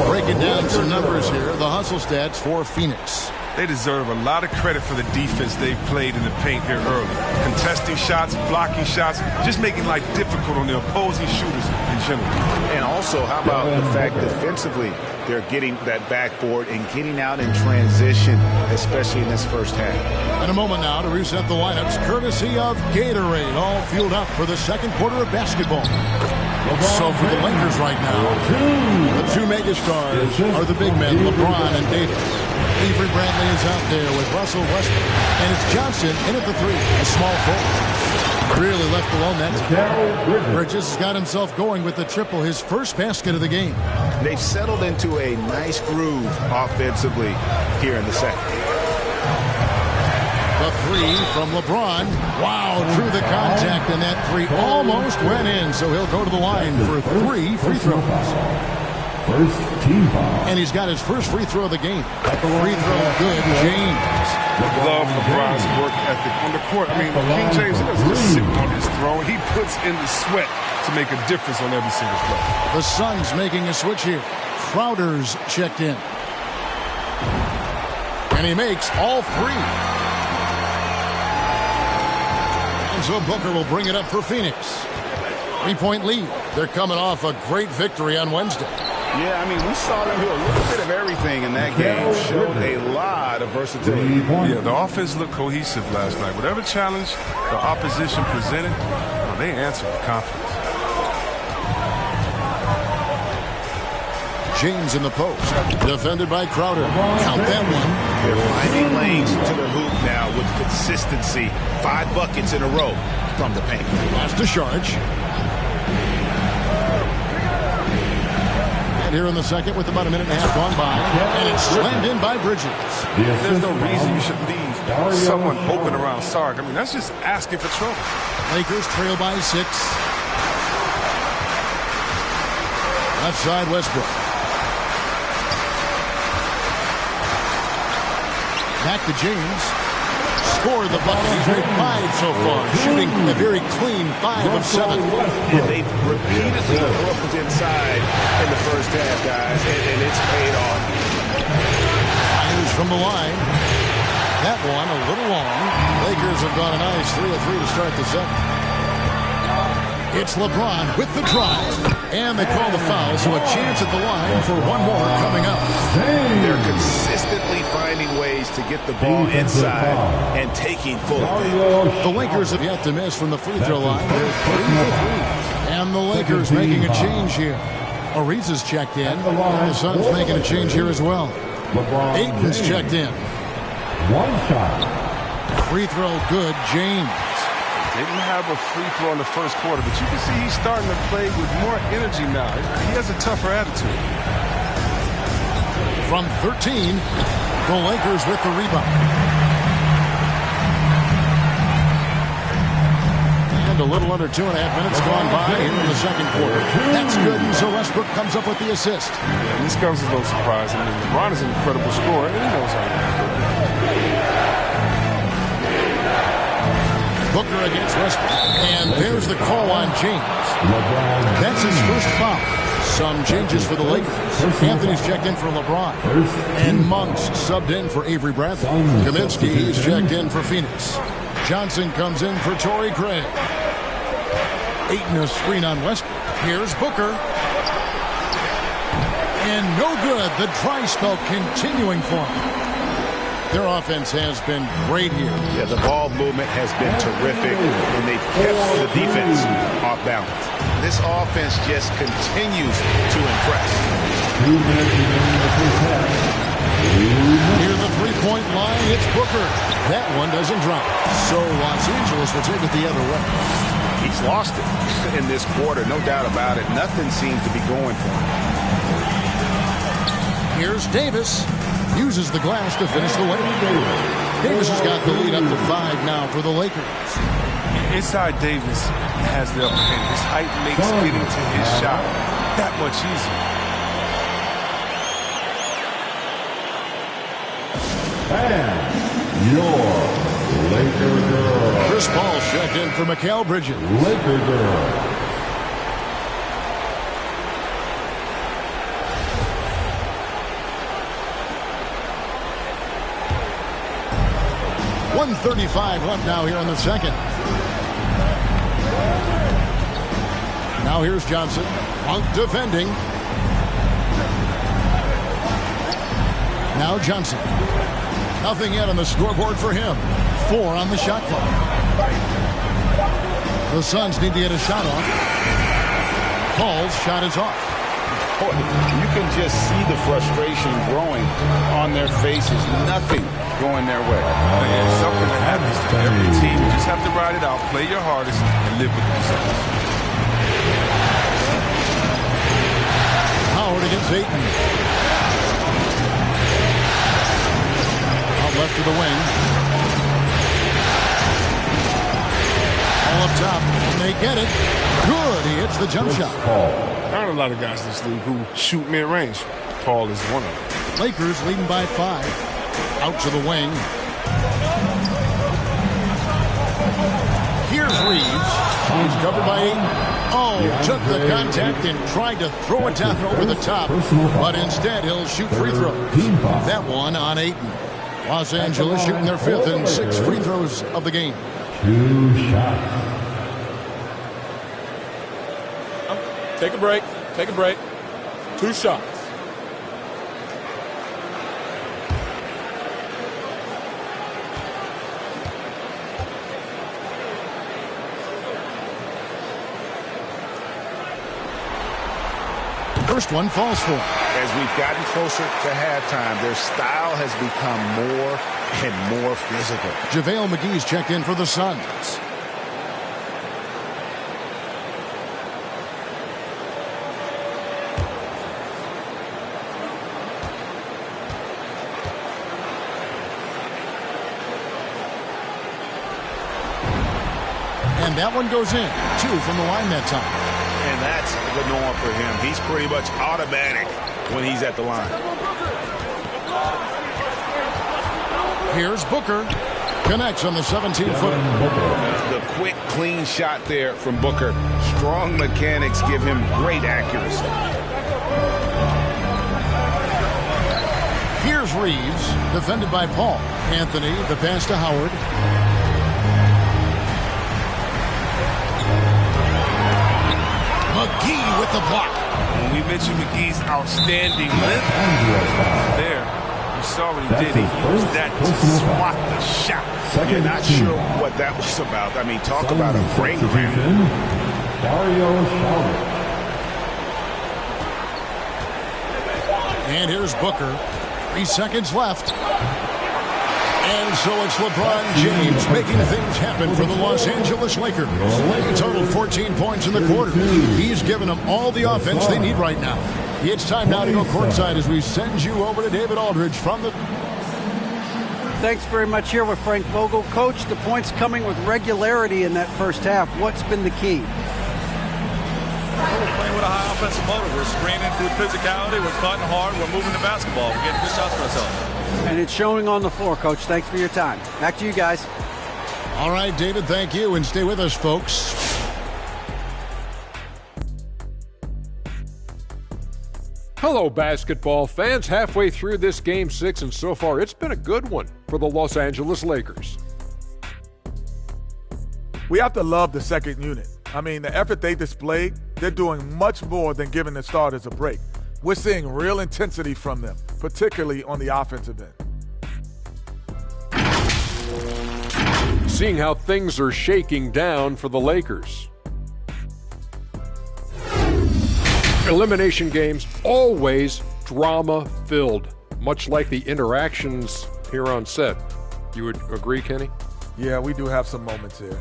Breaking down some numbers here. The hustle stats for Phoenix. They deserve a lot of credit for the defense they've played in the paint here early. Contesting shots, blocking shots, just making life difficult on the opposing shooters in general. And also, how about the fact defensively, they're getting that backboard and getting out in transition, especially in this first half. In a moment now to reset the lineups, courtesy of Gatorade, all fueled up for the second quarter of basketball. So for the Lakers right now, the 2 megastars are the big men, LeBron and Davis. Avery Bradley is out there with Russell Westbrook. And it's Johnson in at the 3, a small forward. Really left alone that time. Bridges has got himself going with the triple, his first basket of the game. They've settled into a nice groove offensively here in the second. The 3 from LeBron. Wow, drew the contact, and that 3 almost went in, so he'll go to the line for 3 free throws. First team foul. And he's got his first free throw of the game. Free throw good, James. Love LeBron's work ethic on the court. I mean, King James doesn't just sit on his throne. He puts in the sweat to make a difference on every single play. The Suns making a switch here. Crowder's checked in. And he makes all 3. And so Booker will bring it up for Phoenix. 3-point lead. They're coming off a great victory on Wednesday. Yeah, I mean, we saw them do a little bit of everything in that game. Showed a lot of versatility. Yeah, the offense looked cohesive last night. Whatever challenge the opposition presented, they answered with confidence. James in the post. Defended by Crowder. Count that one. They're finding lanes to the hoop now with consistency. 5 buckets in a row from the paint. Pass to Sharge. Here in the second with about a minute and a half gone by. And it's slammed in by Bridges. There's no reason you should leave someone open around Sark. I mean, that's just asking for trouble. Lakers trail by 6. Left side, Westbrook. Back to James. Scored the bucket. He's made 5 so far. Shooting a very clean 5 of 7. And they've repeatedly worked inside in the first half, guys, and it's paid off. Fires from the line. That one a little long. Lakers have gone a nice 3 of 3 to start the second. It's LeBron with the drive. And they call the foul, so a chance at the line for one more coming up. They're consistently finding ways to get the ball inside and taking full advantage. The Lakers have yet to miss from the free throw line. They're 3 for 3. And the Lakers making a change here. Ariza's checked in, and the Suns making a change here as well. Ayton's checked in. One shot. Free throw good, James. Didn't have a free throw in the first quarter, but you can see he's starting to play with more energy now. He has a tougher attitude. From 13, the Lakers with the rebound. And a little under 2.5 minutes gone by here in the second quarter. That's good, and so Westbrook comes up with the assist. Yeah, and this comes as no surprise. I mean, LeBron is an incredible scorer, and he knows how to do it. Booker against Westbrook. And there's the call on James. That's his first foul. Some changes for the Lakers. Anthony's checked in for LeBron. And Monk's subbed in for Avery Bradley. Kaminsky is checked in for Phoenix. Johnson comes in for Torrey Craig. Ayton a screen on Westbrook. Here's Booker. And no good. The dry spell continuing for him. Their offense has been great here. Yeah, the ball movement has been terrific, and they've kept the defense off balance. This offense just continues to impress. 2 minutes remaining in the first half. Near the three-point line, it's Booker. That one doesn't drop. So Los Angeles will take it the other way. He's lost it in this quarter, no doubt about it. Nothing seems to be going for him. Here's Davis. Uses the glass to finish the way. Davis has got the lead up to 5 now for the Lakers. Inside Davis has the upper hand. His height makes getting to his shot that much easier. And your Laker girl. Chris Paul checked in for Mikal Bridges. Laker girl. 1:35 left now here in the second. Now here's Johnson. Monk defending. Now Johnson. Nothing yet on the scoreboard for him. 4 on the shot clock. The Suns need to get a shot off. Paul's shot is off. You can just see the frustration growing on their faces. Nothing going their way. It's something that happens to every team. You just have to ride it out, play your hardest, and live with the results. Howard against Ayton. Out left to the wing. All up top. And they get it. Good. He hits the jump shot. There aren't a lot of guys in this league who shoot mid-range. Paul is one of them. Lakers leading by 5. Out to the wing. Here's Reeves. He's covered by Ayton. Oh, took the contact and tried to throw it down over the top. But instead, he'll shoot free throws. That one on Ayton. Los Angeles shooting their 5th and 6th free throws of the game. 2 shots. Take a break. Take a break. 2 shots. First one falls for him. As we've gotten closer to halftime, their style has become more and more physical. JaVale McGee's checked in for the Suns. And that one goes in. 2 from the line that time. And that's the norm for him. He's pretty much automatic when he's at the line. Here's Booker. Connects on the 17-footer. The quick, clean shot there from Booker. Strong mechanics give him great accuracy. Here's Reeves, defended by Paul. Anthony, the pass to Howard. McGee with the block. When we mentioned McGee's outstanding length there, you saw what he did. He used that to swat the shot. You're not sure what that was about. I mean, talk about a brain cramp. And here's Booker. 3 seconds left. And so it's LeBron James making things happen for the Los Angeles Lakers. He totaled 14 points in the quarter. He's given them all the offense they need right now. It's time now to go courtside as we send you over to David Aldridge from the... Thanks very much. Here with Frank Vogel. Coach, the points coming with regularity in that first half. What's been the key? We're playing with a high offensive motor. We're screening through physicality. We're cutting hard. We're moving the basketball. We're getting good shots for ourselves. And it's showing on the floor, Coach. Thanks for your time. Back to you guys. All right, David, thank you. And stay with us, folks. Hello, basketball fans. Halfway through this Game 6, and so far it's been a good one for the Los Angeles Lakers. We have to love the second unit. I mean, the effort they displayed, they're doing much more than giving the starters a break. We're seeing real intensity from them, particularly on the offensive end. Seeing how things are shaking down for the Lakers. Elimination games, always drama-filled, much like the interactions here on set. You would agree, Kenny? Yeah, we do have some moments here.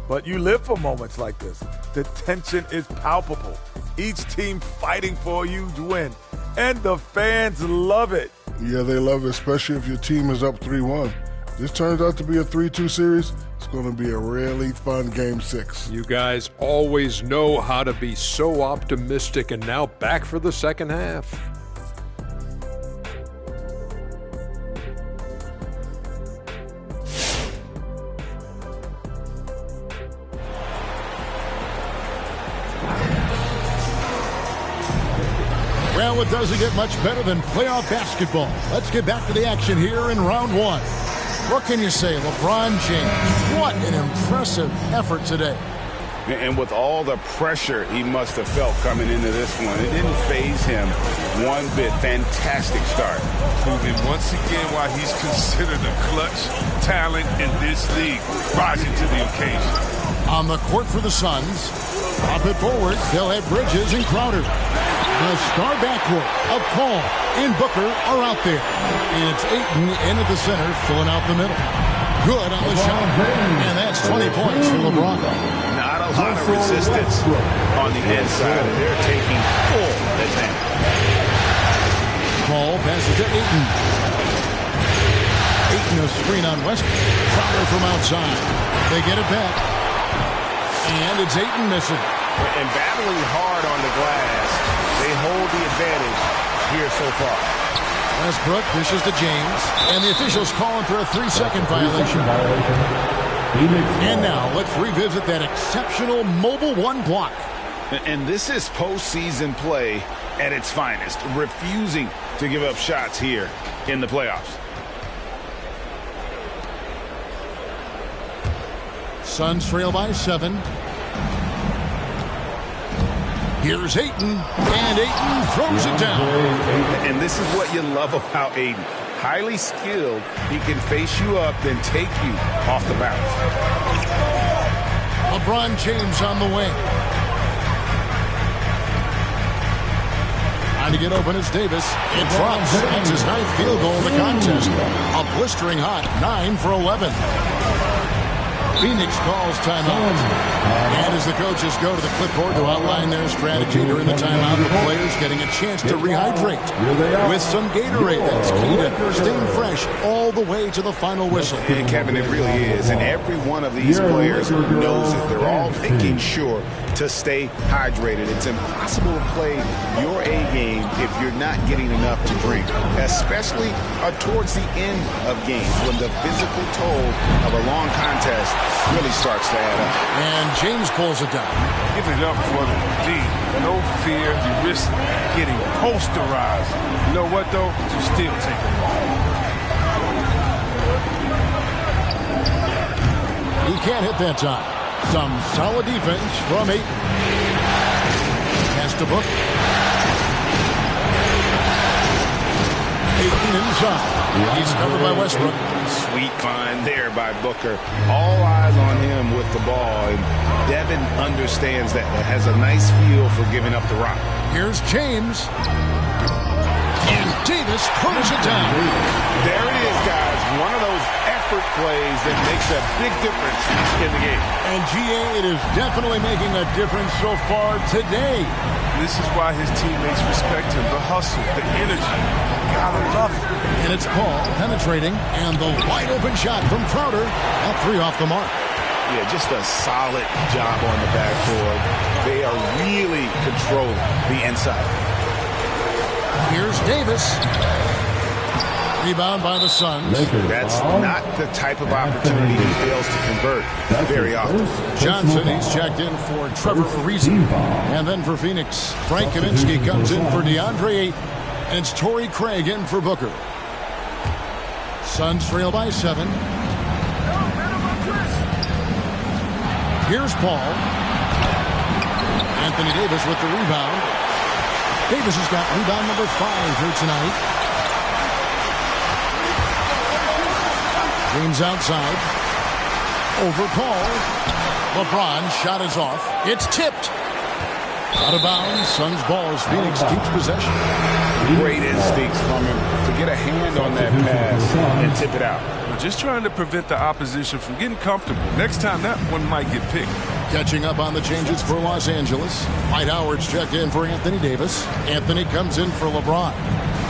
But you live for moments like this. The tension is palpable. Each team fighting for a huge win. And the fans love it. Yeah, they love it, especially if your team is up 3-1. This turns out to be a 3-2 series. It's going to be a really fun Game 6. You guys always know how to be so optimistic, and now back for the second half. Well, it doesn't get much better than playoff basketball. Let's get back to the action here in round one. What can you say, LeBron James? What an impressive effort today. And with all the pressure he must have felt coming into this one, it didn't faze him one bit. Fantastic start. Proving once again why he's considered a clutch talent in this league, rising to the occasion. On the court for the Suns, up it forward, they'll have Bridges and Crowder. The star backcourt of Paul and Booker are out there. It's Ayton in at the center, filling out the middle. Good on the shot. And that's 20 points for LeBron. Not a lot of resistance on the inside, and they're taking full advantage. Paul passes to Ayton. Ayton a screen on Westbrook. Crowder from outside. They get it back. And it's Ayton missing. And battling hard on the glass. They hold the advantage here so far. Westbrook dishes to James, and the officials calling for a 3-second violation. And now let's revisit that exceptional mobile one block. And this is postseason play at its finest, refusing to give up shots here in the playoffs. Suns trail by 7. Here's Ayton, and Ayton throws it down. And this is what you love about Ayton. Highly skilled, he can face you up, then take you off the bounce. LeBron James on the wing. Trying to get open is Davis. It drops. That's his 9th field goal of the contest. A blistering hot 9 for 11. Phoenix calls timeout. And as the coaches go to the clipboard to outline their strategy during the timeout, the players getting a chance to rehydrate with some Gatorade. That's key to staying fresh all the way to the final whistle. And Kevin, it really is. And every one of these players knows it. They're all making sure to stay hydrated. It's impossible to play your A game if you're not getting enough to drink, especially towards the end of games when the physical toll of a long contest really starts to add up. And James pulls it down. Give it up for the D. No fear. You risk getting posterized. You know what, though? You still take it off. He can't hit that time. Some solid defense from 8. Pass to Book. Ayton inside. He's covered by Westbrook. Sweet find there by Booker. All eyes on him with the ball. And Devin understands that. Has a nice feel for giving up the rock. Here's James. And Davis throws it down. There it is, guys. One of those effort plays that makes a big difference in the game. And GA, it is definitely making a difference so far today. This is why his teammates respect him. The hustle, the energy. Gotta love it. And it's Paul penetrating. And the wide open shot from Crowder. At 3 off the mark. Yeah, just a solid job on the backboard. They are really controlling the inside. Here's Davis. Rebound by the Suns. That's not the type of opportunity he fails to convert very often. Johnson, he's checked in for Trevor Ariza. And then for Phoenix, Frank Kaminsky comes in for DeAndre Ayton. And it's Torrey Craig in for Booker. Suns trail by 7. Here's Paul. Anthony Davis with the rebound. Davis has got rebound number 5 here tonight. James outside. Over Paul. LeBron shot is off. It's tipped. Out of bounds. Suns ball as Phoenix keeps possession. Great instincts from him to get a hand on that pass and tip it out. We're just trying to prevent the opposition from getting comfortable. Next time that one might get picked. Catching up on the changes for Los Angeles. Mike Howard's checked in for Anthony Davis. Anthony comes in for LeBron.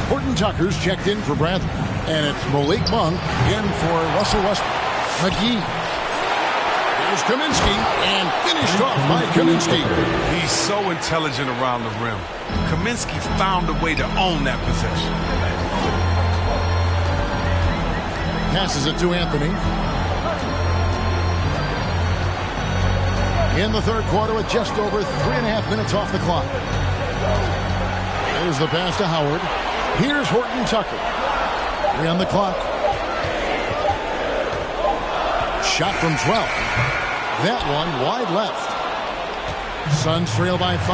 Horton Tucker's checked in for Bradley. And it's Malik Monk in for Russell Westbrook. McGee. Here's Kaminsky. And finished off by Kaminsky. He's so intelligent around the rim. Kaminsky found a way to own that possession. Passes it to Anthony. In the third quarter with just over 3.5 minutes off the clock. There's the pass to Howard. Here's Horton Tucker. 3 on the clock. Shot from 12. That one wide left. Suns trail by 5.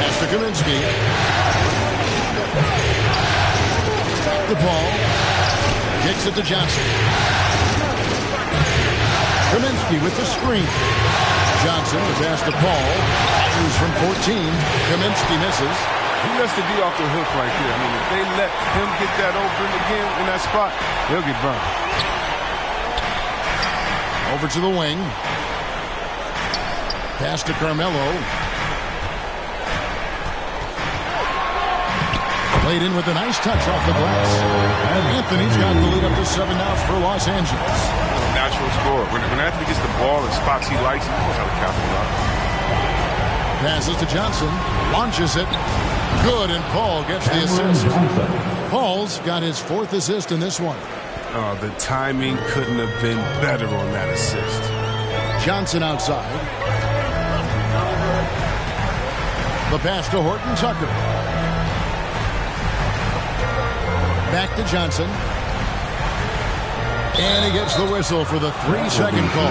Pass to Kaminsky. The ball. Kicks it to Johnson. Kaminsky with the screen. Johnson, the pass to Paul. Fires from 14. Kaminsky misses. He lets the D off the hook right there. I mean, if they let him get that open again in that spot, he'll get burned. Over to the wing. Pass to Carmelo. Played in with a nice touch off the glass. Anthony's got the lead up to 7 now for Los Angeles. Natural scorer. When Anthony gets the ball in spots he likes, he knows how to capitalize. Passes to Johnson. Launches it. Good, and Paul gets the assist. Paul's got his 4th assist in this one. Oh, the timing couldn't have been better on that assist. Johnson outside. The pass to Horton Tucker. Back to Johnson. And he gets the whistle for the 3-second call.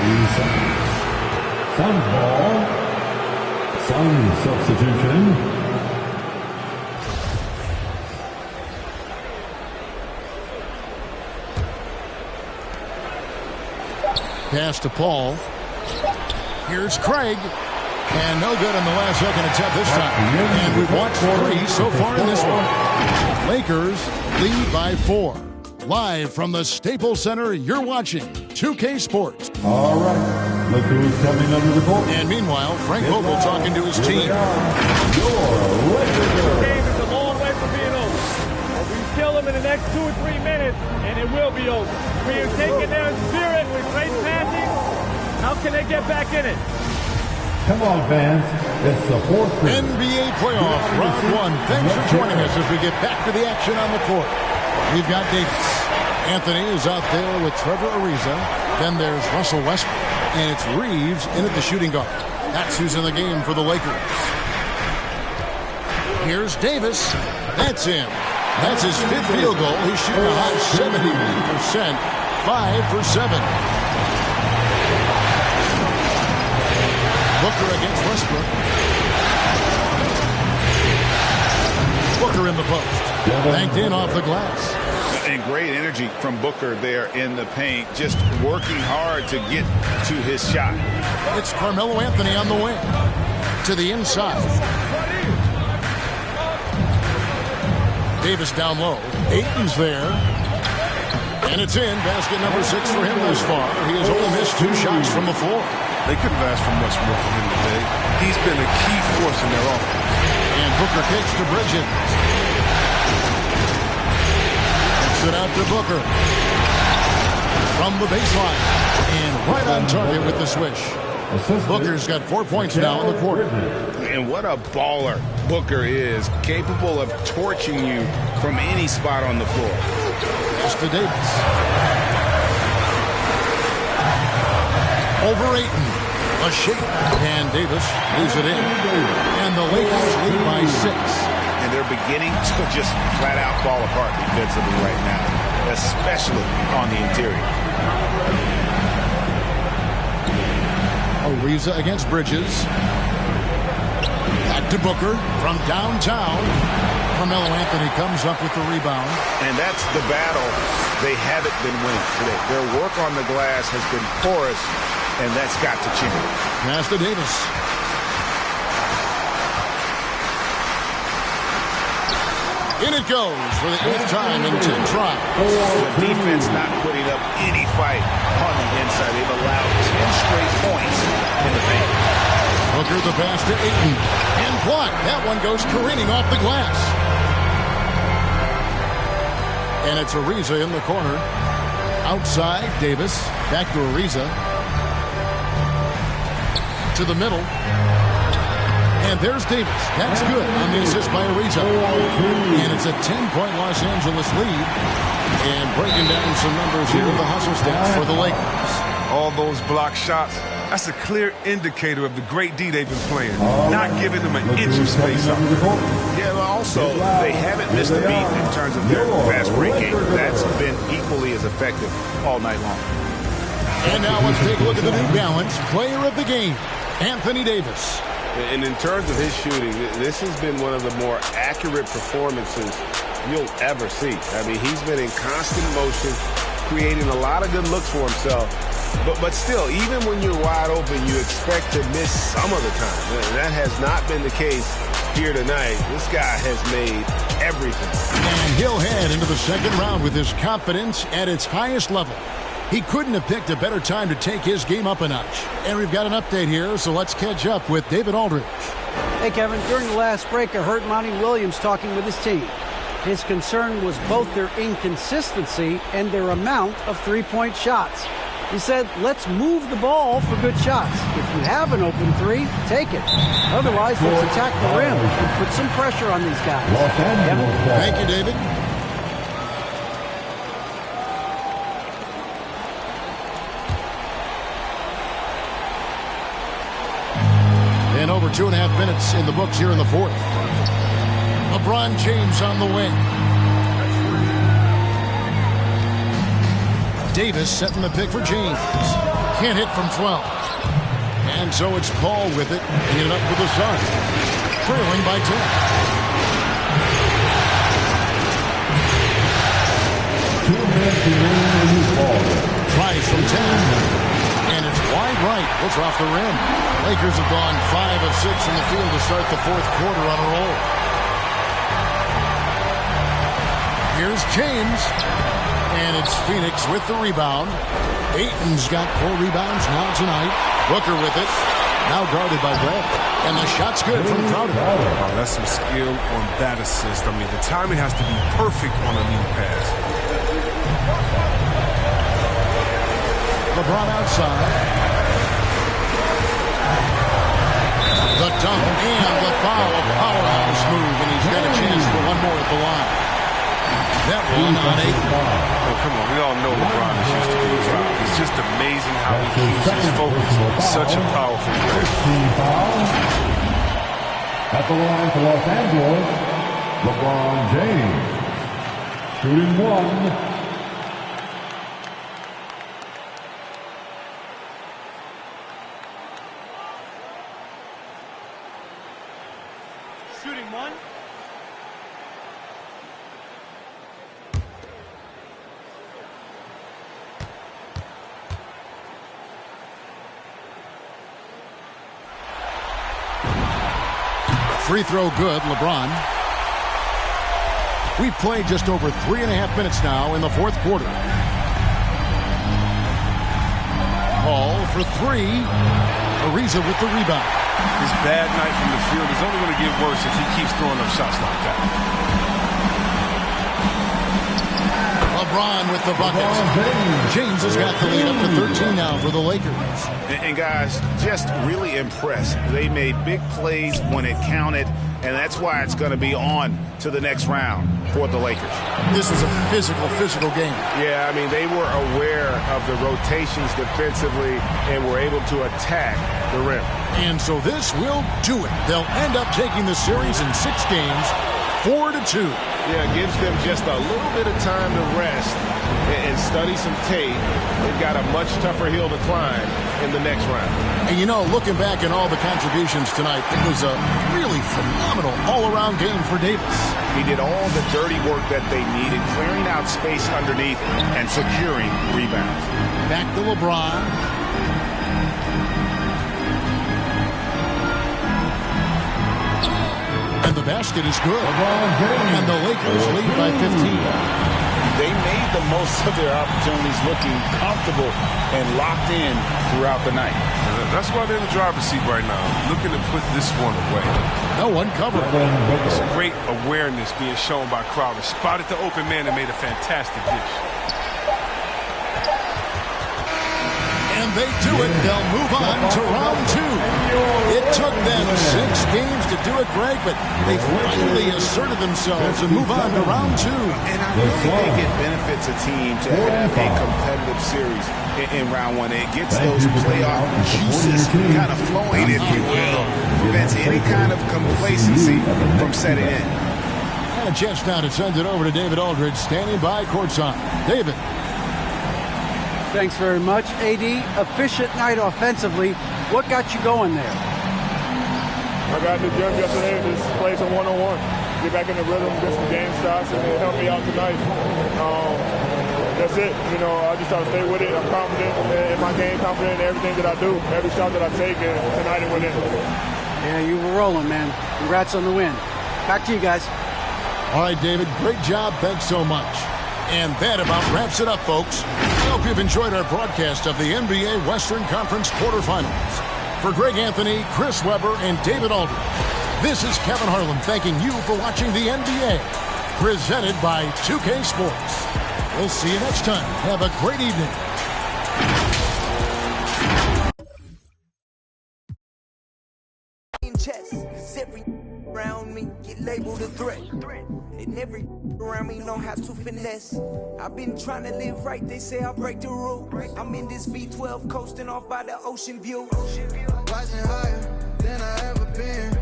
Suns ball. Suns substitution. Pass to Paul. Here's Craig. And no good on the last second attempt this time. And we've watched 3 so far in this one. Lakers lead by 4. Live from the Staples Center, you're watching 2K Sports. All right. Look who's coming under the court. And meanwhile, Frank Vogel talking to his team. This game is a long way from being over. But we kill them in the next 2 or 3 minutes, and it will be over. We are taking their spirit with great passing. How can they get back in it? Come on, fans. It's the fourth quarter. NBA playoff round one. Thanks for joining us as we get back to the action on the court. We've got Davis. Anthony is out there with Trevor Ariza. Then there's Russell Westbrook. And it's Reeves in at the shooting guard. That's who's in the game for the Lakers. Here's Davis. That's him. That's his fifth field goal. He's shooting a hot 71%. 5 for 7. Booker against Westbrook. Booker in the post. Banked in off the glass. And great energy from Booker there in the paint. Just working hard to get to his shot. It's Carmelo Anthony on the wing. To the inside. Davis down low. Ayton's there. And it's in. Basket number 6 for him thus far. He has only missed 2 shots from the floor. They couldn't have asked for much more from him today. He's been a key force in their offense. And Booker kicks to Bridges. Kicks it out to Booker. From the baseline. And right on target with the swish. Booker's got 4 points now in the quarter. And what a baller Booker is. Capable of torching you from any spot on the floor. Pass to Davis. Over Ayton. A shake. And Davis leaves it in. And the Lakers lead by 6. And they're beginning to just flat out fall apart defensively right now, especially on the interior. Ariza against Bridges. Back to Booker from downtown. Carmelo Anthony comes up with the rebound. And that's the battle they haven't been winning today. Their work on the glass has been porous, and that's got to change. Pass to Davis. In it goes for the 8th time in 10 tries. The defense not putting up any fight on the inside. They've allowed 10 straight points in the paint. Booker the pass to Ayton. And blocked. That one goes careening off the glass. And it's Ariza in the corner. Outside, Davis. Back to Ariza. To the middle. And there's Davis. That's good on the assist by Ariza. And it's a 10-point Los Angeles lead. And breaking down some numbers here, the hustle stats for the Lakers. All those block shots, that's a clear indicator of the great D they've been playing. Not giving them an inch of space out. Yeah, well, also, they haven't missed a beat in terms of their fast break game. That's been equally as effective all night long. And now let's take a look at the New Balance player of the game, Anthony Davis. And in terms of his shooting, this has been one of the more accurate performances you'll ever see. I mean, he's been in constant motion, creating a lot of good looks for himself. But still, even when you're wide open, you expect to miss some of the time. And that has not been the case here tonight. This guy has made everything. And he'll head into the second round with his confidence at its highest level. He couldn't have picked a better time to take his game up a notch. And we've got an update here, so let's catch up with David Aldridge. Hey, Kevin, during the last break, I heard Monty Williams talking with his team. His concern was both their inconsistency and their amount of three-point shots. He said, let's move the ball for good shots. If you have an open three, take it. Otherwise, let's attack the rim and put some pressure on these guys. Kevin? Thank you, David. And over 2.5 minutes in the books here in the fourth. LeBron James on the wing. Davis setting the pick for James. Can't hit from 12. And so it's Paul with it, bringing it up for the Suns. Trailing by 10. Tries from 10. And it's wide right. It's off the rim. Lakers have gone 5 of 6 in the field to start the fourth quarter on a roll. Here's James. And it's Phoenix with the rebound. Ayton's got 4 rebounds now tonight. Booker with it. Now guarded by Brad. And the shot's good from Crowder. Oh, that's some skill on that assist. I mean, the timing has to be perfect on a lead pass. LeBron outside. The dunk and the foul. Powerhouse move, and he's got a chance for one more at the line. That one on 8. Oh, come on. We all know LeBron is used to being fouled. It's just amazing how he keeps his focus. Such a powerful player. At the line for Los Angeles, LeBron James. Shooting 1. Shooting 1. Free throw good, LeBron. We've played just over 3.5 minutes now in the fourth quarter. Hall for 3. Ariza with the rebound. His bad night from the field is only going to get worse if he keeps throwing up shots like that. LeBron with the bucket. James has got the lead up to 13 now for the Lakers. And guys, just really impressed. They made big plays when it counted, and that's why it's going to be on to the next round for the Lakers. This is a physical game. Yeah, I mean, they were aware of the rotations defensively and were able to attack the rim. And so this will do it. They'll end up taking the series in 6 games, 4-2. Yeah, it gives them just a little bit of time to rest and study some tape. They've got a much tougher hill to climb in the next round. And you know, looking back at all the contributions tonight, it was a really phenomenal all-around game for Davis. He did all the dirty work that they needed, clearing out space underneath and securing rebounds. Back to LeBron. And the basket is good. And the Lakers lead by 15. They made the most of their opportunities, looking comfortable and locked in throughout the night. That's why they're in the driver's seat right now, looking to put this one away. No one covered. It's a great awareness being shown by Crowder. Spotted the open man and made a fantastic dish. And they do it. They'll move on to round 2. It took them 6 games to do it, Greg, but they finally asserted themselves and move on to round 2. And I really think it benefits a team to have a competitive series in round 1. It gets those playoff juices kind of flowing, if you will. Prevents any kind of complacency from setting in. And a chance now to send it over to David Aldridge, standing by courtside. David. Thanks very much, AD. Efficient night offensively. What got you going there? I got in the gym yesterday to just play some one-on-one. Get back in the rhythm, get some game shots, and it helped me out tonight. That's it. You know, I just try to stay with it. I'm confident in my game, confident in everything that I do, every shot that I take, and tonight it went in. Yeah, you were rolling, man. Congrats on the win. Back to you guys. All right, David, great job. Thanks so much. And that about wraps it up, folks. I hope you've enjoyed our broadcast of the NBA Western Conference quarterfinals. For Greg Anthony, Chris Webber, and David Aldridge, this is Kevin Harlan thanking you for watching the NBA, presented by 2K Sports. We'll see you next time. Have a great evening. Around me get labeled a threat, and every around me know how to finesse. I've been trying to live right, they say I break the rule. I'm in this V12 coasting off by the ocean view. Rising higher than I ever been.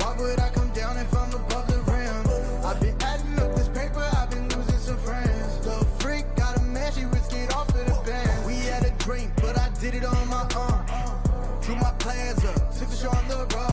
Why would I come down if I'm above the rim? I've been adding up this paper, I've been losing some friends. The freak got a man, she risked it off of the band. We had a dream, but I did it on my own. Drew my plans up, took a shot on the road.